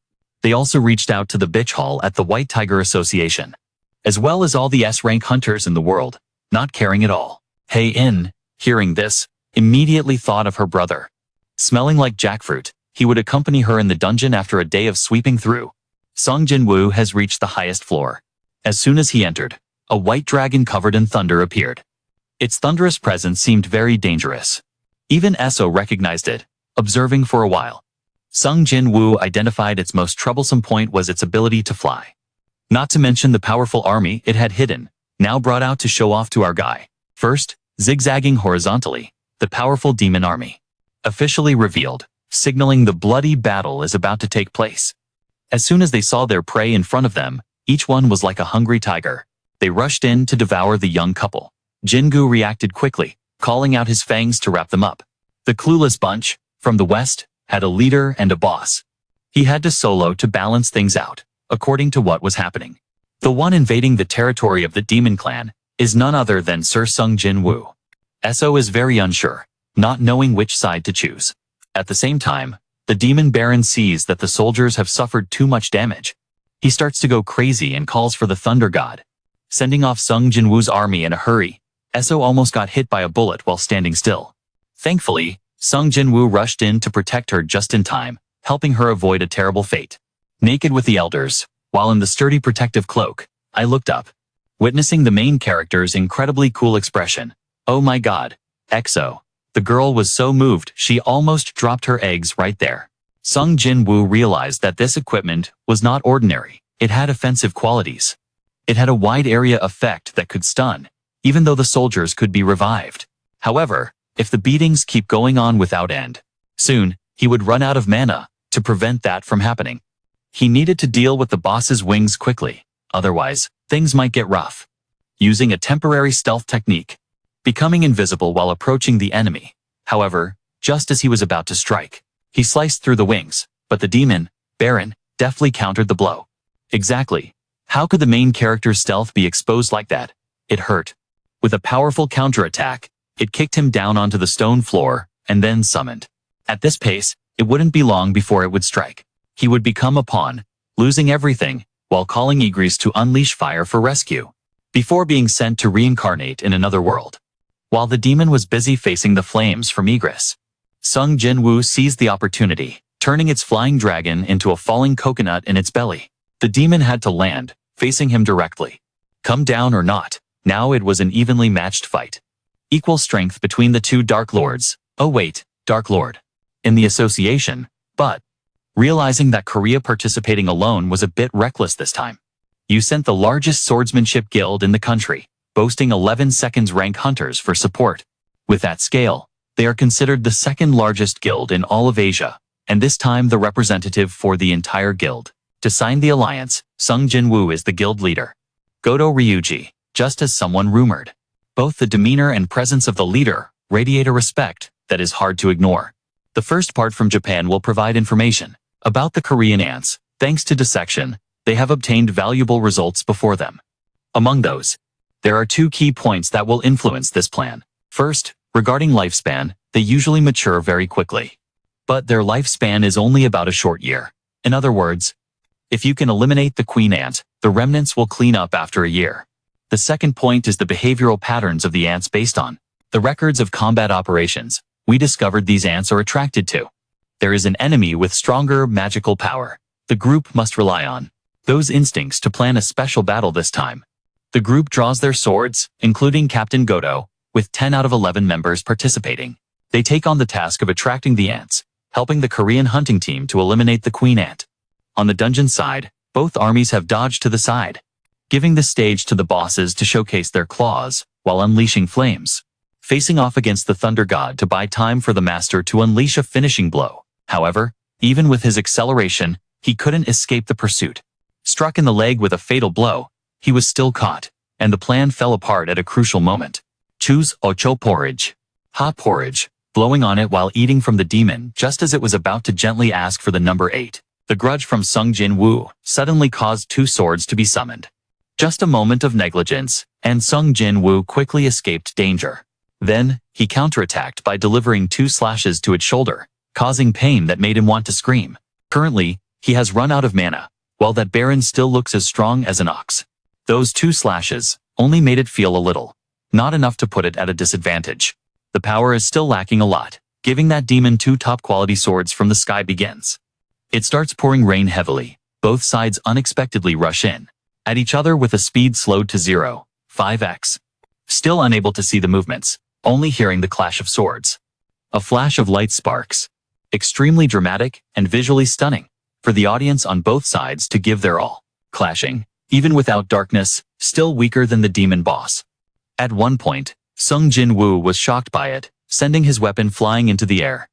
also reached out to the bitch hall at the White Tiger Association, as well as all the S-rank hunters in the world, not caring at all. Hei-In, hearing this, immediately thought of her brother. Smelling like jackfruit, he would accompany her in the dungeon after a day of sweeping through. Sung Jin-Woo has reached the highest floor. As soon as he entered, a white dragon covered in thunder appeared. Its thunderous presence seemed very dangerous. Even Esso recognized it, observing for a while. Sung Jin-Woo identified its most troublesome point was its ability to fly. Not to mention the powerful army it had hidden, now brought out to show off to our guy. First, zigzagging horizontally, the powerful demon army. Officially revealed, signaling the bloody battle is about to take place. As soon as they saw their prey in front of them, each one was like a hungry tiger. They rushed in to devour the young couple. Jin-Gu reacted quickly, calling out his fangs to wrap them up. The clueless bunch, from the west, had a leader and a boss. He had to solo to balance things out, according to what was happening. The one invading the territory of the demon clan is none other than Sir Sung Jin-Woo. Esso is very unsure, not knowing which side to choose. At the same time, the demon baron sees that the soldiers have suffered too much damage. He starts to go crazy and calls for the thunder god. Sending off Sung Jin-Woo's army in a hurry, Esso almost got hit by a bullet while standing still. Thankfully, Sung Jin-Woo rushed in to protect her just in time, helping her avoid a terrible fate. Naked with the elders, while in the sturdy protective cloak, I looked up, witnessing the main character's incredibly cool expression. Oh my god, EXO. The girl was so moved she almost dropped her eggs right there. Sung Jin-Woo realized that this equipment was not ordinary. It had offensive qualities. It had a wide area effect that could stun, even though the soldiers could be revived. However, if the beatings keep going on without end, soon, he would run out of mana to prevent that from happening. He needed to deal with the boss's wings quickly, otherwise, things might get rough. Using a temporary stealth technique, becoming invisible while approaching the enemy. However, just as he was about to strike, he sliced through the wings, but the demon, Baron, deftly countered the blow. Exactly. How could the main character's stealth be exposed like that? It hurt. With a powerful counterattack, it kicked him down onto the stone floor, and then summoned. At this pace, it wouldn't be long before it would strike. He would become a pawn, losing everything, while calling Igris to unleash fire for rescue, before being sent to reincarnate in another world. While the demon was busy facing the flames from Igris, Sung Jin-Woo seized the opportunity, turning its flying dragon into a falling coconut in its belly. The demon had to land, facing him directly. Come down or not, now it was an evenly matched fight. Equal strength between the two Dark Lords. Oh wait, Dark Lord. In the association, but realizing that Korea participating alone was a bit reckless this time. You sent the largest swordsmanship guild in the country. boasting 11 seconds rank hunters for support. With that scale, they are considered the second largest guild in all of Asia, and this time the representative for the entire guild. To sign the alliance, Sung Jin-Woo is the guild leader. Goto Ryuji, just as someone rumored. Both the demeanor and presence of the leader radiate a respect that is hard to ignore. The first part from Japan will provide information about the Korean ants. Thanks to dissection, they have obtained valuable results before them. Among those, there are two key points that will influence this plan. First, regarding lifespan, they usually mature very quickly. But their lifespan is only about a short year. In other words, if you can eliminate the queen ant, the remnants will clean up after a year. The second point is the behavioral patterns of the ants based on the records of combat operations. We discovered these ants are attracted to. There is an enemy with stronger magical power. The group must rely on those instincts to plan a special battle this time. The group draws their swords, including Captain Goto, with 10 out of 11 members participating. They take on the task of attracting the ants, helping the Korean hunting team to eliminate the queen ant. On the dungeon side, both armies have dodged to the side, giving the stage to the bosses to showcase their claws while unleashing flames, facing off against the Thunder God to buy time for the master to unleash a finishing blow. However, even with his acceleration, he couldn't escape the pursuit. Struck in the leg with a fatal blow, he was still caught, and the plan fell apart at a crucial moment. Choose ocho porridge. Hot porridge, blowing on it while eating from the demon just as it was about to gently ask for the number 8. The grudge from Sung Jin-Woo suddenly caused 2 swords to be summoned. Just a moment of negligence, and Sung Jin-Woo quickly escaped danger. Then, he counterattacked by delivering 2 slashes to its shoulder, causing pain that made him want to scream. Currently, he has run out of mana, while that Baron still looks as strong as an ox. Those 2 slashes only made it feel a little, not enough to put it at a disadvantage. The power is still lacking a lot, giving that demon 2 top-quality swords from the sky begins. It starts pouring rain heavily. Both sides unexpectedly rush in at each other with a speed slowed to 0.5x. Still unable to see the movements, only hearing the clash of swords. A flash of light sparks. Extremely dramatic and visually stunning for the audience on both sides to give their all. Clashing, even without darkness, still weaker than the demon boss. At one point, Sung Jin-Woo was shocked by it, sending his weapon flying into the air.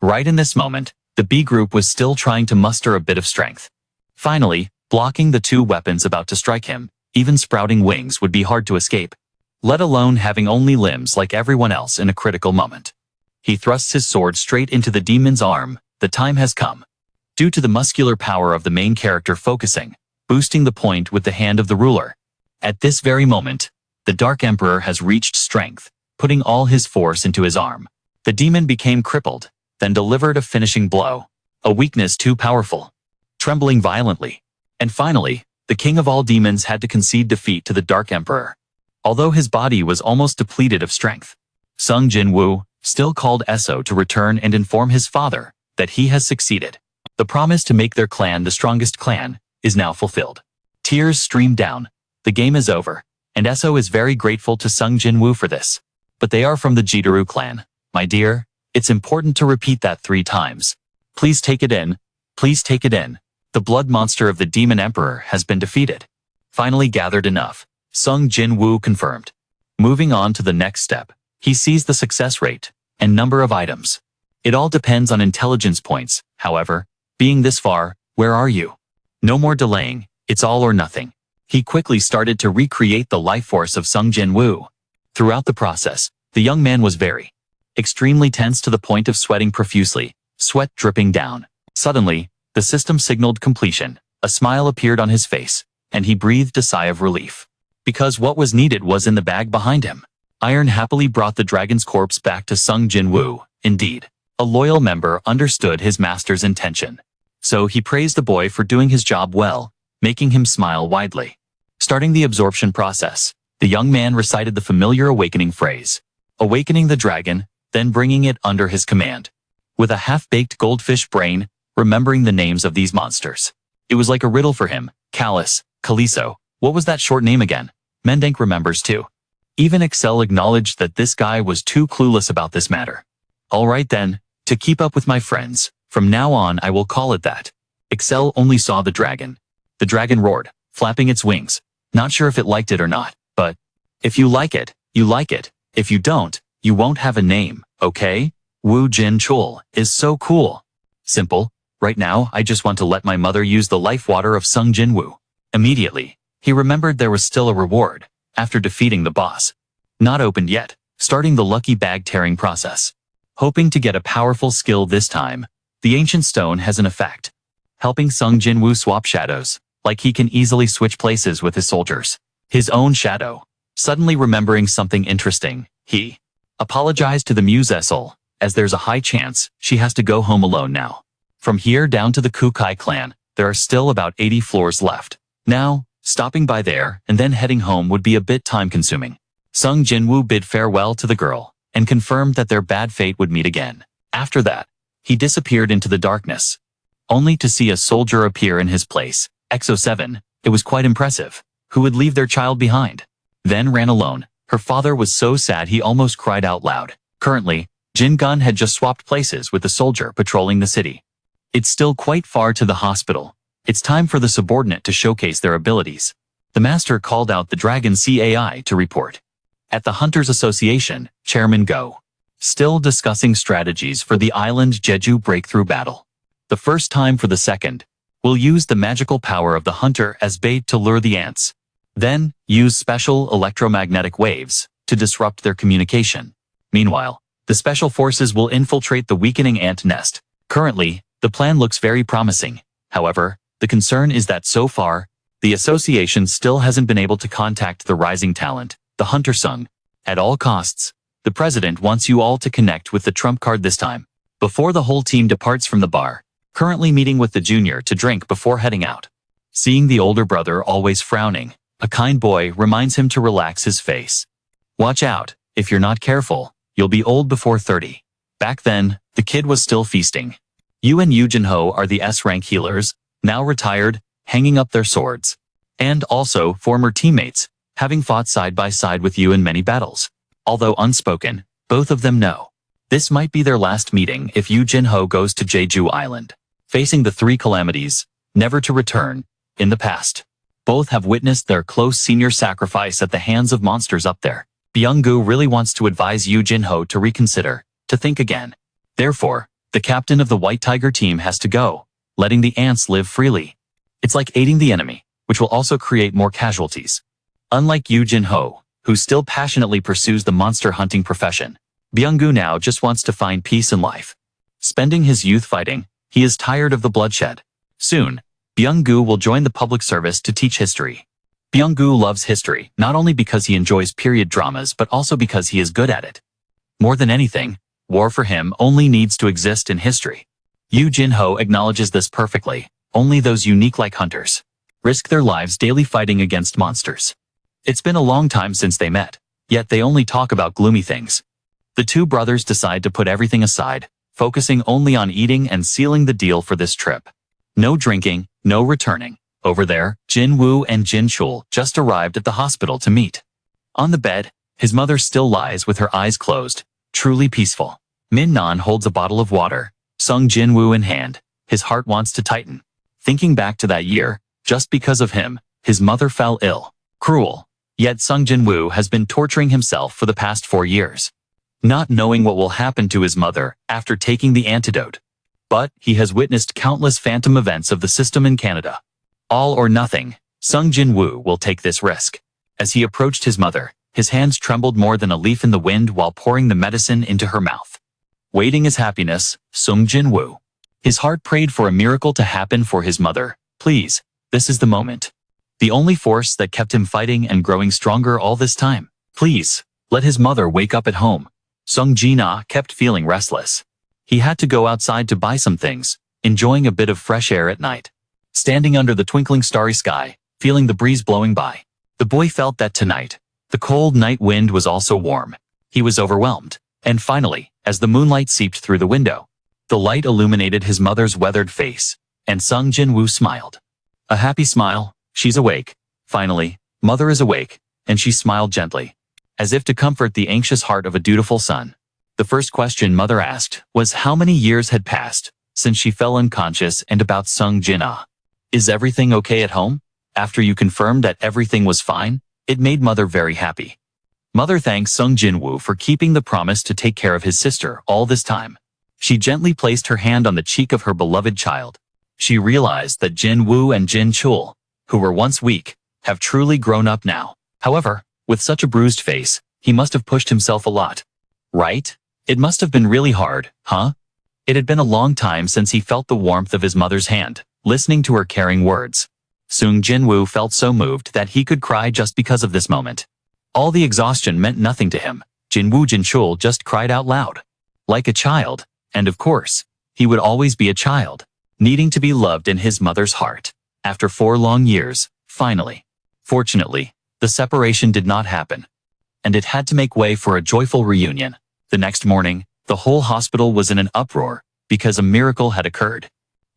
Right in this moment, the B group was still trying to muster a bit of strength. Finally, blocking the 2 weapons about to strike him, even sprouting wings would be hard to escape, let alone having only limbs like everyone else in a critical moment. He thrusts his sword straight into the demon's arm. The time has come. Due to the muscular power of the main character focusing, boosting the point with the hand of the ruler. At this very moment, the Dark Emperor has reached strength, putting all his force into his arm. The demon became crippled, then delivered a finishing blow. A weakness too powerful. Trembling violently. And finally, the king of all demons had to concede defeat to the Dark Emperor. Although his body was almost depleted of strength, Sung Jin-Woo still called Eso to return and inform his father that he has succeeded. The promise to make their clan the strongest clan is now fulfilled. Tears stream down. The game is over, and Eso is very grateful to Sung Jin-Woo for this. But they are from the Jeju clan. My dear, it's important to repeat that 3 times. Please take it in. Please take it in. The blood monster of the Demon Emperor has been defeated. Finally gathered enough. Sung Jin-Woo confirmed. Moving on to the next step, he sees the success rate and number of items. It all depends on intelligence points. However, being this far, where are you? No more delaying. It's all or nothing. He quickly started to recreate the life force of Sung Jin-Woo. Throughout the process, the young man was very extremely tense to the point of sweating profusely, sweat dripping down. Suddenly, the system signaled completion. A smile appeared on his face, and he breathed a sigh of relief. Because what was needed was in the bag behind him. Iron happily brought the dragon's corpse back to Sung Jin-Woo. Indeed, a loyal member understood his master's intention. So he praised the boy for doing his job well, making him smile widely. Starting the absorption process, the young man recited the familiar awakening phrase, awakening the dragon, then bringing it under his command. With a half-baked goldfish brain, remembering the names of these monsters. It was like a riddle for him. Callus, Caliso, what was that short name again? Mendenk remembers too. Even Excel acknowledged that this guy was too clueless about this matter. Alright then, to keep up with my friends, from now on I will call it that. Excel only saw the dragon. The dragon roared, flapping its wings. Not sure if it liked it or not, but If you like it, you like it. If you don't, you won't have a name, okay? Woo Jin-chul is so cool. Simple. Right now, I just want to let my mother use the life water of Sung Jin-Woo. Immediately, he remembered there was still a reward after defeating the boss. Not opened yet, starting the lucky bag tearing process. Hoping to get a powerful skill this time, the ancient stone has an effect, helping Sung Jin-Woo swap shadows, like he can easily switch places with his soldiers. His own shadow. Suddenly remembering something interesting, he apologized to the Muse Essel, as there's a high chance she has to go home alone now. From here down to the Kukai clan, there are still about 80 floors left. Now, stopping by there and then heading home would be a bit time-consuming. Sung Jin-Woo bid farewell to the girl and confirmed that their bad fate would meet again. After that, he disappeared into the darkness, only to see a soldier appear in his place. XO7, it was quite impressive. Who would leave their child behind? Then ran alone. Her father was so sad he almost cried out loud. Currently, Jin Gun had just swapped places with the soldier patrolling the city. It's still quite far to the hospital. It's time for the subordinate to showcase their abilities. The master called out the Dragon CAI to report. At the Hunters Association, Chairman Go. Still discussing strategies for the island Jeju breakthrough battle. The first time for the second, we'll use the magical power of the hunter as bait to lure the ants. Then, use special electromagnetic waves to disrupt their communication. Meanwhile, the special forces will infiltrate the weakening ant nest. Currently, the plan looks very promising. However, the concern is that so far, the association still hasn't been able to contact the rising talent, the Hunter Sung. At all costs, the president wants you all to connect with the trump card this time. Before the whole team departs from the bar, currently meeting with the junior to drink before heading out. Seeing the older brother always frowning, a kind boy reminds him to relax his face. Watch out, if you're not careful, you'll be old before 30. Back then, the kid was still feasting. Yu and Yu Jin-ho are the S-rank healers, now retired, hanging up their swords. And also former teammates, having fought side by side with Yu in many battles. Although unspoken, both of them know. This might be their last meeting if Yu Jin-ho goes to Jeju Island. Facing the three calamities, never to return, in the past. Both have witnessed their close senior sacrifice at the hands of monsters up there. Byung-gu really wants to advise Yu Jin-ho to reconsider, to think again. Therefore, the captain of the White Tiger team has to go, letting the ants live freely. It's like aiding the enemy, which will also create more casualties. Unlike Yu Jin-ho, who still passionately pursues the monster hunting profession, Byung-gu now just wants to find peace in life. Spending his youth fighting, he is tired of the bloodshed. Soon, Byung-gu will join the public service to teach history. Byung-gu loves history, not only because he enjoys period dramas but also because he is good at it. More than anything, war for him only needs to exist in history. Yu Jin-ho acknowledges this perfectly. Only those unique like hunters risk their lives daily fighting against monsters. It's been a long time since they met, yet they only talk about gloomy things. The two brothers decide to put everything aside, focusing only on eating and sealing the deal for this trip. No drinking, no returning. Over there, Jin-Woo and Jin-chul just arrived at the hospital to meet. On the bed, his mother still lies with her eyes closed, truly peaceful. Min-nan holds a bottle of water, Sung Jin-Woo in hand. His heart wants to tighten. Thinking back to that year, just because of him, his mother fell ill. Cruel. Yet Sung Jin-Woo has been torturing himself for the past 4 years. Not knowing what will happen to his mother after taking the antidote. But he has witnessed countless phantom events of the system in Canada. All or nothing, Sung Jin-Woo will take this risk. As he approached his mother, his hands trembled more than a leaf in the wind while pouring the medicine into her mouth. Waiting his happiness, Sung Jin-Woo. His heart prayed for a miracle to happen for his mother. Please, this is the moment. The only force that kept him fighting and growing stronger all this time. Please, let his mother wake up at home. Sung Jin-ah kept feeling restless. He had to go outside to buy some things, enjoying a bit of fresh air at night. Standing under the twinkling starry sky, feeling the breeze blowing by. The boy felt that tonight, the cold night wind was also warm. He was overwhelmed. And finally, as the moonlight seeped through the window, the light illuminated his mother's weathered face, and Sung Jin-Woo smiled. A happy smile. She's awake. Finally, mother is awake, and she smiled gently, as if to comfort the anxious heart of a dutiful son. The first question mother asked was how many years had passed since she fell unconscious and about Sung Jin-ah. Is everything okay at home? After you confirmed that everything was fine, it made mother very happy. Mother thanks Sung Jin-Woo for keeping the promise to take care of his sister all this time. She gently placed her hand on the cheek of her beloved child. She realized that Jin-Woo and Jin-Chul, who were once weak, have truly grown up now. However, with such a bruised face, he must have pushed himself a lot. Right? It must have been really hard, huh? It had been a long time since he felt the warmth of his mother's hand, listening to her caring words. Sung Jin-Woo felt so moved that he could cry just because of this moment. All the exhaustion meant nothing to him. Jin-Woo Jin-Chul just cried out loud. Like a child, and of course, he would always be a child, needing to be loved in his mother's heart. After 4 long years, finally. Fortunately, the separation did not happen, and it had to make way for a joyful reunion. The next morning, the whole hospital was in an uproar because a miracle had occurred.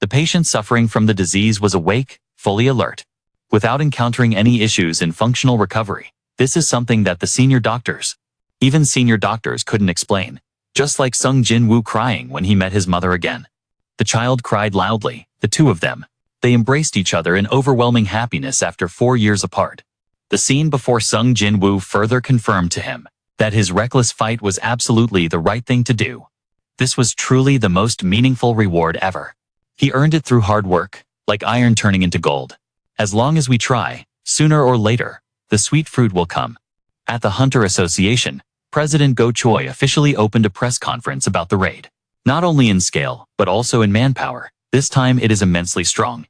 The patient suffering from the disease was awake, fully alert, without encountering any issues in functional recovery. This is something that the senior doctors, even senior doctors, couldn't explain. Just like Sung Jin-Woo crying when he met his mother again. The child cried loudly, the two of them. They embraced each other in overwhelming happiness after 4 years apart. The scene before Sung Jin-Woo further confirmed to him that his reckless fight was absolutely the right thing to do. This was truly the most meaningful reward ever. He earned it through hard work, like iron turning into gold. As long as we try, sooner or later, the sweet fruit will come. At the Hunter Association, President Go Choi officially opened a press conference about the raid. Not only in scale, but also in manpower. This time it is immensely strong,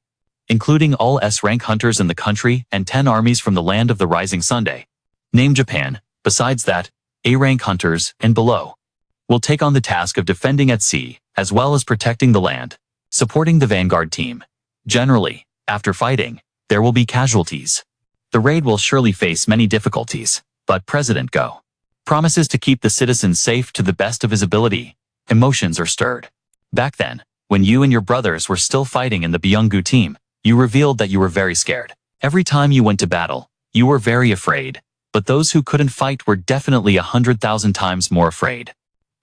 including all S-rank hunters in the country and 10 armies from the land of the rising Sunday. Name Japan. Besides that, A-rank hunters and below will take on the task of defending at sea, as well as protecting the land, supporting the vanguard team. Generally, after fighting, there will be casualties. The raid will surely face many difficulties, but President Go promises to keep the citizens safe to the best of his ability. Emotions are stirred. Back then, when you and your brothers were still fighting in the Byunggu team, you revealed that you were very scared. Every time you went to battle, you were very afraid. But those who couldn't fight were definitely 100,000 times more afraid.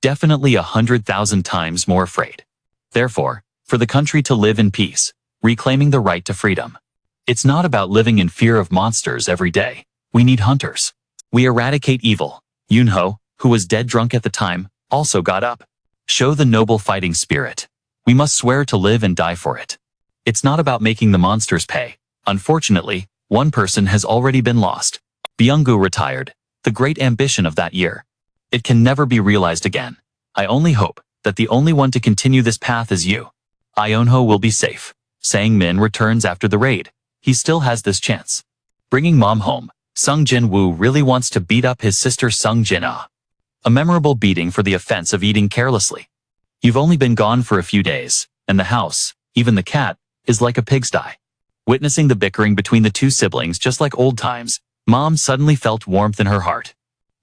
Definitely 100,000 times more afraid. Therefore, for the country to live in peace, reclaiming the right to freedom. It's not about living in fear of monsters every day. We need hunters. We eradicate evil. Yunho, who was dead drunk at the time, also got up. Show the noble fighting spirit. We must swear to live and die for it. It's not about making the monsters pay. Unfortunately, one person has already been lost. Byunggu retired, the great ambition of that year. It can never be realized again. I only hope that the only one to continue this path is you. Ionho will be safe. Sang Min returns after the raid. He still has this chance. Bringing mom home, Sung Jin-Woo really wants to beat up his sister Sung Jin-Ah. A memorable beating for the offense of eating carelessly. You've only been gone for a few days, and the house, even the cat, is like a pigsty. Witnessing the bickering between the two siblings just like old times, Mom suddenly felt warmth in her heart.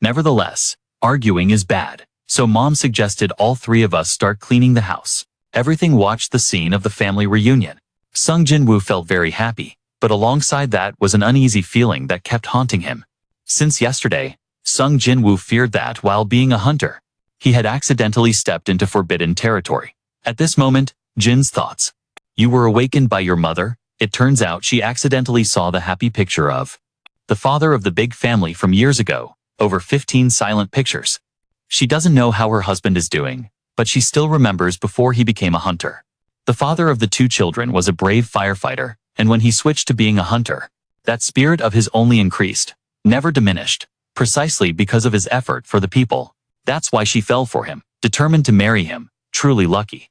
Nevertheless, arguing is bad, so Mom suggested all 3 of us start cleaning the house. Everything watched the scene of the family reunion. Sung Jin-Woo felt very happy, but alongside that was an uneasy feeling that kept haunting him. Since yesterday, Sung Jin-Woo feared that while being a hunter, he had accidentally stepped into forbidden territory. At this moment, Jin's thoughts. You were awakened by your mother. It turns out she accidentally saw the happy picture of the father of the big family from years ago, over 15 silent pictures. She doesn't know how her husband is doing, but she still remembers before he became a hunter. The father of the 2 children was a brave firefighter, and when he switched to being a hunter, that spirit of his only increased, never diminished, precisely because of his effort for the people. That's why she fell for him, determined to marry him, truly lucky.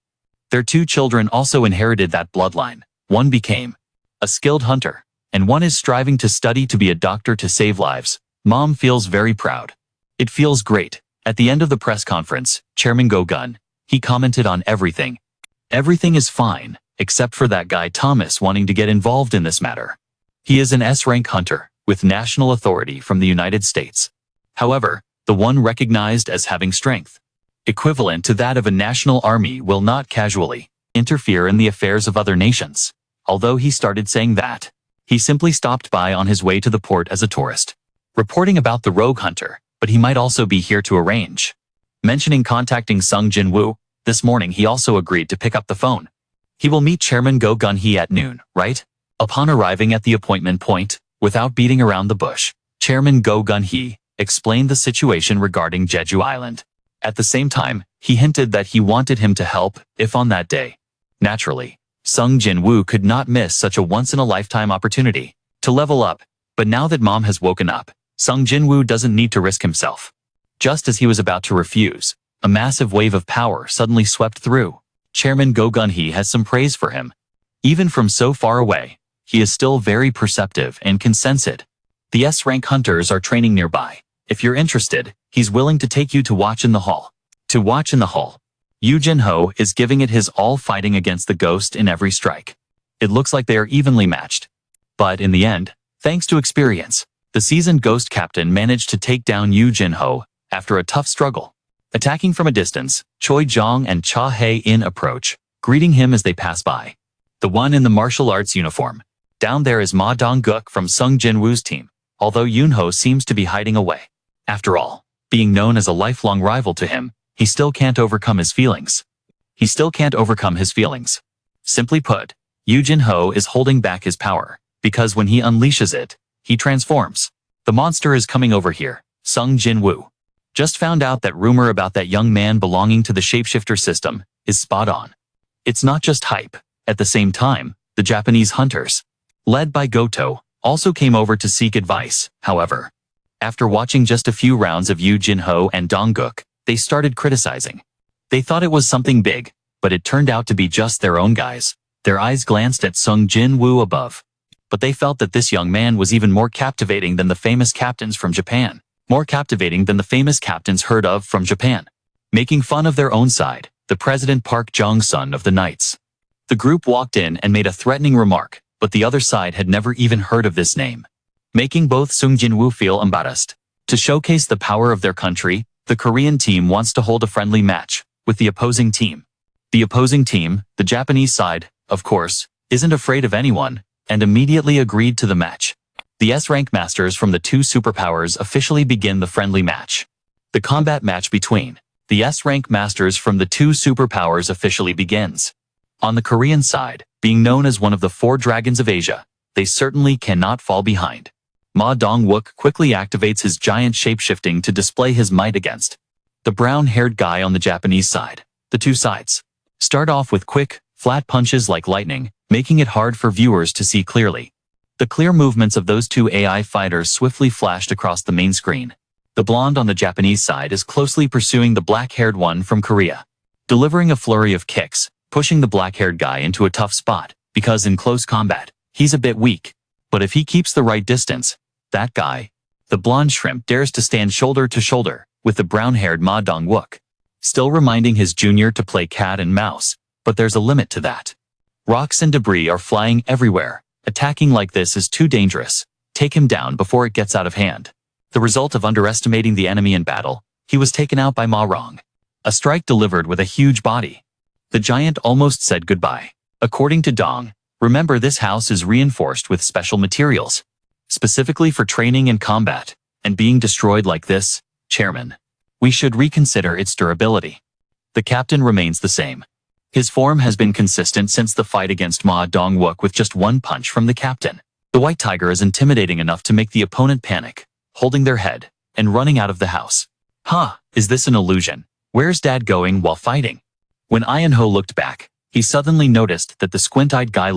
Their 2 children also inherited that bloodline. One became a skilled hunter, and one is striving to study to be a doctor to save lives. Mom feels very proud. It feels great. At the end of the press conference, Chairman Go-gun, he commented on everything. Everything is fine, except for that guy Thomas wanting to get involved in this matter. He is an S-rank hunter, with national authority from the United States. However, the one recognized as having strength, equivalent to that of a national army, will not casually interfere in the affairs of other nations. Although he started saying that, he simply stopped by on his way to the port as a tourist, reporting about the rogue hunter, but he might also be here to arrange. Mentioning contacting Sung Jin-Woo, this morning he also agreed to pick up the phone. He will meet Chairman Go-gun-hee at noon, right? Upon arriving at the appointment point, without beating around the bush, Chairman Go-gun-hee explained the situation regarding Jeju Island. At the same time, he hinted that he wanted him to help, if on that day. Naturally, Sung Jin-Woo could not miss such a once-in-a-lifetime opportunity to level up, but now that Mom has woken up, Sung Jin-Woo doesn't need to risk himself. Just as he was about to refuse, a massive wave of power suddenly swept through. Chairman Go Gun-hee has some praise for him. Even from so far away, he is still very perceptive and can sense it. The S-rank hunters are training nearby. If you're interested, he's willing to take you to watch in the hall. To watch in the hall. Yoo Jin-ho is giving it his all, fighting against the ghost in every strike. It looks like they are evenly matched. But in the end, thanks to experience, the seasoned ghost captain managed to take down Yoo Jin-ho after a tough struggle. Attacking from a distance, Choi Jong and Cha Hae-in approach, greeting him as they pass by. The one in the martial arts uniform. Down there is Ma Dong-guk from Sung Jin-Woo's team, although Yoon-ho seems to be hiding away. After all, being known as a lifelong rival to him, he still can't overcome his feelings. Simply put, Yoo Jin-ho is holding back his power, because when he unleashes it, he transforms. The monster is coming over here, Sung Jin-Woo. Just found out that rumor about that young man belonging to the shapeshifter system is spot on. It's not just hype. At the same time, the Japanese hunters, led by Goto, also came over to seek advice. However, after watching just a few rounds of Yoo Jin-ho and Dong-guk, they started criticizing. They thought it was something big, but it turned out to be just their own guys. Their eyes glanced at Sung Jin-Woo above. But they felt that this young man was even more captivating than the famous captains from Japan. More captivating than the famous captains heard of from Japan. Making fun of their own side, the President Park Jong-sun of the Knights. The group walked in and made a threatening remark, but the other side had never even heard of this name. Making both Sung Jin-Woo feel embarrassed. To showcase the power of their country, the Korean team wants to hold a friendly match with the opposing team. The opposing team, the Japanese side, of course, isn't afraid of anyone, and immediately agreed to the match. The S-rank masters from the two superpowers officially begin the friendly match. The combat match between the S-rank masters from the two superpowers officially begins. On the Korean side, being known as one of the four dragons of Asia, they certainly cannot fall behind. Ma Dong-wook quickly activates his giant shapeshifting to display his might against the brown-haired guy on the Japanese side. The two sides start off with quick, flat punches like lightning, making it hard for viewers to see clearly. The clear movements of those two AI fighters swiftly flashed across the main screen. The blonde on the Japanese side is closely pursuing the black-haired one from Korea, delivering a flurry of kicks, pushing the black-haired guy into a tough spot, because in close combat, he's a bit weak. But if he keeps the right distance, that guy, the blonde shrimp, dares to stand shoulder to shoulder with the brown-haired Ma Dong-wook, still reminding his junior to play cat and mouse, but there's a limit to that. Rocks and debris are flying everywhere. Attacking like this is too dangerous. Take him down before it gets out of hand. The result of underestimating the enemy in battle, he was taken out by Ma Rong. A strike delivered with a huge body. The giant almost said goodbye. According to Dong, remember, this house is reinforced with special materials, specifically for training and combat, and being destroyed like this, Chairman, we should reconsider its durability. The captain remains the same. His form has been consistent since the fight against Ma Dong-wook with just one punch from the captain. The white tiger is intimidating enough to make the opponent panic, holding their head, and running out of the house. Huh, is this an illusion? Where's Dad going while fighting? When Ian-ho looked back, he suddenly noticed that the squint-eyed guy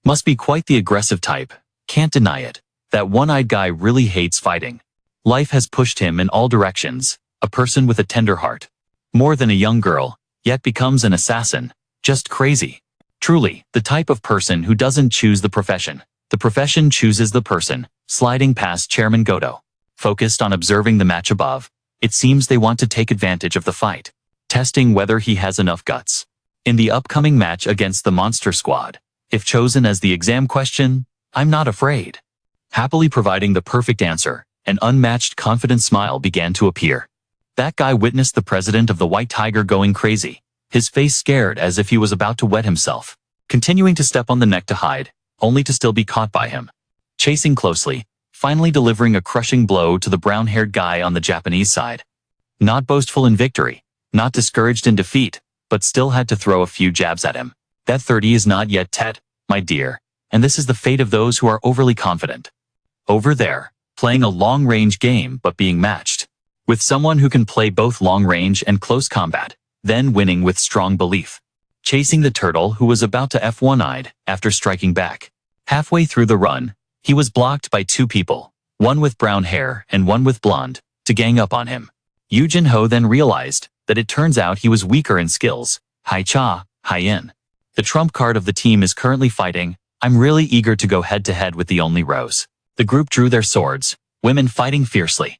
must be quite the aggressive type. Can't deny it. That one-eyed guy really hates fighting. Life has pushed him in all directions, a person with a tender heart. More than a young girl, yet becomes an assassin. Just crazy. Truly, the type of person who doesn't choose the profession. The profession chooses the person. Sliding past Chairman Goto. Focused on observing the match above, it seems they want to take advantage of the fight. Testing whether he has enough guts. In the upcoming match against the Monster Squad, if chosen as the exam question, I'm not afraid. Happily providing the perfect answer, an unmatched confident smile began to appear. That guy witnessed the president of the White Tiger going crazy, his face scared as if he was about to wet himself, continuing to step on the neck to hide, only to still be caught by him. Chasing closely, finally delivering a crushing blow to the brown-haired guy on the Japanese side. Not boastful in victory, not discouraged in defeat, but still had to throw a few jabs at him. That 30 is not yet Tet, my dear, and this is the fate of those who are overly confident. Over there, playing a long-range game but being matched with someone who can play both long-range and close combat, then winning with strong belief. Chasing the turtle who was about to F1'd after striking back. Halfway through the run, he was blocked by two people, one with brown hair and one with blonde, to gang up on him. Yu Jin-ho then realized that it turns out he was weaker in skills. Hai Cha, Hai In. The trump card of the team is currently fighting. I'm really eager to go head-to-head with the only Rose. The group drew their swords, women fighting fiercely.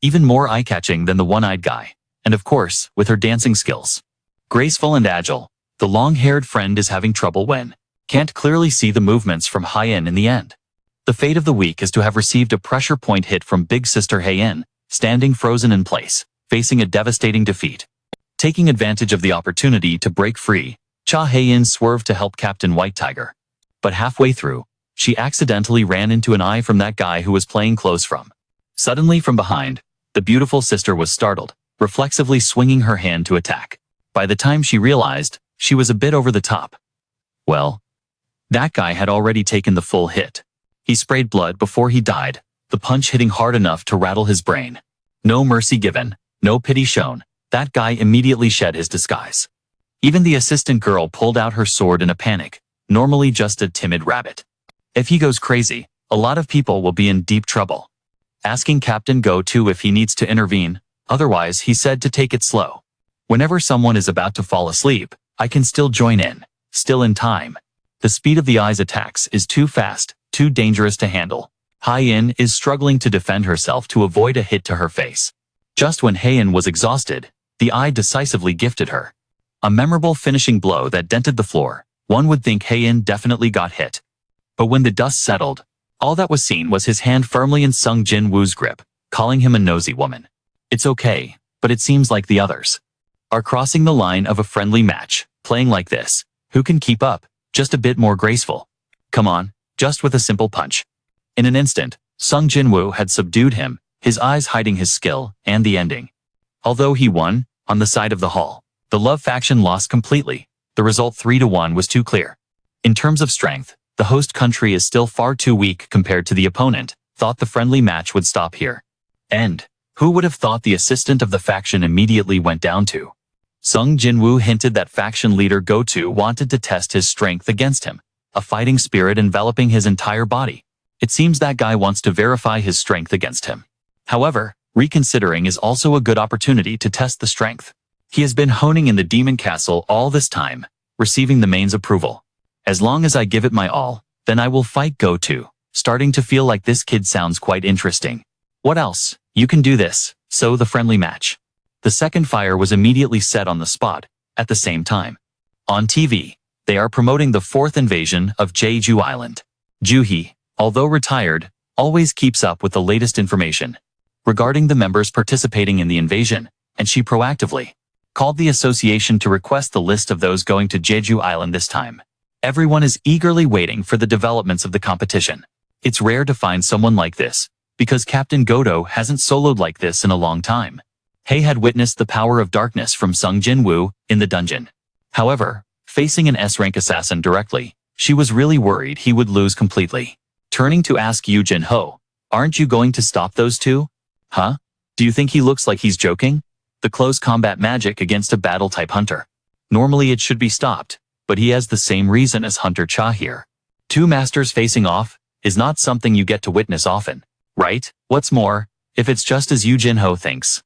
Even more eye-catching than the one-eyed guy. And of course, with her dancing skills. Graceful and agile, the long-haired friend is having trouble when can't clearly see the movements from Hai In the end. The fate of the week is to have received a pressure point hit from big sister Hai In, standing frozen in place, facing a devastating defeat. Taking advantage of the opportunity to break free, Cha Hai In swerved to help Captain White Tiger. But halfway through, she accidentally ran into an eye from that guy who was playing close from. Suddenly from behind, the beautiful sister was startled, reflexively swinging her hand to attack. By the time she realized, she was a bit over the top. Well, that guy had already taken the full hit. He sprayed blood before he died, the punch hitting hard enough to rattle his brain. No mercy given, no pity shown, that guy immediately shed his disguise. Even the assistant girl pulled out her sword in a panic, normally just a timid rabbit. If he goes crazy, a lot of people will be in deep trouble. Asking Captain Go-To if he needs to intervene, otherwise he said to take it slow. Whenever someone is about to fall asleep, I can still join in, still in time. The speed of the eye's attacks is too fast, too dangerous to handle. Hai In is struggling to defend herself to avoid a hit to her face. Just when Hai In was exhausted, the eye decisively gifted her a memorable finishing blow that dented the floor. One would think Hai In definitely got hit. But when the dust settled, all that was seen was his hand firmly in Sung Jin-Woo's grip, calling him a nosy woman. It's okay, but it seems like the others are crossing the line of a friendly match, playing like this. Who can keep up? Just a bit more graceful. Come on, just with a simple punch. In an instant, Sung Jin-Woo had subdued him, his eyes hiding his skill and the ending. Although he won, on the side of the hall, the love faction lost completely. The result 3-1 was too clear. In terms of strength, the host country is still far too weak compared to the opponent. Thought the friendly match would stop here. And who would have thought the assistant of the faction immediately went down to? Sung Jin-Woo hinted that faction leader Go-To wanted to test his strength against him, a fighting spirit enveloping his entire body. It seems that guy wants to verify his strength against him. However, reconsidering is also a good opportunity to test the strength. He has been honing in the Demon Castle all this time, receiving the main's approval. As long as I give it my all, then I will fight Go-To. Starting to feel like this kid sounds quite interesting. What else? You can do this. So the friendly match. The second fire was immediately set on the spot, at the same time. On TV, they are promoting the fourth invasion of Jeju Island. Juhee, although retired, always keeps up with the latest information regarding the members participating in the invasion, and she proactively called the association to request the list of those going to Jeju Island this time. Everyone is eagerly waiting for the developments of the competition. It's rare to find someone like this, because Captain Godo hasn't soloed like this in a long time. Hei had witnessed the power of darkness from Sung Jin-Woo in the dungeon. However, facing an S-rank assassin directly, she was really worried he would lose completely. Turning to ask Yu Jin-ho, aren't you going to stop those two? Huh? Do you think he looks like he's joking? The close combat magic against a battle-type hunter. Normally it should be stopped, but he has the same reason as Hunter Cha here. Two masters facing off is not something you get to witness often, right? What's more, if it's just as Yu Jin-ho thinks,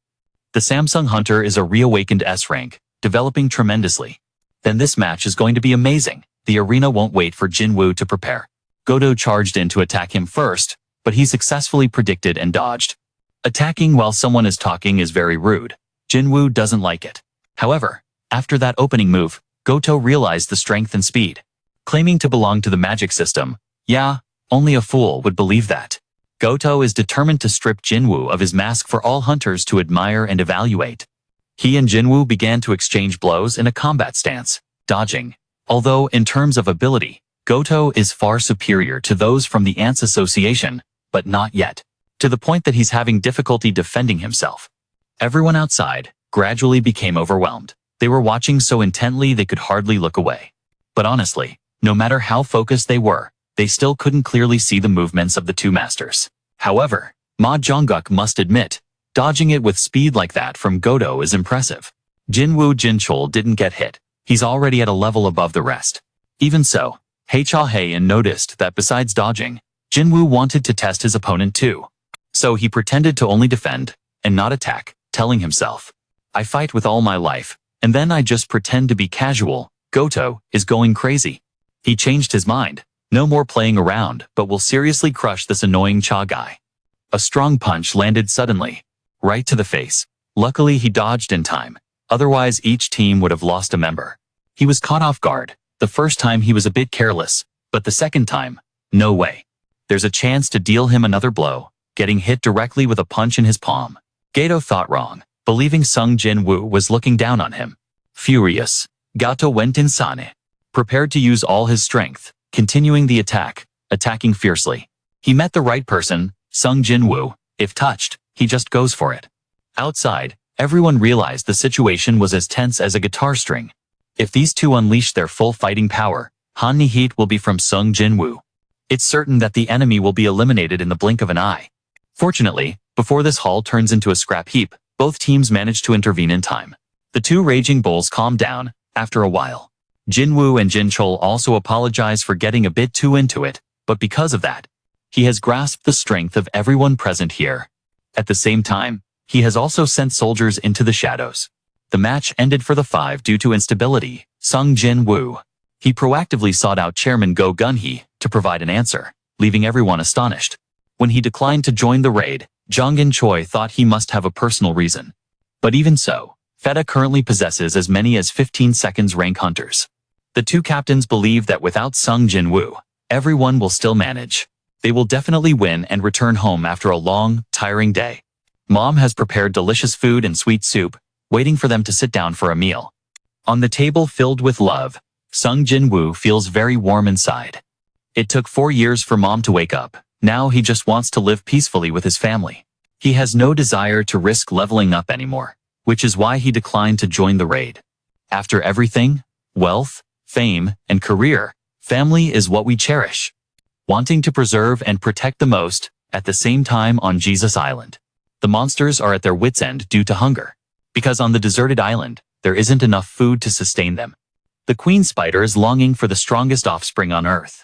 the Samsung Hunter is a reawakened S-rank, developing tremendously. Then this match is going to be amazing. The arena won't wait for Jin-Woo to prepare. Godo charged in to attack him first, but he successfully predicted and dodged. Attacking while someone is talking is very rude. Jin-Woo doesn't like it. However, after that opening move, Goto realized the strength and speed. Claiming to belong to the magic system, yeah, only a fool would believe that. Goto is determined to strip Jin-Woo of his mask for all hunters to admire and evaluate. He and Jin-Woo began to exchange blows in a combat stance, dodging. Although in terms of ability, Goto is far superior to those from the Ants Association, but not yet. To the point that he's having difficulty defending himself. Everyone outside gradually became overwhelmed. They were watching so intently they could hardly look away. But honestly, no matter how focused they were, they still couldn't clearly see the movements of the two masters. However, Ma Jonguk must admit, dodging it with speed like that from Goto is impressive. Jin-Woo Jin-Chol didn't get hit. He's already at a level above the rest. Even so, Hae-Cha-Hae noticed that besides dodging, Jin-Woo wanted to test his opponent too. So he pretended to only defend, and not attack, telling himself, I fight with all my life, and then I just pretend to be casual. Goto is going crazy. He changed his mind. No more playing around, but will seriously crush this annoying Cha guy. A strong punch landed suddenly, right to the face. Luckily he dodged in time, otherwise each team would have lost a member. He was caught off guard. The first time he was a bit careless, but the second time, no way. There's a chance to deal him another blow, getting hit directly with a punch in his palm. Gato thought wrong, believing Sung Jin-Woo was looking down on him. Furious, Gato went insane, prepared to use all his strength, continuing the attack, attacking fiercely. He met the right person, Sung Jin-Woo. If touched, he just goes for it. Outside, everyone realized the situation was as tense as a guitar string. If these two unleash their full fighting power, Hanni heat will be from Sung Jin-Woo. It's certain that the enemy will be eliminated in the blink of an eye. Fortunately, before this hall turns into a scrap heap, both teams managed to intervene in time. The two raging bulls calmed down, after a while. Jin-Woo and Jin-Chol also apologize for getting a bit too into it, but because of that, he has grasped the strength of everyone present here. At the same time, he has also sent soldiers into the shadows. The match ended for the 5 due to instability. Sung Jin-Woo. He proactively sought out Chairman Go Gun-hee to provide an answer, leaving everyone astonished. When he declined to join the raid, Jongin Choi thought he must have a personal reason. But even so, Feta currently possesses as many as 15 seconds rank hunters. The two captains believe that without Sung Jin-Woo, everyone will still manage. They will definitely win and return home after a long, tiring day. Mom has prepared delicious food and sweet soup, waiting for them to sit down for a meal. On the table filled with love, Sung Jin-Woo feels very warm inside. It took 4 years for Mom to wake up. Now he just wants to live peacefully with his family. He has no desire to risk leveling up anymore, which is why he declined to join the raid. After everything, wealth, fame, and career, family is what we cherish. Wanting to preserve and protect the most, at the same time on Jesus Island. The monsters are at their wits' end due to hunger. Because on the deserted island, there isn't enough food to sustain them. The queen spider is longing for the strongest offspring on Earth.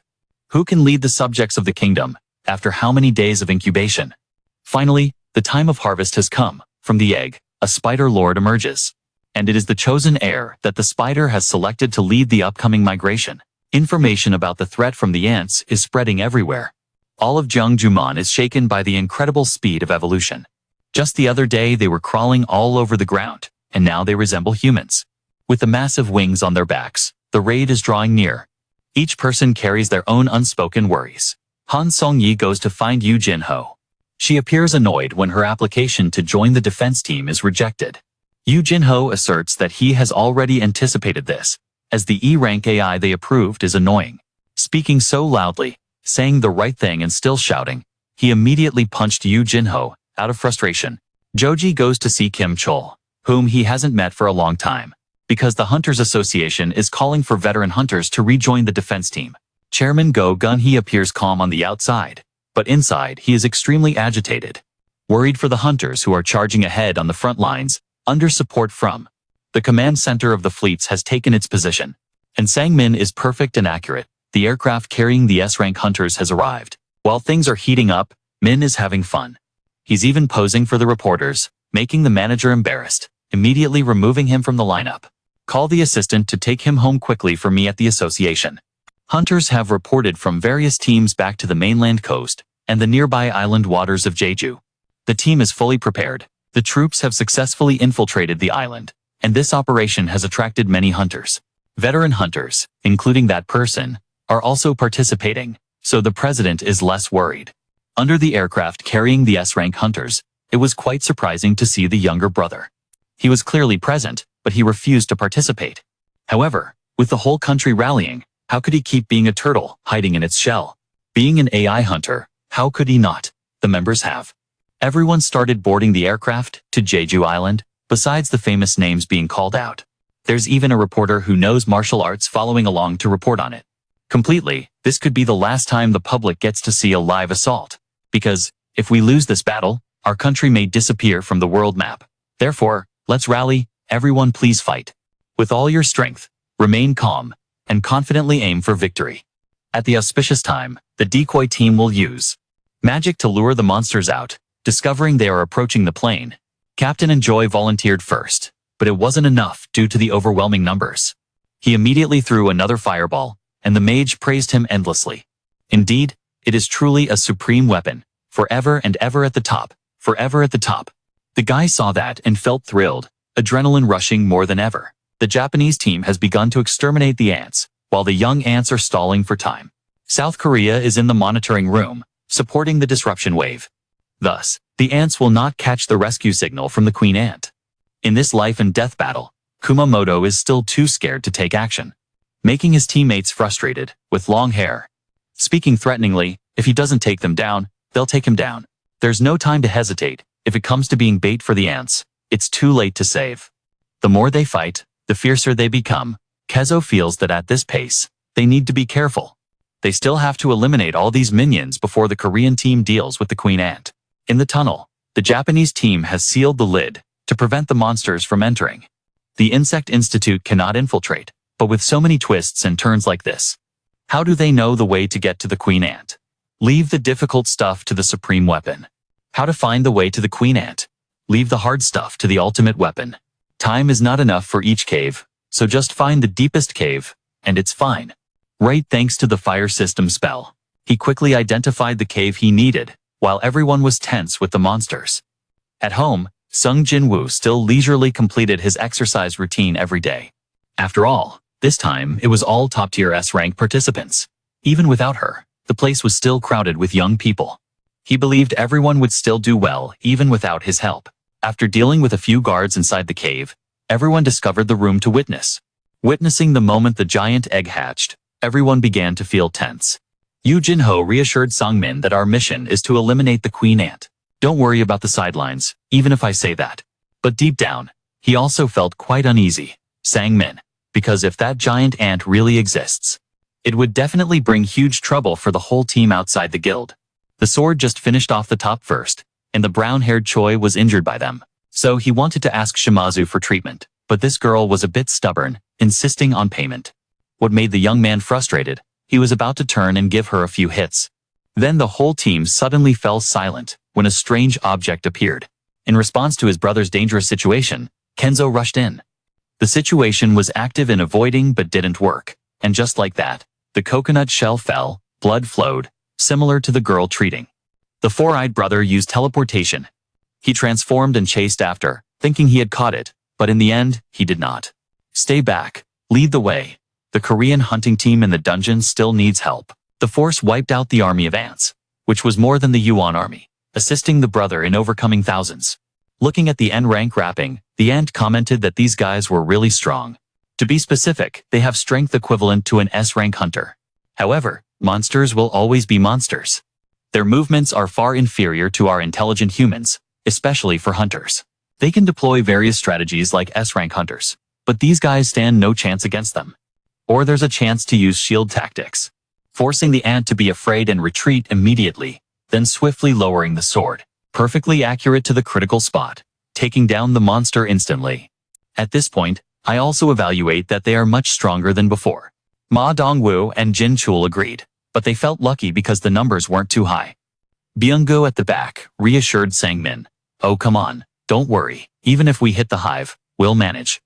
Who can lead the subjects of the kingdom, after how many days of incubation? Finally, the time of harvest has come. From the egg, a spider lord emerges. And it is the chosen heir that the spider has selected to lead the upcoming migration. Information about the threat from the ants is spreading everywhere. All of Jeongjuman is shaken by the incredible speed of evolution. Just the other day they were crawling all over the ground, and now they resemble humans. With the massive wings on their backs, the raid is drawing near. Each person carries their own unspoken worries. Han Song-yi goes to find Yu Jin-ho. She appears annoyed when her application to join the defense team is rejected. Yu Jin-ho asserts that he has already anticipated this, as the E-rank AI they approved is annoying. Speaking so loudly, saying the right thing and still shouting, he immediately punched Yu Jin-ho, out of frustration. Joji goes to see Kim Chol, whom he hasn't met for a long time, because the Hunters Association is calling for veteran hunters to rejoin the defense team. Chairman Go Gun-hee appears calm on the outside, but inside he is extremely agitated. Worried for the hunters who are charging ahead on the front lines, under support from the command center of the fleets has taken its position. And Sang-min is perfect and accurate. The aircraft carrying the S-rank hunters has arrived. While things are heating up, Min is having fun. He's even posing for the reporters, making the manager embarrassed, immediately removing him from the lineup. Call the assistant to take him home quickly for me at the association. Hunters have reported from various teams back to the mainland coast and the nearby island waters of Jeju. The team is fully prepared. The troops have successfully infiltrated the island, and this operation has attracted many hunters. Veteran hunters, including that person, are also participating, so the president is less worried. Under the aircraft carrying the S-rank hunters, it was quite surprising to see the younger brother. He was clearly present, but he refused to participate. However, with the whole country rallying, how could he keep being a turtle, hiding in its shell? Being an AI hunter, how could he not? The members have. Everyone started boarding the aircraft to Jeju Island, besides the famous names being called out. There's even a reporter who knows martial arts following along to report on it. Completely, this could be the last time the public gets to see a live assault. Because, If we lose this battle, our country may disappear from the world map. Therefore, let's rally, everyone please fight. With all your strength, remain calm, and confidently aim for victory. At the auspicious time, the decoy team will use magic to lure the monsters out. Discovering they are approaching the plane, Captain Enjoy volunteered first, but it wasn't enough due to the overwhelming numbers. He immediately threw another fireball, and the mage praised him endlessly. Indeed, it is truly a supreme weapon, forever and ever at the top, forever at the top. The guy saw that and felt thrilled, adrenaline rushing more than ever. The Japanese team has begun to exterminate the ants, while the young ants are stalling for time. South Korea is in the monitoring room, supporting the disruption wave. Thus, the ants will not catch the rescue signal from the queen ant. In this life and death battle, Kumamoto is still too scared to take action, making his teammates frustrated, with long hair. Speaking threateningly, if he doesn't take them down, they'll take him down. There's no time to hesitate. If it comes to being bait for the ants, it's too late to save. The more they fight, the fiercer they become. Kezo feels that at this pace, they need to be careful. They still have to eliminate all these minions before the Korean team deals with the queen ant. In the tunnel, the Japanese team has sealed the lid to prevent the monsters from entering. The Insect Institute cannot infiltrate, but with so many twists and turns like this, how do they know the way to get to the queen ant? Leave the difficult stuff to the supreme weapon. How to find the way to the queen ant? Leave the hard stuff to the ultimate weapon. Time is not enough for each cave, so just find the deepest cave, and it's fine. Right, thanks to the fire system spell, he quickly identified the cave he needed, while everyone was tense with the monsters. At home, Sung Jin-Woo still leisurely completed his exercise routine every day. After all, this time it was all top-tier S-rank participants. Even without her, the place was still crowded with young people. He believed everyone would still do well even without his help. After dealing with a few guards inside the cave, everyone discovered the room to witness. Witnessing the moment the giant egg hatched, everyone began to feel tense. Yu Jin-ho reassured Sungmin that our mission is to eliminate the queen ant. Don't worry about the sidelines, even if I say that. But deep down, he also felt quite uneasy, Sangmin, because if that giant ant really exists, it would definitely bring huge trouble for the whole team outside the guild. The sword just finished off the top first, and the brown-haired Choi was injured by them. So he wanted to ask Shimazu for treatment, but this girl was a bit stubborn, insisting on payment. What made the young man frustrated, he was about to turn and give her a few hits. Then the whole team suddenly fell silent when a strange object appeared. In response to his brother's dangerous situation, Kenzo rushed in. The situation was active in avoiding but didn't work, and just like that, the coconut shell fell, blood flowed, similar to the girl treating. The four-eyed brother used teleportation. He transformed and chased after, thinking he had caught it, but in the end, he did not. Stay back, lead the way. The Korean hunting team in the dungeon still needs help. The force wiped out the army of ants, which was more than the Yuan army, assisting the brother in overcoming thousands. Looking at the N-rank wrapping, the ant commented that these guys were really strong. To be specific, they have strength equivalent to an S-rank hunter. However, monsters will always be monsters. Their movements are far inferior to our intelligent humans, especially for hunters. They can deploy various strategies like S-rank hunters, but these guys stand no chance against them. Or there's a chance to use shield tactics, forcing the ant to be afraid and retreat immediately, then swiftly lowering the sword, perfectly accurate to the critical spot, taking down the monster instantly. At this point, I also evaluate that they are much stronger than before. Ma Dongwoo and Jin Chul agreed, but they felt lucky because the numbers weren't too high. Byung-gu at the back reassured Sangmin, "Oh come on, don't worry, even if we hit the hive, we'll manage.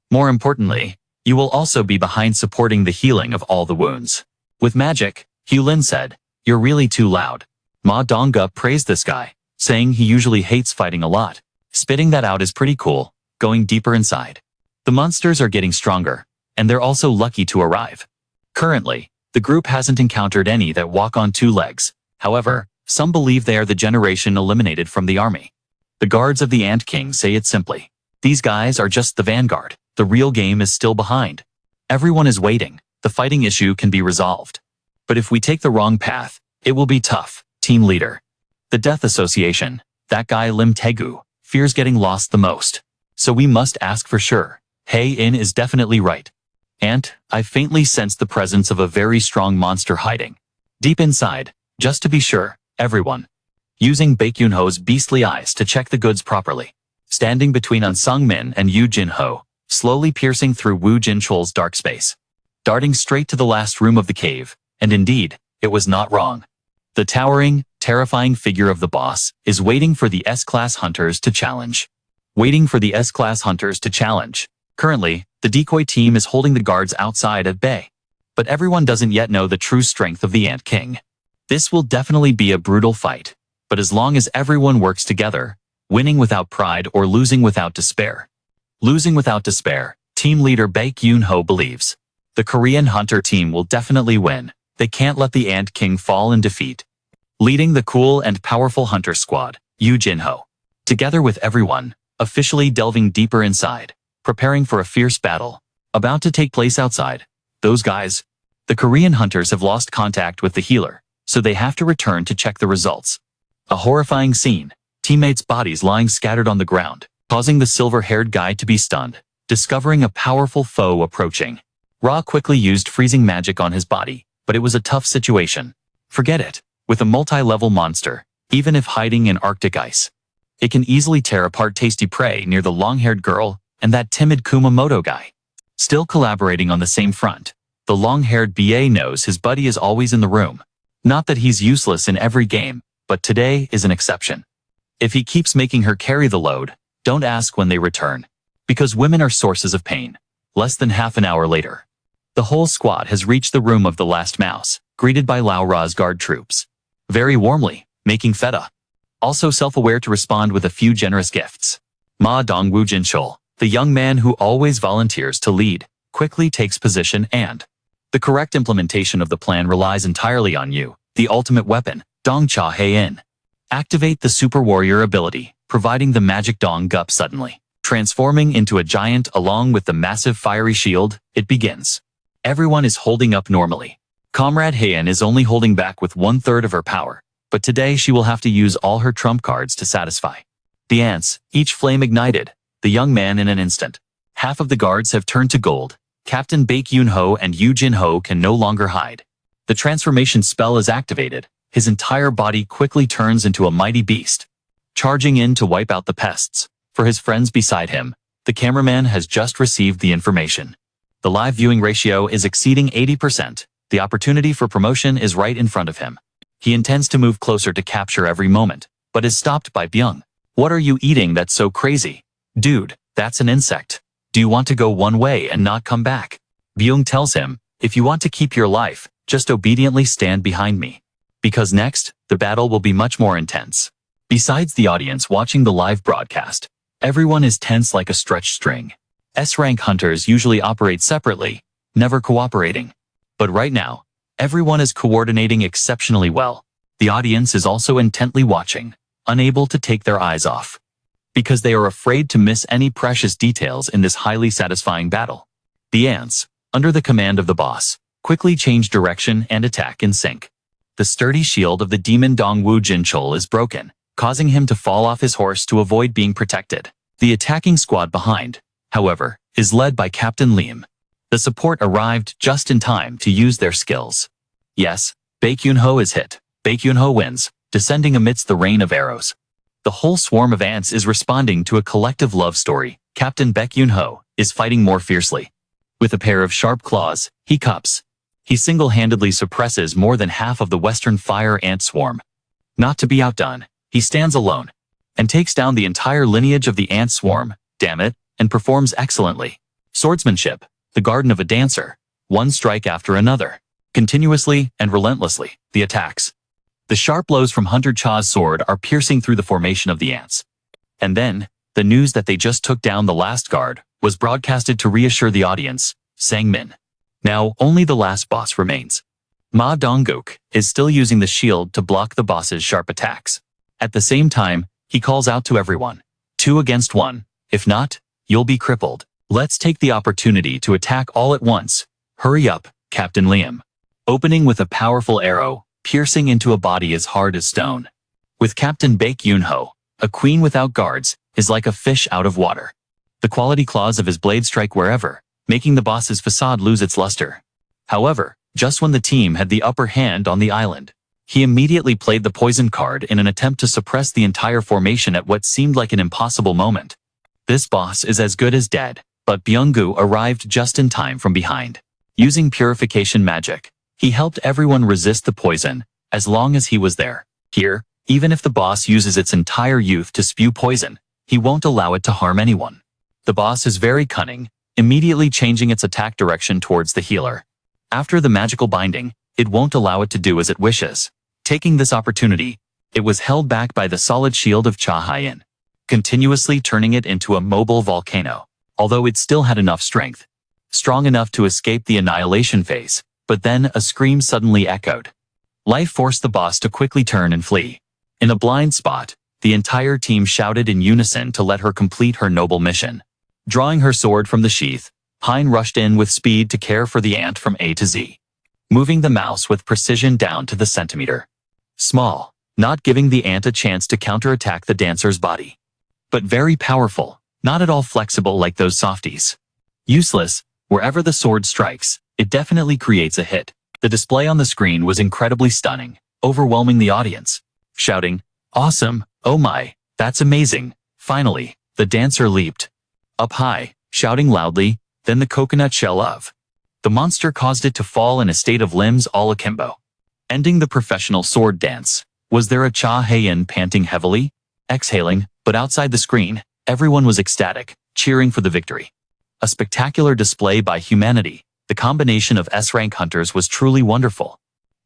More importantly, you will also be behind supporting the healing of all the wounds." With magic, Hulin said, "You're really too loud." Ma Dongga praised this guy, saying he usually hates fighting a lot. Spitting that out is pretty cool, going deeper inside. The monsters are getting stronger, and they're also lucky to arrive. Currently, the group hasn't encountered any that walk on two legs. However, some believe they are the generation eliminated from the army. The guards of the Ant King say it simply. These guys are just the vanguard. The real game is still behind. Everyone is waiting. The fighting issue can be resolved. But if we take the wrong path, it will be tough. Team leader. The Death Association, that guy Lim Taegu, fears getting lost the most. So we must ask for sure. Hei-in is definitely right. And I faintly sense the presence of a very strong monster hiding deep inside, just to be sure, everyone. using Baek Yoon-ho's beastly eyes to check the goods properly. Standing between An Sung-min and Yoo Jin-ho, slowly piercing through Woo Jin-chol's dark space. Darting straight to the last room of the cave, and indeed, it was not wrong. The towering, terrifying figure of the boss is waiting for the S-class hunters to challenge. Waiting for the S-class hunters to challenge. Currently, the decoy team is holding the guards outside at bay. But everyone doesn't yet know the true strength of the Ant King. This will definitely be a brutal fight. But as long as everyone works together, winning without pride or losing without despair. Losing without despair, team leader Baek Yoon-ho believes. The Korean hunter team will definitely win. They can't let the Ant King fall in defeat. Leading the cool and powerful hunter squad, Yoo Jin-ho. Together with everyone, officially delving deeper inside, preparing for a fierce battle, about to take place outside. Those guys. The Korean hunters have lost contact with the healer, so they have to return to check the results. A horrifying scene, teammates' bodies lying scattered on the ground, causing the silver-haired guy to be stunned, discovering a powerful foe approaching. Ra quickly used freezing magic on his body, but it was a tough situation. Forget it, with a multi-level monster, even if hiding in Arctic ice. It can easily tear apart tasty prey near the long-haired girl and that timid Kumamoto guy. Still collaborating on the same front, the long-haired BA knows his buddy is always in the room. Not that he's useless in every game, but today is an exception. If he keeps making her carry the load, don't ask when they return. Because women are sources of pain. Less than half an hour later, the whole squad has reached the room of the last mouse, greeted by Lao Ra's guard troops. Very warmly, making feta. Also self-aware to respond with a few generous gifts. Ma Dong-woo Jin-chol, the young man who always volunteers to lead, quickly takes position and the correct implementation of the plan relies entirely on you, the ultimate weapon, Dong Cha Hae-in. Activate the Super Warrior ability, providing the magic Dong Gup suddenly. Transforming into a giant along with the massive fiery shield, it begins. Everyone is holding up normally. Comrade Hae-in is only holding back with 1/3 of her power, but today she will have to use all her trump cards to satisfy. The ants, each flame ignited, the young man in an instant. Half of the guards have turned to gold. Captain Baek Yoon-ho and Yoo Jin-ho can no longer hide. The transformation spell is activated. His entire body quickly turns into a mighty beast, charging in to wipe out the pests. For his friends beside him, the cameraman has just received the information. The live viewing ratio is exceeding 80%. The opportunity for promotion is right in front of him. He intends to move closer to capture every moment, but is stopped by Byung. What are you eating that's so crazy? Dude, that's an insect. Do you want to go one way and not come back? Byung tells him, if you want to keep your life, just obediently stand behind me. Because next, the battle will be much more intense. Besides the audience watching the live broadcast, everyone is tense like a stretched string. S-rank hunters usually operate separately, never cooperating. But right now, everyone is coordinating exceptionally well. The audience is also intently watching, unable to take their eyes off. Because they are afraid to miss any precious details in this highly satisfying battle. The ants, under the command of the boss, quickly change direction and attack in sync. The sturdy shield of the demon Dong-woo Jin-chol is broken, causing him to fall off his horse to avoid being protected. The attacking squad behind, however, is led by Captain Liam. The support arrived just in time to use their skills. Yes, Baek Yoon-ho is hit. Baek Yoon-ho wins, descending amidst the rain of arrows. The whole swarm of ants is responding to a collective love story. Captain Baek Yoon-ho is fighting more fiercely. With a pair of sharp claws, he cups. He single-handedly suppresses more than half of the western fire ant swarm. Not to be outdone, he stands alone and takes down the entire lineage of the ant swarm, damn it, and performs excellently. Swordsmanship, the garden of a dancer, one strike after another. Continuously and relentlessly, the attacks. The sharp blows from Hunter Cha's sword are piercing through the formation of the ants. And then, the news that they just took down the last guard was broadcasted to reassure the audience, Sang-min. Now, only the last boss remains. Ma Dong-gook is still using the shield to block the boss's sharp attacks. At the same time, he calls out to everyone. 2 against 1. If not, you'll be crippled. Let's take the opportunity to attack all at once. Hurry up, Captain Liam. Opening with a powerful arrow, piercing into a body as hard as stone. With Captain Baek Yoon-ho, a queen without guards, is like a fish out of water. The quality claws of his blade strike wherever, making the boss's facade lose its luster. However, just when the team had the upper hand on the island, He immediately played the poison card in an attempt to suppress the entire formation at what seemed like an impossible moment. This boss is as good as dead, but Byung-gu arrived just in time from behind. Using purification magic, he helped everyone resist the poison, as long as he was there. Here, even if the boss uses its entire youth to spew poison, he won't allow it to harm anyone. The boss is very cunning, immediately changing its attack direction towards the healer. After the magical binding, it won't allow it to do as it wishes. Taking this opportunity, it was held back by the solid shield of Cha Hyen, continuously turning it into a mobile volcano, although it still had enough strength. Strong enough to escape the annihilation phase, but then a scream suddenly echoed. Life forced the boss to quickly turn and flee. In a blind spot, the entire team shouted in unison to let her complete her noble mission. Drawing her sword from the sheath, Hein rushed in with speed to care for the ant from A to Z, moving the mouse with precision down to the centimeter. Small, not giving the ant a chance to counterattack the dancer's body. But very powerful, not at all flexible like those softies. Useless, wherever the sword strikes, it definitely creates a hit. The display on the screen was incredibly stunning, overwhelming the audience. Shouting, "Awesome, oh my, that's amazing." Finally, the dancer leaped up high, shouting loudly, then the coconut shell of the monster caused it to fall in a state of limbs all akimbo, ending the professional sword dance. Was there a Cha Hyen panting heavily, exhaling, but outside the screen, everyone was ecstatic, cheering for the victory. A spectacular display by humanity. The combination of S-rank hunters was truly wonderful.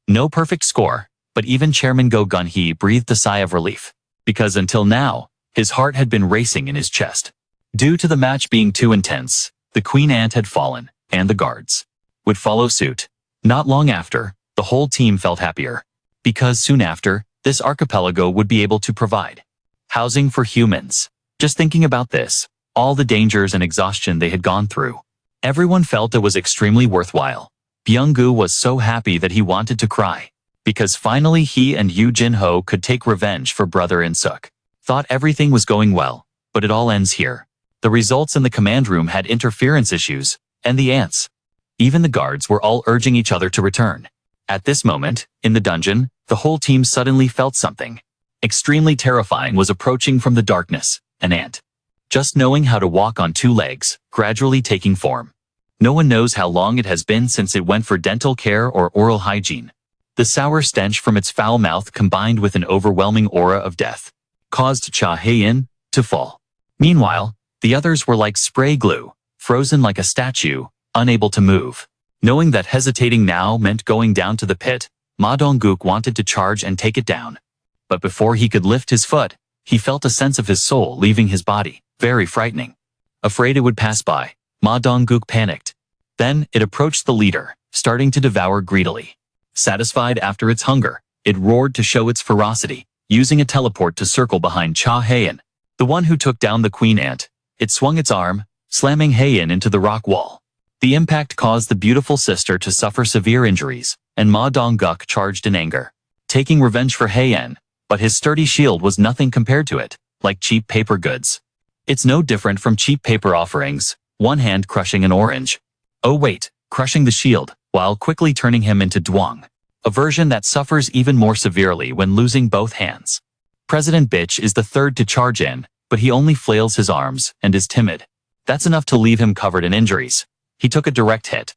No perfect score, but even Chairman Go Gun-hee breathed a sigh of relief, because until now, his heart had been racing in his chest. Due to the match being too intense, the Queen Ant had fallen, and the guards would follow suit. Not long after, the whole team felt happier, because soon after, this archipelago would be able to provide housing for humans. Just thinking about this, all the dangers and exhaustion they had gone through, everyone felt it was extremely worthwhile. Byung-gu was so happy that he wanted to cry, because finally he and Yoo Jin-ho could take revenge for brother In-suk. Thought everything was going well, but it all ends here. The results in the command room had interference issues, and the ants, even the guards, were all urging each other to return. At this moment, in the dungeon, the whole team suddenly felt something extremely terrifying was approaching from the darkness. An ant, just knowing how to walk on two legs, gradually taking form. No one knows how long it has been since it went for dental care or oral hygiene. The sour stench from its foul mouth combined with an overwhelming aura of death caused Cha Hyen to fall. Meanwhile, the others were like spray glue, frozen like a statue, unable to move. Knowing that hesitating now meant going down to the pit, Ma Dong-guk wanted to charge and take it down. But before he could lift his foot, he felt a sense of his soul leaving his body, very frightening. Afraid it would pass by, Ma Dong-guk panicked. Then, it approached the leader, starting to devour greedily. Satisfied after its hunger, it roared to show its ferocity, using a teleport to circle behind Cha Hyen, the one who took down the queen ant. It swung its arm, slamming Hyen into the rock wall. The impact caused the beautiful sister to suffer severe injuries, and Ma Dong-guk charged in anger, taking revenge for Hyen, but his sturdy shield was nothing compared to it, like cheap paper goods. It's no different from cheap paper offerings, one hand crushing an orange. Oh wait, crushing the shield, while quickly turning him into Dwang, a version that suffers even more severely when losing both hands. President Bitch is the third to charge in, but he only flails his arms and is timid. That's enough to leave him covered in injuries. He took a direct hit.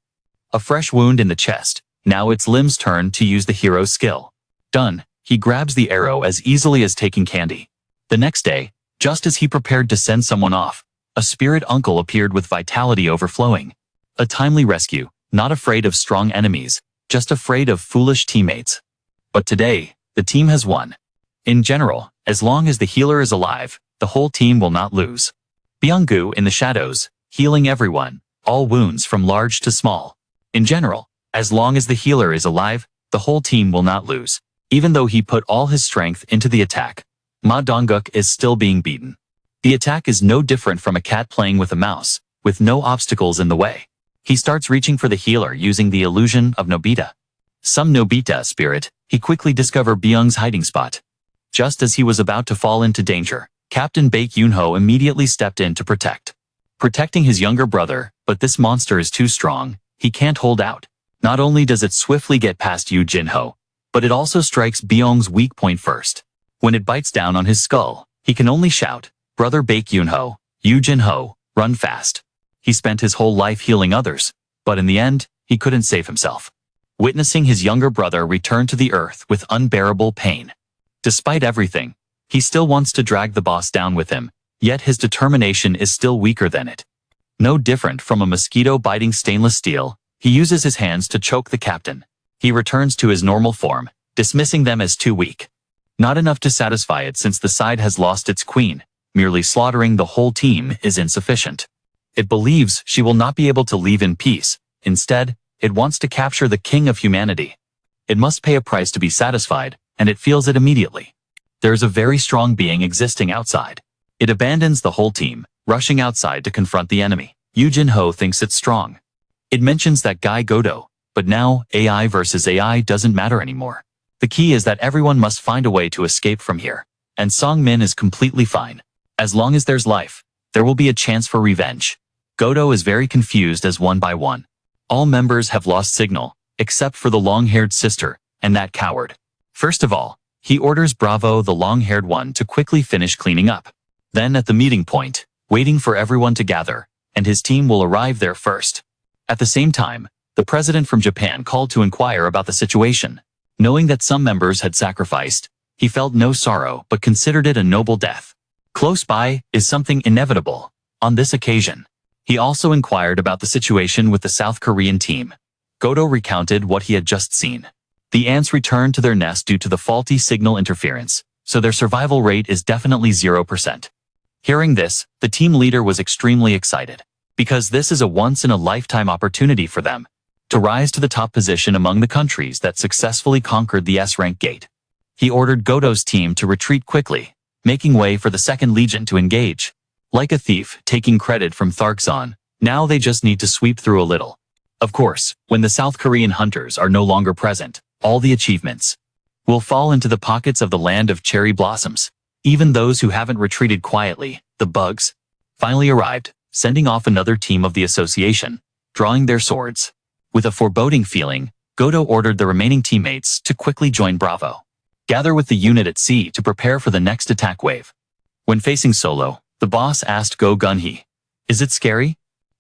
A fresh wound in the chest. Now it's Lim's turn to use the hero's skill. Done. He grabs the arrow as easily as taking candy. The next day, just as he prepared to send someone off, a spirit uncle appeared with vitality overflowing. A timely rescue, not afraid of strong enemies, just afraid of foolish teammates. But today, the team has won. In general, as long as the healer is alive, the whole team will not lose. Byung-gu in the shadows, healing everyone, all wounds from large to small. In general, as long as the healer is alive, the whole team will not lose. Even though he put all his strength into the attack, Ma Dong-guk is still being beaten. The attack is no different from a cat playing with a mouse, with no obstacles in the way. He starts reaching for the healer using the illusion of Nobita. Some Nobita spirit, he quickly discovered Byung's hiding spot. Just as he was about to fall into danger, Captain Baek Yoon-ho immediately stepped in to protecting his younger brother, but this monster is too strong, he can't hold out. Not only does it swiftly get past Yoo Jin-ho, but it also strikes Byung's weak point first. When it bites down on his skull, he can only shout, "Brother Baek-Yun-ho, Yoo-Jin-ho, run fast." He spent his whole life healing others, but in the end, he couldn't save himself. Witnessing his younger brother return to the earth with unbearable pain. Despite everything, he still wants to drag the boss down with him, yet his determination is still weaker than it. No different from a mosquito biting stainless steel, he uses his hands to choke the captain. He returns to his normal form, dismissing them as too weak. Not enough to satisfy it since the side has lost its queen, merely slaughtering the whole team is insufficient. It believes she will not be able to leave in peace. Instead, it wants to capture the king of humanity. It must pay a price to be satisfied, and it feels it immediately. There is a very strong being existing outside. It abandons the whole team, rushing outside to confront the enemy. Yoo-Jin-ho thinks it's strong. It mentions that guy Godo, but now AI versus AI doesn't matter anymore. The key is that everyone must find a way to escape from here, and Song-min is completely fine. As long as there's life, there will be a chance for revenge. Godo is very confused as one by one. All members have lost signal, except for the long-haired sister, and that coward. First of all, he orders Bravo, the long-haired one, to quickly finish cleaning up. Then at the meeting point, waiting for everyone to gather, and his team will arrive there first. At the same time, the president from Japan called to inquire about the situation. Knowing that some members had sacrificed, he felt no sorrow but considered it a noble death. Close by is something inevitable. On this occasion, he also inquired about the situation with the South Korean team. Godo recounted what he had just seen. The ants returned to their nest due to the faulty signal interference, so their survival rate is definitely 0%. Hearing this, the team leader was extremely excited, because this is a once-in-a-lifetime opportunity for them to rise to the top position among the countries that successfully conquered the S-rank gate. He ordered Godo's team to retreat quickly, making way for the Second Legion to engage. Like a thief taking credit from Tharkzon, now they just need to sweep through a little. Of course, when the South Korean hunters are no longer present, all the achievements will fall into the pockets of the land of cherry blossoms. Even those who haven't retreated quietly, the bugs, finally arrived, sending off another team of the association, drawing their swords. With a foreboding feeling, Godo ordered the remaining teammates to quickly join Bravo. Gather with the unit at sea to prepare for the next attack wave. When facing Solo, the boss asked Go Gun-hee, "Is it scary?"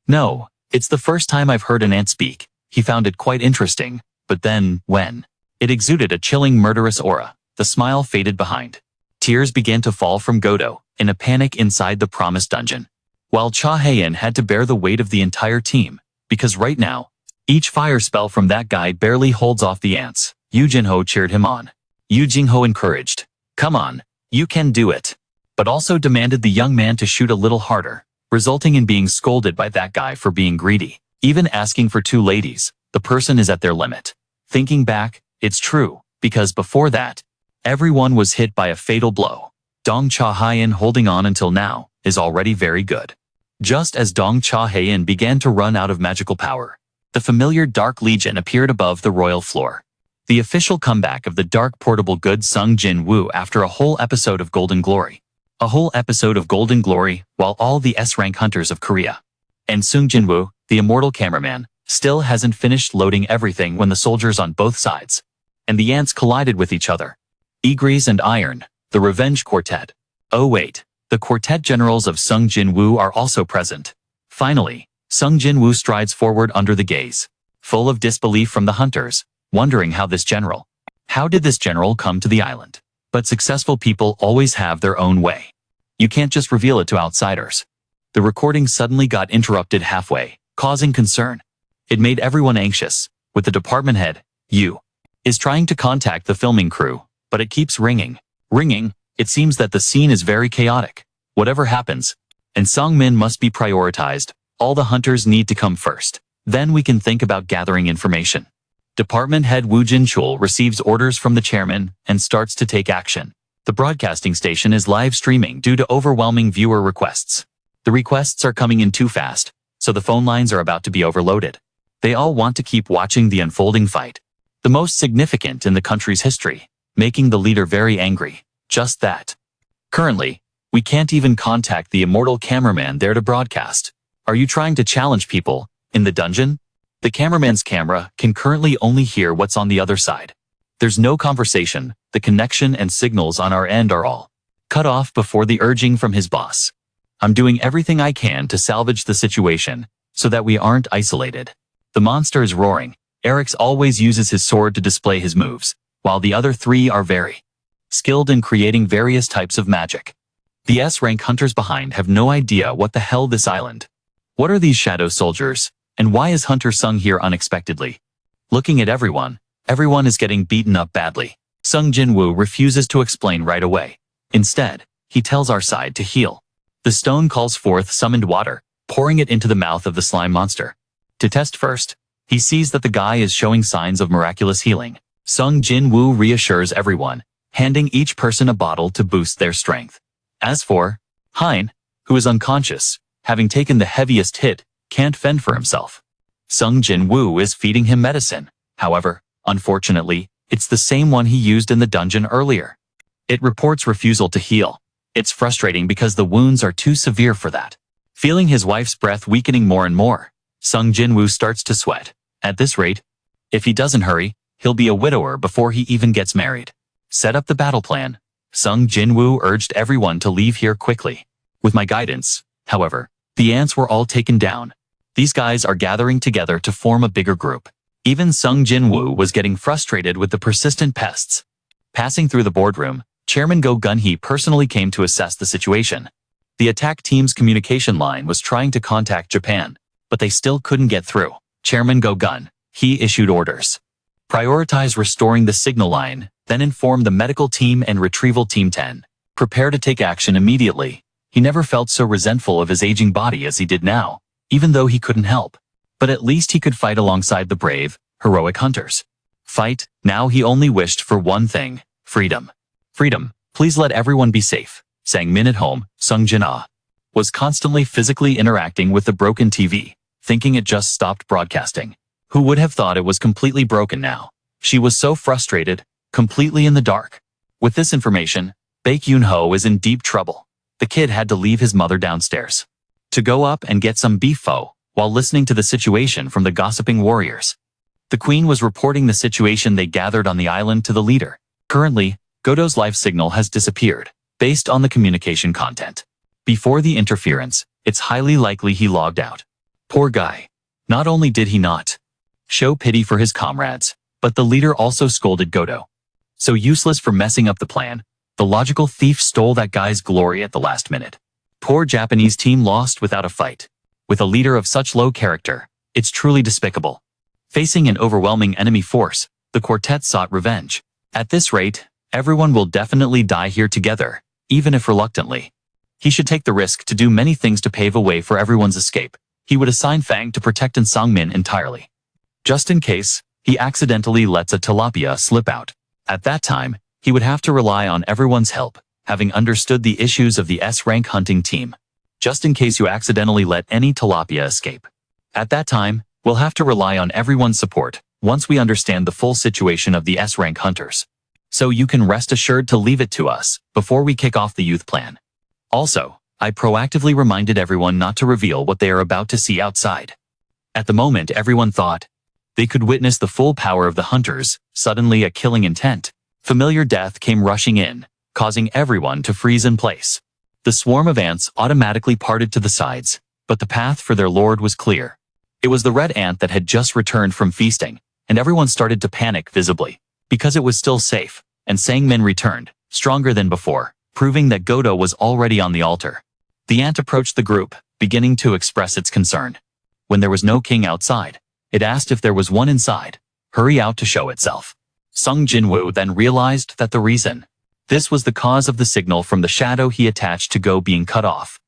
"No, it's the first time I've heard an ant speak." He found it quite interesting, but then, when it exuded a chilling murderous aura, the smile faded behind. Tears began to fall from Godo, in a panic inside the promised dungeon. While Cha Hae-in had to bear the weight of the entire team, because right now, each fire spell from that guy barely holds off the ants. Yoo-Jin-ho cheered him on. Yoo-Jin-ho encouraged, "Come on, you can do it," but also demanded the young man to shoot a little harder, resulting in being scolded by that guy for being greedy. Even asking for 2 ladies, the person is at their limit. Thinking back, it's true, because before that, everyone was hit by a fatal blow. Dong Cha Hae-in holding on until now is already very good. Just as Dong Cha Hae-in began to run out of magical power, the familiar Dark Legion appeared above the royal floor. The official comeback of the dark portable good Sung Jin-Woo after a whole episode of Golden Glory. A whole episode of Golden Glory while all the S-rank hunters of Korea. And Sung Jin-Woo, the immortal cameraman, still hasn't finished loading everything when the soldiers on both sides and the ants collided with each other. Igris and Iron, the Revenge Quartet. Oh wait, the quartet generals of Sung Jin-Woo are also present. Finally, Sung Jin-Woo strides forward under the gaze, full of disbelief from the hunters, wondering how this general come to the island? But successful people always have their own way. You can't just reveal it to outsiders. The recording suddenly got interrupted halfway, causing concern. It made everyone anxious, with the department head, Yu, is trying to contact the filming crew, but it keeps ringing. It seems that the scene is very chaotic. Whatever happens, and Song-min must be prioritized. All the hunters need to come first. Then we can think about gathering information. Department head Woo Jin-chul receives orders from the chairman and starts to take action. The broadcasting station is live streaming due to overwhelming viewer requests. The requests are coming in too fast, so the phone lines are about to be overloaded. They all want to keep watching the unfolding fight, the most significant in the country's history, making the leader very angry. Just that. Currently, we can't even contact the immortal cameraman there to broadcast. Are you trying to challenge people in the dungeon? The cameraman's camera can currently only hear what's on the other side. There's no conversation, the connection and signals on our end are all cut off before the urging from his boss. I'm doing everything I can to salvage the situation, so that we aren't isolated. The monster is roaring. Eric's always uses his sword to display his moves, while the other three are very skilled in creating various types of magic. The S-rank hunters behind have no idea what the hell this island. What are these shadow soldiers, and why is Hunter Sung here unexpectedly? Looking at everyone is getting beaten up badly. Sung Jin-Woo refuses to explain right away. Instead, he tells our side to heal. The stone calls forth summoned water, pouring it into the mouth of the slime monster. To test first, he sees that the guy is showing signs of miraculous healing. Sung Jin-Woo reassures everyone, handing each person a bottle to boost their strength. As for Hein, who is unconscious, having taken the heaviest hit, can't fend for himself. Sung Jin-Woo is feeding him medicine. However, unfortunately, it's the same one he used in the dungeon earlier. It reports refusal to heal. It's frustrating because the wounds are too severe for that. Feeling his wife's breath weakening more and more, Sung Jin-Woo starts to sweat. At this rate, if he doesn't hurry, he'll be a widower before he even gets married. Set up the battle plan. Sung Jin-Woo urged everyone to leave here quickly. With my guidance, however, the ants were all taken down. These guys are gathering together to form a bigger group. Even Sung Jin-Woo was getting frustrated with the persistent pests. Passing through the boardroom, Chairman Go Gun-hee personally came to assess the situation. The attack team's communication line was trying to contact Japan, but they still couldn't get through. Chairman Go Gun-hee issued orders. Prioritize restoring the signal line, then inform the medical team and retrieval team 10. Prepare to take action immediately. He never felt so resentful of his aging body as he did now, even though he couldn't help. But at least he could fight alongside the brave, heroic hunters. Fight, now he only wished for one thing, freedom. Freedom, please let everyone be safe. Sang Min at home, Sung Jin-Ah was constantly physically interacting with the broken TV, thinking it just stopped broadcasting. Who would have thought it was completely broken now? She was so frustrated, completely in the dark. With this information, Baek Yoon-ho is in deep trouble. The kid had to leave his mother downstairs to go up and get some beef pho, while listening to the situation from the gossiping warriors. The queen was reporting the situation they gathered on the island to the leader. Currently, Godo's life signal has disappeared, based on the communication content. Before the interference, it's highly likely he logged out. Poor guy. Not only did he not show pity for his comrades, but the leader also scolded Godo. So useless for messing up the plan, the logical thief stole that guy's glory at the last minute. Poor Japanese team lost without a fight. With a leader of such low character, it's truly despicable. Facing an overwhelming enemy force, the quartet sought revenge. At this rate, everyone will definitely die here together, even if reluctantly. He should take the risk to do many things to pave a way for everyone's escape. He would assign Fang to protect Sangmin entirely. Just in case, he accidentally lets a tilapia slip out. At that time, he would have to rely on everyone's help, having understood the issues of the S-rank hunting team. Just in case you accidentally let any tilapia escape. At that time, we'll have to rely on everyone's support, once we understand the full situation of the S-rank hunters. So you can rest assured to leave it to us, before we kick off the youth plan. Also, I proactively reminded everyone not to reveal what they are about to see outside. At the moment everyone thought they could witness the full power of the hunters, suddenly a killing intent. Familiar death came rushing in, causing everyone to freeze in place. The swarm of ants automatically parted to the sides, but the path for their lord was clear. It was the red ant that had just returned from feasting, and everyone started to panic visibly, because it was still safe, and Sangmin returned, stronger than before, proving that Godo was already on the altar. The ant approached the group, beginning to express its concern. When there was no king outside, it asked if there was one inside. Hurry out to show itself. Sung Jin-Woo then realized that the reason. This was the cause of the signal from the shadow he attached to Go being cut off.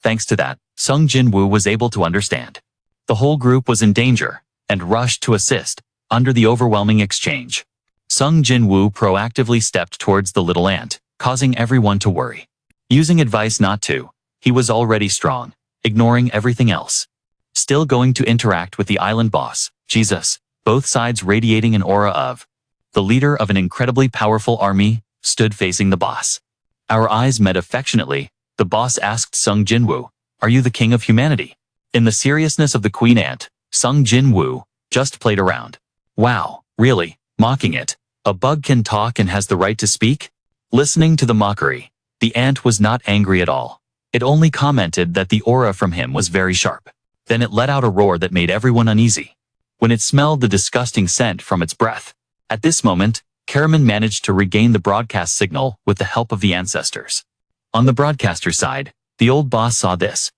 Thanks to that, Sung Jin-Woo was able to understand. The whole group was in danger, and rushed to assist, under the overwhelming exchange. Sung Jin-Woo proactively stepped towards the little ant, causing everyone to worry. Using advice not to, he was already strong, ignoring everything else. Still going to interact with the island boss, Jesus, both sides radiating an aura of the leader of an incredibly powerful army, stood facing the boss. Our eyes met affectionately. The boss asked Sung Jin-Woo, "Are you the king of humanity?" In the seriousness of the queen ant, Sung Jin-Woo just played around. "Wow, really? Mocking it? A bug can talk and has the right to speak? Listening to the mockery, the ant was not angry at all. It only commented that the aura from him was very sharp. Then it let out a roar that made everyone uneasy when it smelled the disgusting scent from its breath. At this moment, Karaman managed to regain the broadcast signal with the help of the ancestors. On the broadcaster side, the old boss saw this.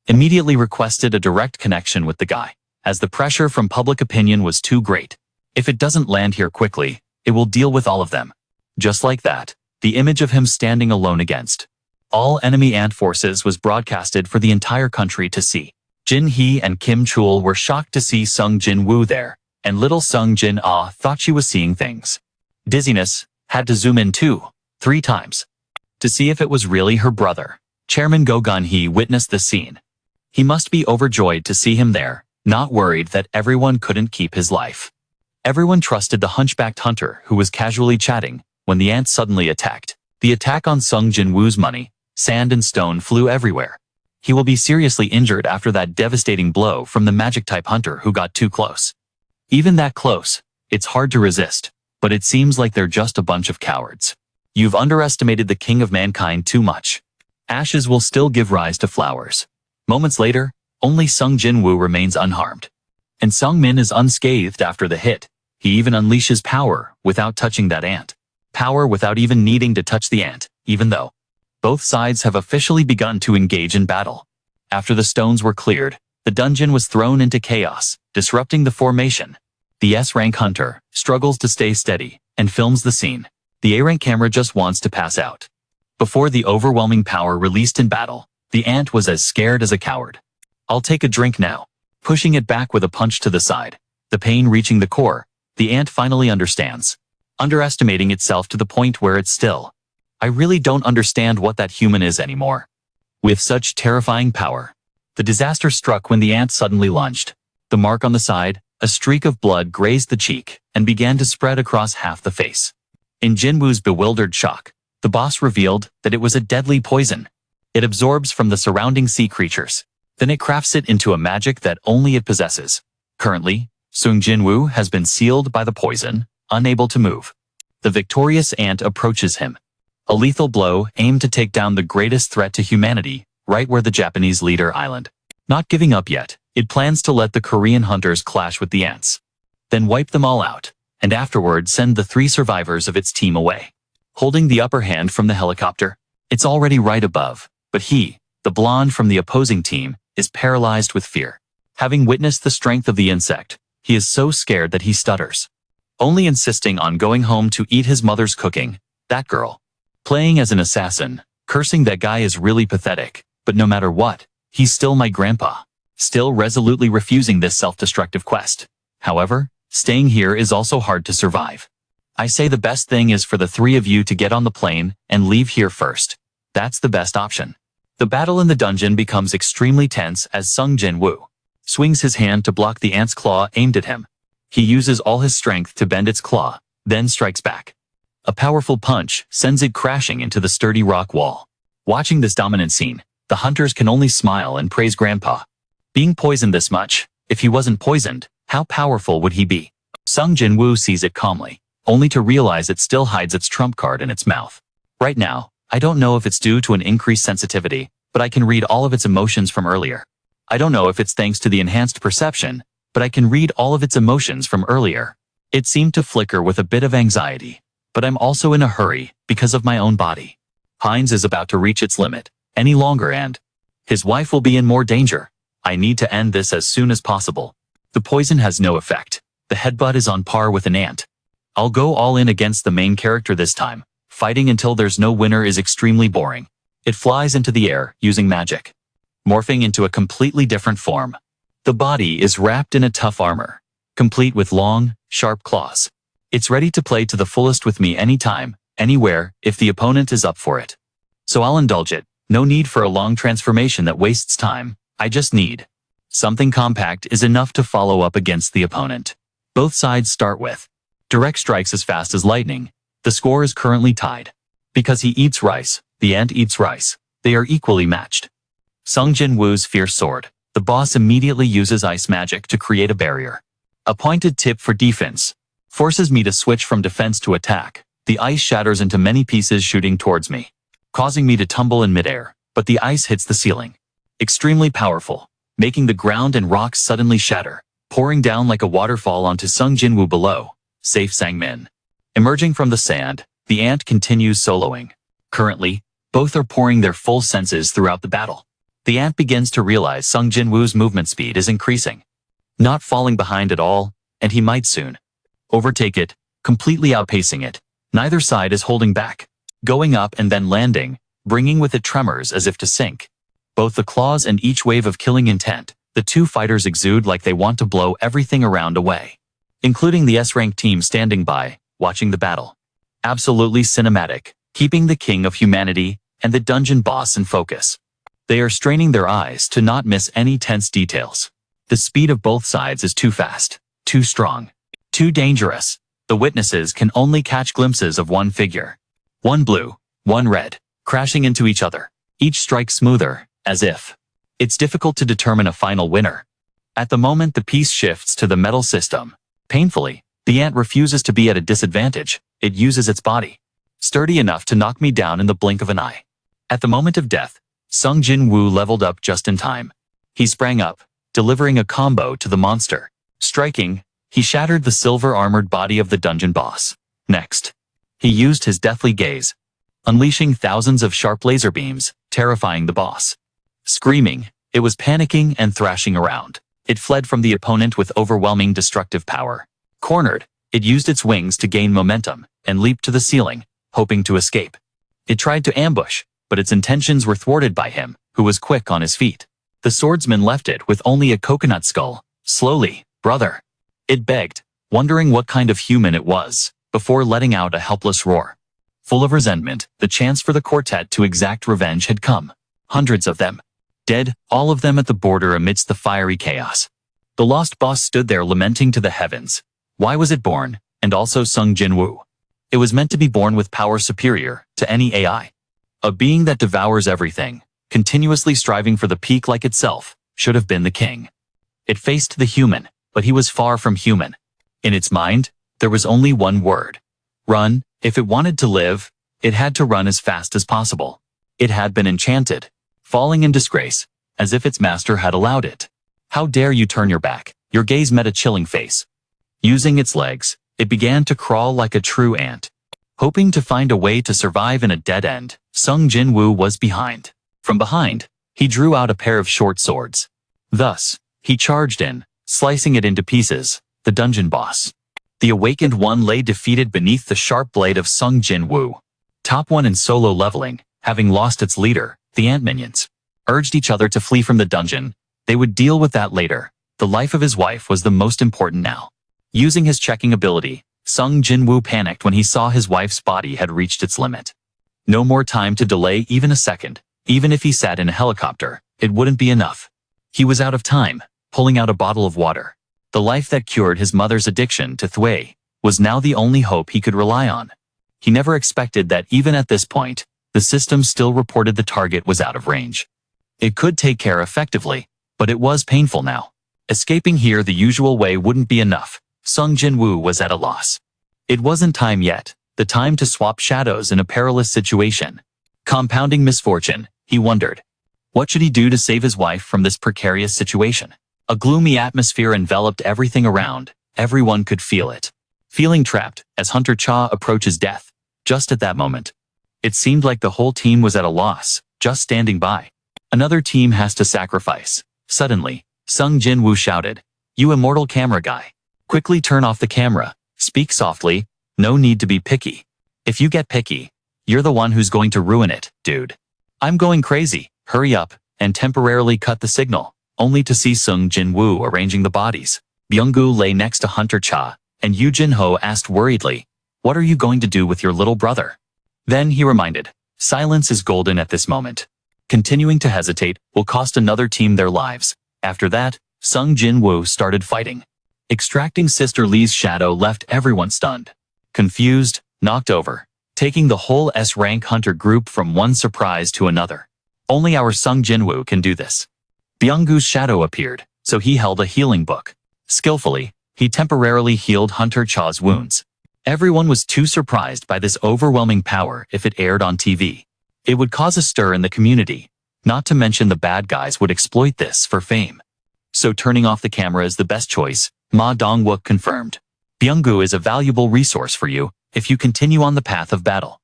Immediately requested a direct connection with the guy, as the pressure from public opinion was too great. If it doesn't land here quickly, it will deal with all of them. Just like that, the image of him standing alone against all enemy ant forces was broadcasted for the entire country to see. Jin Hee and Kim Chul were shocked to see Sung Jin-Woo there, and little Sung Jin-Ah thought she was seeing things. Dizziness, had to zoom in 2-3 times to see if it was really her brother. Chairman Go Gun-hee witnessed the scene. He must be overjoyed to see him there, not worried that everyone couldn't keep his life. Everyone trusted the hunchbacked hunter who was casually chatting when the ants suddenly attacked. The attack on Sung Jin-Woo's money, sand and stone flew everywhere. He will be seriously injured after that devastating blow from the magic-type hunter who got too close. Even that close, it's hard to resist, but it seems like they're just a bunch of cowards. You've underestimated the king of mankind too much. Ashes will still give rise to flowers. Moments later, only Sung Jin-Woo remains unharmed. And Sung Min is unscathed after the hit. He even unleashes power without touching that ant. Power without even needing to touch the ant, even though both sides have officially begun to engage in battle. After the stones were cleared, the dungeon was thrown into chaos, disrupting the formation. The S-rank hunter struggles to stay steady and films the scene. The A-rank camera just wants to pass out. Before the overwhelming power released in battle, the ant was as scared as a coward. I'll take a drink now. Pushing it back with a punch to the side, the pain reaching the core, the ant finally understands. Underestimating itself to the point where it's still. I really don't understand what that human is anymore. With such terrifying power. The disaster struck when the ant suddenly lunged. The mark on the side, a streak of blood grazed the cheek and began to spread across half the face. In Jinwoo's bewildered shock, the boss revealed that it was a deadly poison. It absorbs from the surrounding sea creatures. Then it crafts it into a magic that only it possesses. Currently, Sung Jin-Woo has been sealed by the poison, unable to move. The victorious ant approaches him. A lethal blow aimed to take down the greatest threat to humanity, right where the Japanese leader island. Not giving up yet, it plans to let the Korean hunters clash with the ants. Then wipe them all out, and afterward send the 3 survivors of its team away. Holding the upper hand from the helicopter, it's already right above, but he, the blonde from the opposing team, is paralyzed with fear. Having witnessed the strength of the insect, he is so scared that he stutters. Only insisting on going home to eat his mother's cooking, that girl. Playing as an assassin, cursing that guy is really pathetic, but no matter what, he's still my grandpa. Still resolutely refusing this self-destructive quest. However, staying here is also hard to survive. I say the best thing is for the 3 of you to get on the plane and leave here first. That's the best option. The battle in the dungeon becomes extremely tense as Sung Jin-Woo swings his hand to block the ant's claw aimed at him. He uses all his strength to bend its claw, then strikes back. A powerful punch sends it crashing into the sturdy rock wall. Watching this dominant scene, the hunters can only smile and praise Grandpa. Being poisoned this much, if he wasn't poisoned, how powerful would he be? Sung Jin-Woo sees it calmly, only to realize it still hides its trump card in its mouth. Right now, I don't know if it's due to an increased sensitivity, but I can read all of its emotions from earlier. I don't know if it's thanks to the enhanced perception, but I can read all of its emotions from earlier. It seemed to flicker with a bit of anxiety, but I'm also in a hurry because of my own body. Hines is about to reach its limit any longer and his wife will be in more danger. I need to end this as soon as possible. The poison has no effect. The headbutt is on par with an ant. I'll go all in against the main character this time. Fighting until there's no winner is extremely boring. It flies into the air using magic, morphing into a completely different form. The body is wrapped in a tough armor, complete with long, sharp claws. It's ready to play to the fullest with me anytime, anywhere, if the opponent is up for it. So I'll indulge it. No need for a long transformation that wastes time. I just need something compact is enough to follow up against the opponent. Both sides start with direct strikes as fast as lightning. The score is currently tied. Because he eats rice, the ant eats rice. They are equally matched. Sung Jin-Woo's fierce sword. The boss immediately uses ice magic to create a barrier. A pointed tip for defense. forces me to switch from defense to attack. The ice shatters into many pieces shooting towards me, causing me to tumble in midair, but the ice hits the ceiling. Extremely powerful, making the ground and rocks suddenly shatter, pouring down like a waterfall onto Sung Jin-Woo below. Safe Sang-min. Emerging from the sand, the ant continues soloing. Currently, both are pouring their full senses throughout the battle. The ant begins to realize Sung Jin-Woo's movement speed is increasing, not falling behind at all, and he might soon overtake it, completely outpacing it. Neither side is holding back, going up and then landing, bringing with it tremors as if to sink. Both the claws and each wave of killing intent, the two fighters exude like they want to blow everything around away, including the S-rank team standing by, watching the battle. Absolutely cinematic, keeping the king of humanity and the dungeon boss in focus. They are straining their eyes to not miss any tense details. The speed of both sides is too fast, too strong, too dangerous. The witnesses can only catch glimpses of one figure. One blue, one red, crashing into each other. Each strike smoother, as if it's difficult to determine a final winner. At the moment the piece shifts to the metal system. Painfully, the ant refuses to be at a disadvantage. It uses its body, sturdy enough to knock me down in the blink of an eye. At the moment of death, Sung Jin-Woo leveled up just in time. He sprang up, delivering a combo to the monster. Striking, he shattered the silver-armored body of the dungeon boss. Next, he used his deathly gaze, unleashing thousands of sharp laser beams, terrifying the boss. Screaming, it was panicking and thrashing around. It fled from the opponent with overwhelming destructive power. Cornered, it used its wings to gain momentum and leaped to the ceiling, hoping to escape. It tried to ambush, but its intentions were thwarted by him, who was quick on his feet. The swordsman left it with only a coconut skull. Slowly, brother, it begged, wondering what kind of human it was, before letting out a helpless roar. Full of resentment, the chance for the quartet to exact revenge had come. Hundreds of them. Dead, all of them at the border amidst the fiery chaos. The lost boss stood there lamenting to the heavens. Why was it born, and also Sung Jin-Woo? It was meant to be born with power superior to any AI. A being that devours everything, continuously striving for the peak like itself, should have been the king. It faced the human, but he was far from human. In its mind, there was only one word. Run. If it wanted to live, it had to run as fast as possible. It had been enchanted, falling in disgrace, as if its master had allowed it. How dare you turn your back? Your gaze met a chilling face. Using its legs, it began to crawl like a true ant. Hoping to find a way to survive in a dead end, Sung Jin-Woo was behind. From behind, he drew out a pair of short swords. Thus, he charged in, slicing it into pieces, the dungeon boss. The awakened one lay defeated beneath the sharp blade of Sung Jin-Woo. Top one in solo leveling, having lost its leader, the ant minions urged each other to flee from the dungeon. They would deal with that later. The life of his wife was the most important now. Using his checking ability, Sung Jin-Woo panicked when he saw his wife's body had reached its limit. No more time to delay even a second. Even if he sat in a helicopter, it wouldn't be enough. He was out of time, pulling out a bottle of water. The life that cured his mother's addiction to thwei was now the only hope he could rely on. He never expected that even at this point, the system still reported the target was out of range. It could take care effectively, but it was painful now. Escaping here the usual way wouldn't be enough. Sung Jin-Woo was at a loss. It wasn't time yet, the time to swap shadows in a perilous situation. Compounding misfortune, he wondered. What should he do to save his wife from this precarious situation? A gloomy atmosphere enveloped everything around. Everyone could feel it. Feeling trapped, as Hunter Cha approaches death. Just at that moment, it seemed like the whole team was at a loss, just standing by. Another team has to sacrifice. Suddenly, Sung Jin-Woo shouted, "You immortal camera guy. Quickly turn off the camera. Speak softly. No need to be picky. If you get picky, you're the one who's going to ruin it, dude. I'm going crazy. Hurry up," and temporarily cut the signal, only to see Sung Jin-Woo arranging the bodies. Byung-gu lay next to Hunter Cha, and Yoo Jin-ho asked worriedly, "What are you going to do with your little brother?" Then he reminded, silence is golden at this moment. Continuing to hesitate will cost another team their lives. After that, Sung Jin-Woo started fighting. Extracting Sister Lee's shadow left everyone stunned, confused, knocked over, taking the whole S-rank hunter group from one surprise to another. Only our Sung Jin-Woo can do this. Byung-gu's shadow appeared, so he held a healing book. Skillfully, He temporarily healed Hunter Cha's wounds. Everyone was too surprised by this overwhelming power if it aired on TV. It would cause a stir in the community, not to mention the bad guys would exploit this for fame. So turning off the camera is the best choice, Ma Dong-wook confirmed. Byung-gu is a valuable resource for you if you continue on the path of battle.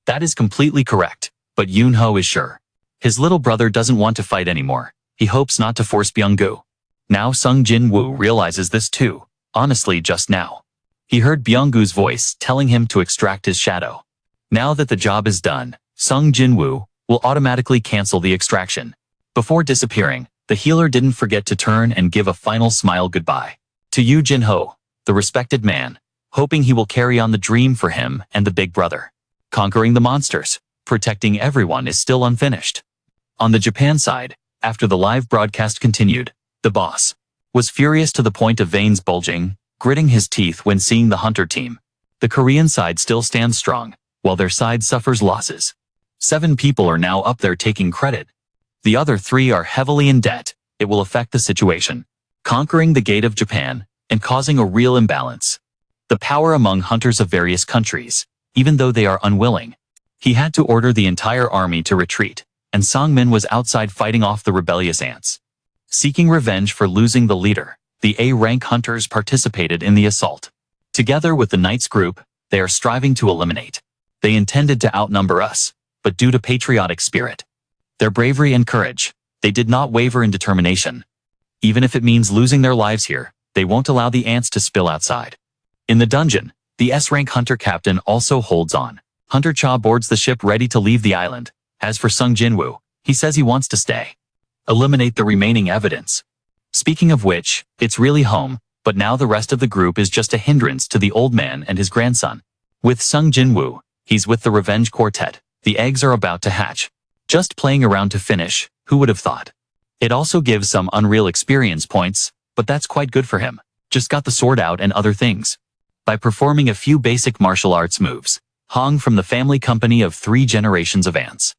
That is completely correct, but Yoon-ho is sure. His little brother doesn't want to fight anymore. He hopes not to force Byung-gu. Now Sung Jin-Woo realizes this too, honestly just now. He heard Byung-gu's voice telling him to extract his shadow. Now that the job is done, Sung Jin-Woo will automatically cancel the extraction. Before disappearing, the healer didn't forget to turn and give a final smile goodbye to Yoo Jin-ho, the respected man, hoping he will carry on the dream for him and the big brother. Conquering the monsters, protecting everyone is still unfinished. On the Japan side, after the live broadcast continued, the boss was furious to the point of veins bulging, gritting his teeth when seeing the Hunter team. The Korean side still stands strong, while their side suffers losses. 7 people are now up there taking credit. The other 3 are heavily in debt. It will affect the situation, conquering the gate of Japan and causing a real imbalance. The power among hunters of various countries, even though they are unwilling. He had to order the entire army to retreat, and Sangmin was outside fighting off the rebellious ants. Seeking revenge for losing the leader, the A-rank hunters participated in the assault. Together with the Knights group, they are striving to eliminate. They intended to outnumber us, but due to patriotic spirit, their bravery and courage, they did not waver in determination. Even if it means losing their lives here, they won't allow the ants to spill outside. In the dungeon, the S-rank hunter captain also holds on. Hunter Cha boards the ship ready to leave the island. As for Sung Jin-Woo, he says he wants to stay. Eliminate the remaining evidence. Speaking of which, it's really home, but now the rest of the group is just a hindrance to the old man and his grandson. With Sung Jin-Woo, he's with the Revenge Quartet. The eggs are about to hatch. Just playing around to finish, who would have thought? It also gives some Unreal experience points, but that's quite good for him. Just got the sword out and other things. By performing a few basic martial arts moves, Hong from the family company of 3 generations of ants.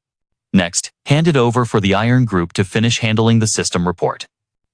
Next, handed over for the Iron Group to finish handling the system report.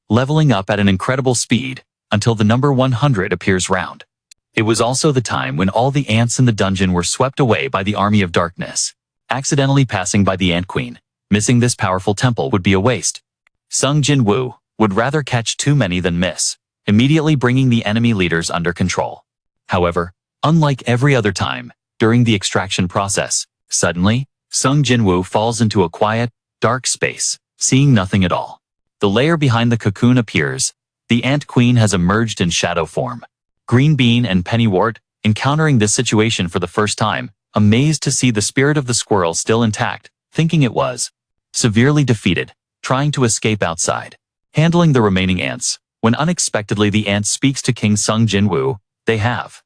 Leveling up at an incredible speed, until the number 100 appears round. It was also the time when all the ants in the dungeon were swept away by the Army of Darkness. Accidentally passing by the Ant Queen, missing this powerful temple would be a waste. Sung Jin-Woo would rather catch too many than miss, immediately bringing the enemy leaders under control. However, unlike every other time, during the extraction process, suddenly, Sung Jin-Woo falls into a quiet, dark space, seeing nothing at all. The layer behind the cocoon appears. The Ant Queen has emerged in shadow form. Green Bean and Pennywort, encountering this situation for the first time, amazed to see the spirit of the squirrel still intact, thinking it was severely defeated, trying to escape outside, handling the remaining ants, when unexpectedly the ant speaks to King Sung Jin-Woo. They have.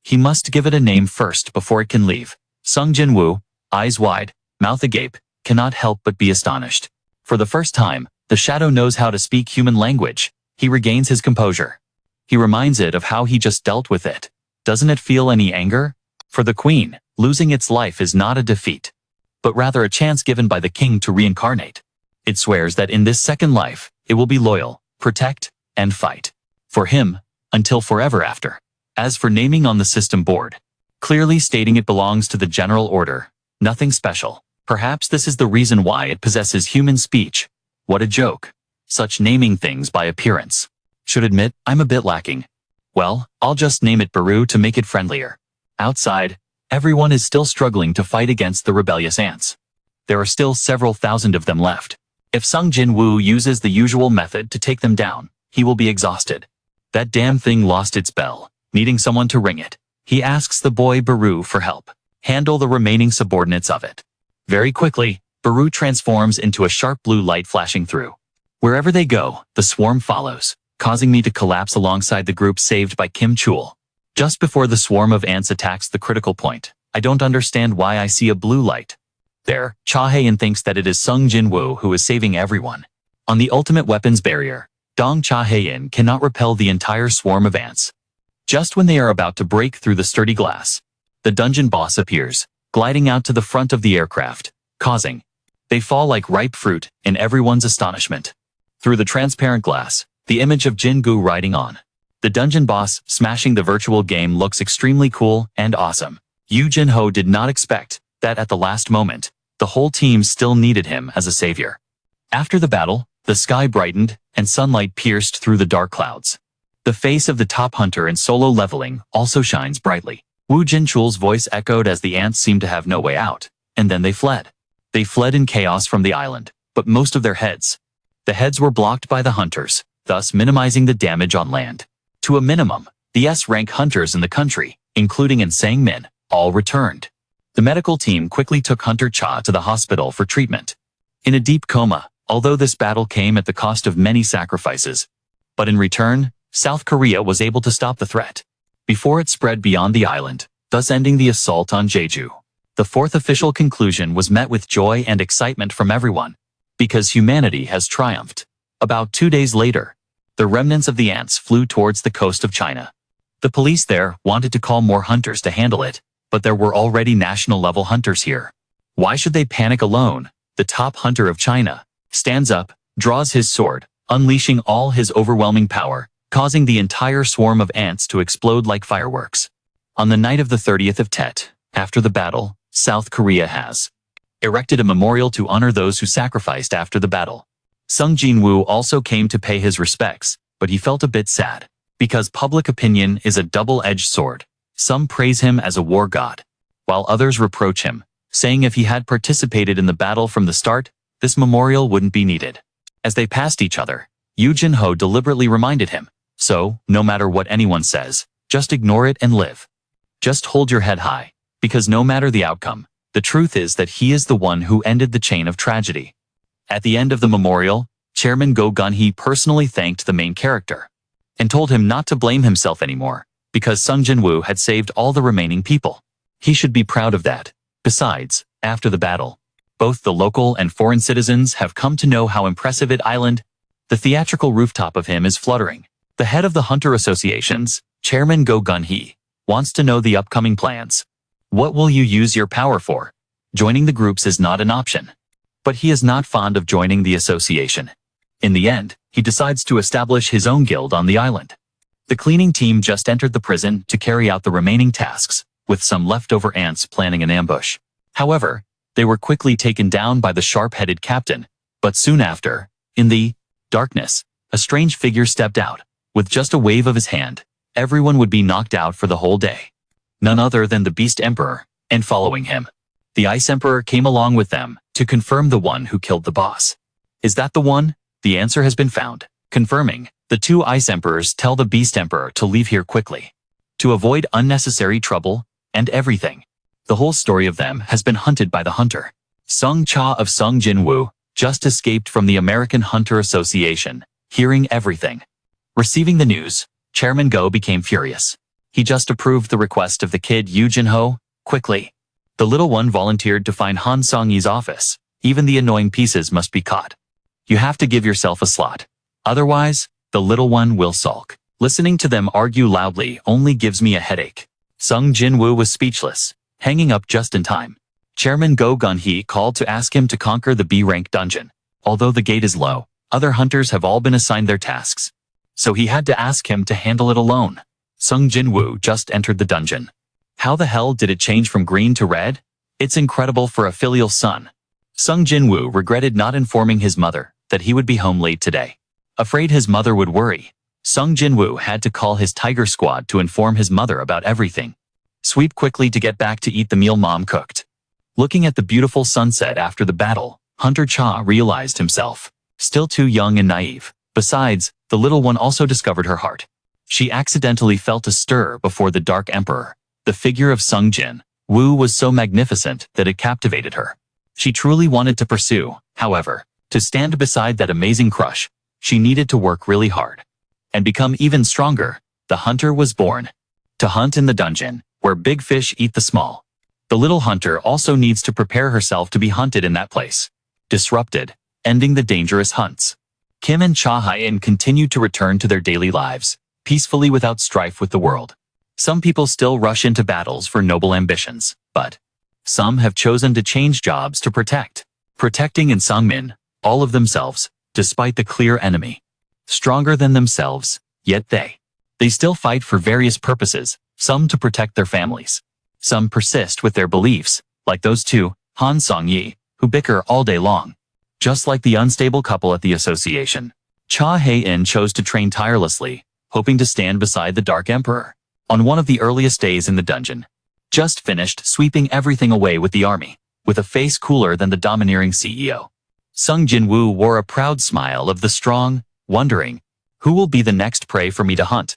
He must give it a name first before it can leave. Sung Jin-Woo, eyes wide, mouth agape, cannot help but be astonished. For the first time, the shadow knows how to speak human language. He regains his composure. He reminds it of how he just dealt with it. Doesn't it feel any anger? For the queen, losing its life is not a defeat, but rather a chance given by the king to reincarnate. It swears that in this second life, it will be loyal, protect, and fight. For him, until forever after. As for naming on the system board, clearly stating it belongs to the general order, nothing special. Perhaps this is the reason why it possesses human speech. What a joke. Such naming things by appearance. Should admit, I'm a bit lacking. Well, I'll just name it Baru to make it friendlier. Outside, everyone is still struggling to fight against the rebellious ants. There are still several thousand of them left. If Sung Jin-Woo uses the usual method to take them down, he will be exhausted. That damn thing lost its bell, needing someone to ring it. He asks the boy Baru for help. Handle the remaining subordinates of it. Very quickly, Baru transforms into a sharp blue light flashing through. Wherever they go, the swarm follows, causing me to collapse alongside the group saved by Kim Chul. Just before the swarm of ants attacks the critical point, I don't understand why I see a blue light. There, Cha Hae-in thinks that it is Sung Jin-Woo who is saving everyone. On the ultimate weapons barrier, Dong Cha Hae-in cannot repel the entire swarm of ants. Just when they are about to break through the sturdy glass, the dungeon boss appears, gliding out to the front of the aircraft, causing. They fall like ripe fruit, in everyone's astonishment. Through the transparent glass, the image of Jin-Gu riding on The dungeon boss smashing the virtual game looks extremely cool and awesome. Yu Jin-Ho did not expect that at the last moment, the whole team still needed him as a savior. After the battle, the sky brightened and sunlight pierced through the dark clouds. The face of the top hunter in solo leveling also shines brightly. Wu Jinchul's voice echoed as the ants seemed to have no way out, and then they fled. They fled in chaos from the island, but most of their heads. The heads were blocked by the hunters, thus minimizing the damage on land. To a minimum, the S-rank hunters in the country, including in Sang-min, all returned. The medical team quickly took Hunter Cha to the hospital for treatment. In a deep coma, although this battle came at the cost of many sacrifices. But in return, South Korea was able to stop the threat before it spread beyond the island, thus ending the assault on Jeju. The fourth official conclusion was met with joy and excitement from everyone, because humanity has triumphed. About 2 days later, the remnants of the ants flew towards the coast of China. The police there wanted to call more hunters to handle it, but there were already national-level hunters here. Why should they panic alone? The top hunter of China stands up, draws his sword, unleashing all his overwhelming power, causing the entire swarm of ants to explode like fireworks. On the night of the 30th of Tet, after the battle, South Korea has erected a memorial to honor those who sacrificed after the battle. Sung Jin-Woo also came to pay his respects, but he felt a bit sad, because public opinion is a double-edged sword. Some praise him as a war god, while others reproach him, saying if he had participated in the battle from the start, this memorial wouldn't be needed. As they passed each other, Yu Jin-Ho deliberately reminded him, so, no matter what anyone says, just ignore it and live. Just hold your head high, because no matter the outcome, the truth is that he is the one who ended the chain of tragedy. At the end of the memorial, Chairman Go Gun-hee personally thanked the main character and told him not to blame himself anymore, because Sung Jin-Woo had saved all the remaining people. He should be proud of that. Besides, after the battle, both the local and foreign citizens have come to know how impressive it island. The theatrical rooftop of him is fluttering. The head of the Hunter Associations, Chairman Go Gun-hee, wants to know the upcoming plans. What will you use your power for? Joining the groups is not an option. But he is not fond of joining the association. In the end, he decides to establish his own guild on the island. The cleaning team just entered the prison to carry out the remaining tasks, with some leftover ants planning an ambush. However, they were quickly taken down by the sharp-headed captain, but soon after, in the darkness, a strange figure stepped out. With just a wave of his hand, everyone would be knocked out for the whole day. None other than the Beast Emperor, and following him, the Ice Emperor came along with them to confirm the one who killed the boss. Is that the one? The answer has been found. Confirming, the two Ice Emperors tell the Beast Emperor to leave here quickly, to avoid unnecessary trouble and everything. The whole story of them has been hunted by the hunter. Sung Cha of Sung Jin-Woo just escaped from the American Hunter Association, hearing everything. Receiving the news, Chairman Go became furious. He just approved the request of the kid Yu Jin-Ho, quickly. The little one volunteered to find Han Song-yi's office. Even the annoying pieces must be caught. You have to give yourself a slot. Otherwise, the little one will sulk. Listening to them argue loudly only gives me a headache. Sung Jin-Woo was speechless, hanging up just in time. Chairman Go Gun-hee called to ask him to conquer the B-rank dungeon. Although the gate is low, other hunters have all been assigned their tasks. So he had to ask him to handle it alone. Sung Jin-Woo just entered the dungeon. How the hell did it change from green to red? It's incredible for a filial son. Sung Jin-Woo regretted not informing his mother that he would be home late today. Afraid his mother would worry, Sung Jin-Woo had to call his tiger squad to inform his mother about everything. Sweep quickly to get back to eat the meal mom cooked. Looking at the beautiful sunset after the battle, Hunter Cha realized himself still too young and naive. Besides, the little one also discovered her heart. She accidentally felt a stir before the Dark Emperor. The figure of Sung Jin-Woo was so magnificent that it captivated her. She truly wanted to pursue, however, to stand beside that amazing crush. She needed to work really hard and become even stronger. The hunter was born to hunt in the dungeon, where big fish eat the small. The little hunter also needs to prepare herself to be hunted in that place. Disrupted, ending the dangerous hunts. Kim and Cha Hyun continued to return to their daily lives, peacefully without strife with the world. Some people still rush into battles for noble ambitions, but some have chosen to change jobs to protecting in Sangmin, all of themselves, despite the clear enemy. Stronger than themselves, yet they They still fight for various purposes, some to protect their families. Some persist with their beliefs, like those two, Han Song-yi, who bicker all day long. Just like the unstable couple at the association, Cha Hae-in chose to train tirelessly, hoping to stand beside the Dark Emperor. On one of the earliest days in the dungeon, just finished sweeping everything away with the army, with a face cooler than the domineering CEO. Sung Jin-Woo wore a proud smile of the strong, wondering, who will be the next prey for me to hunt?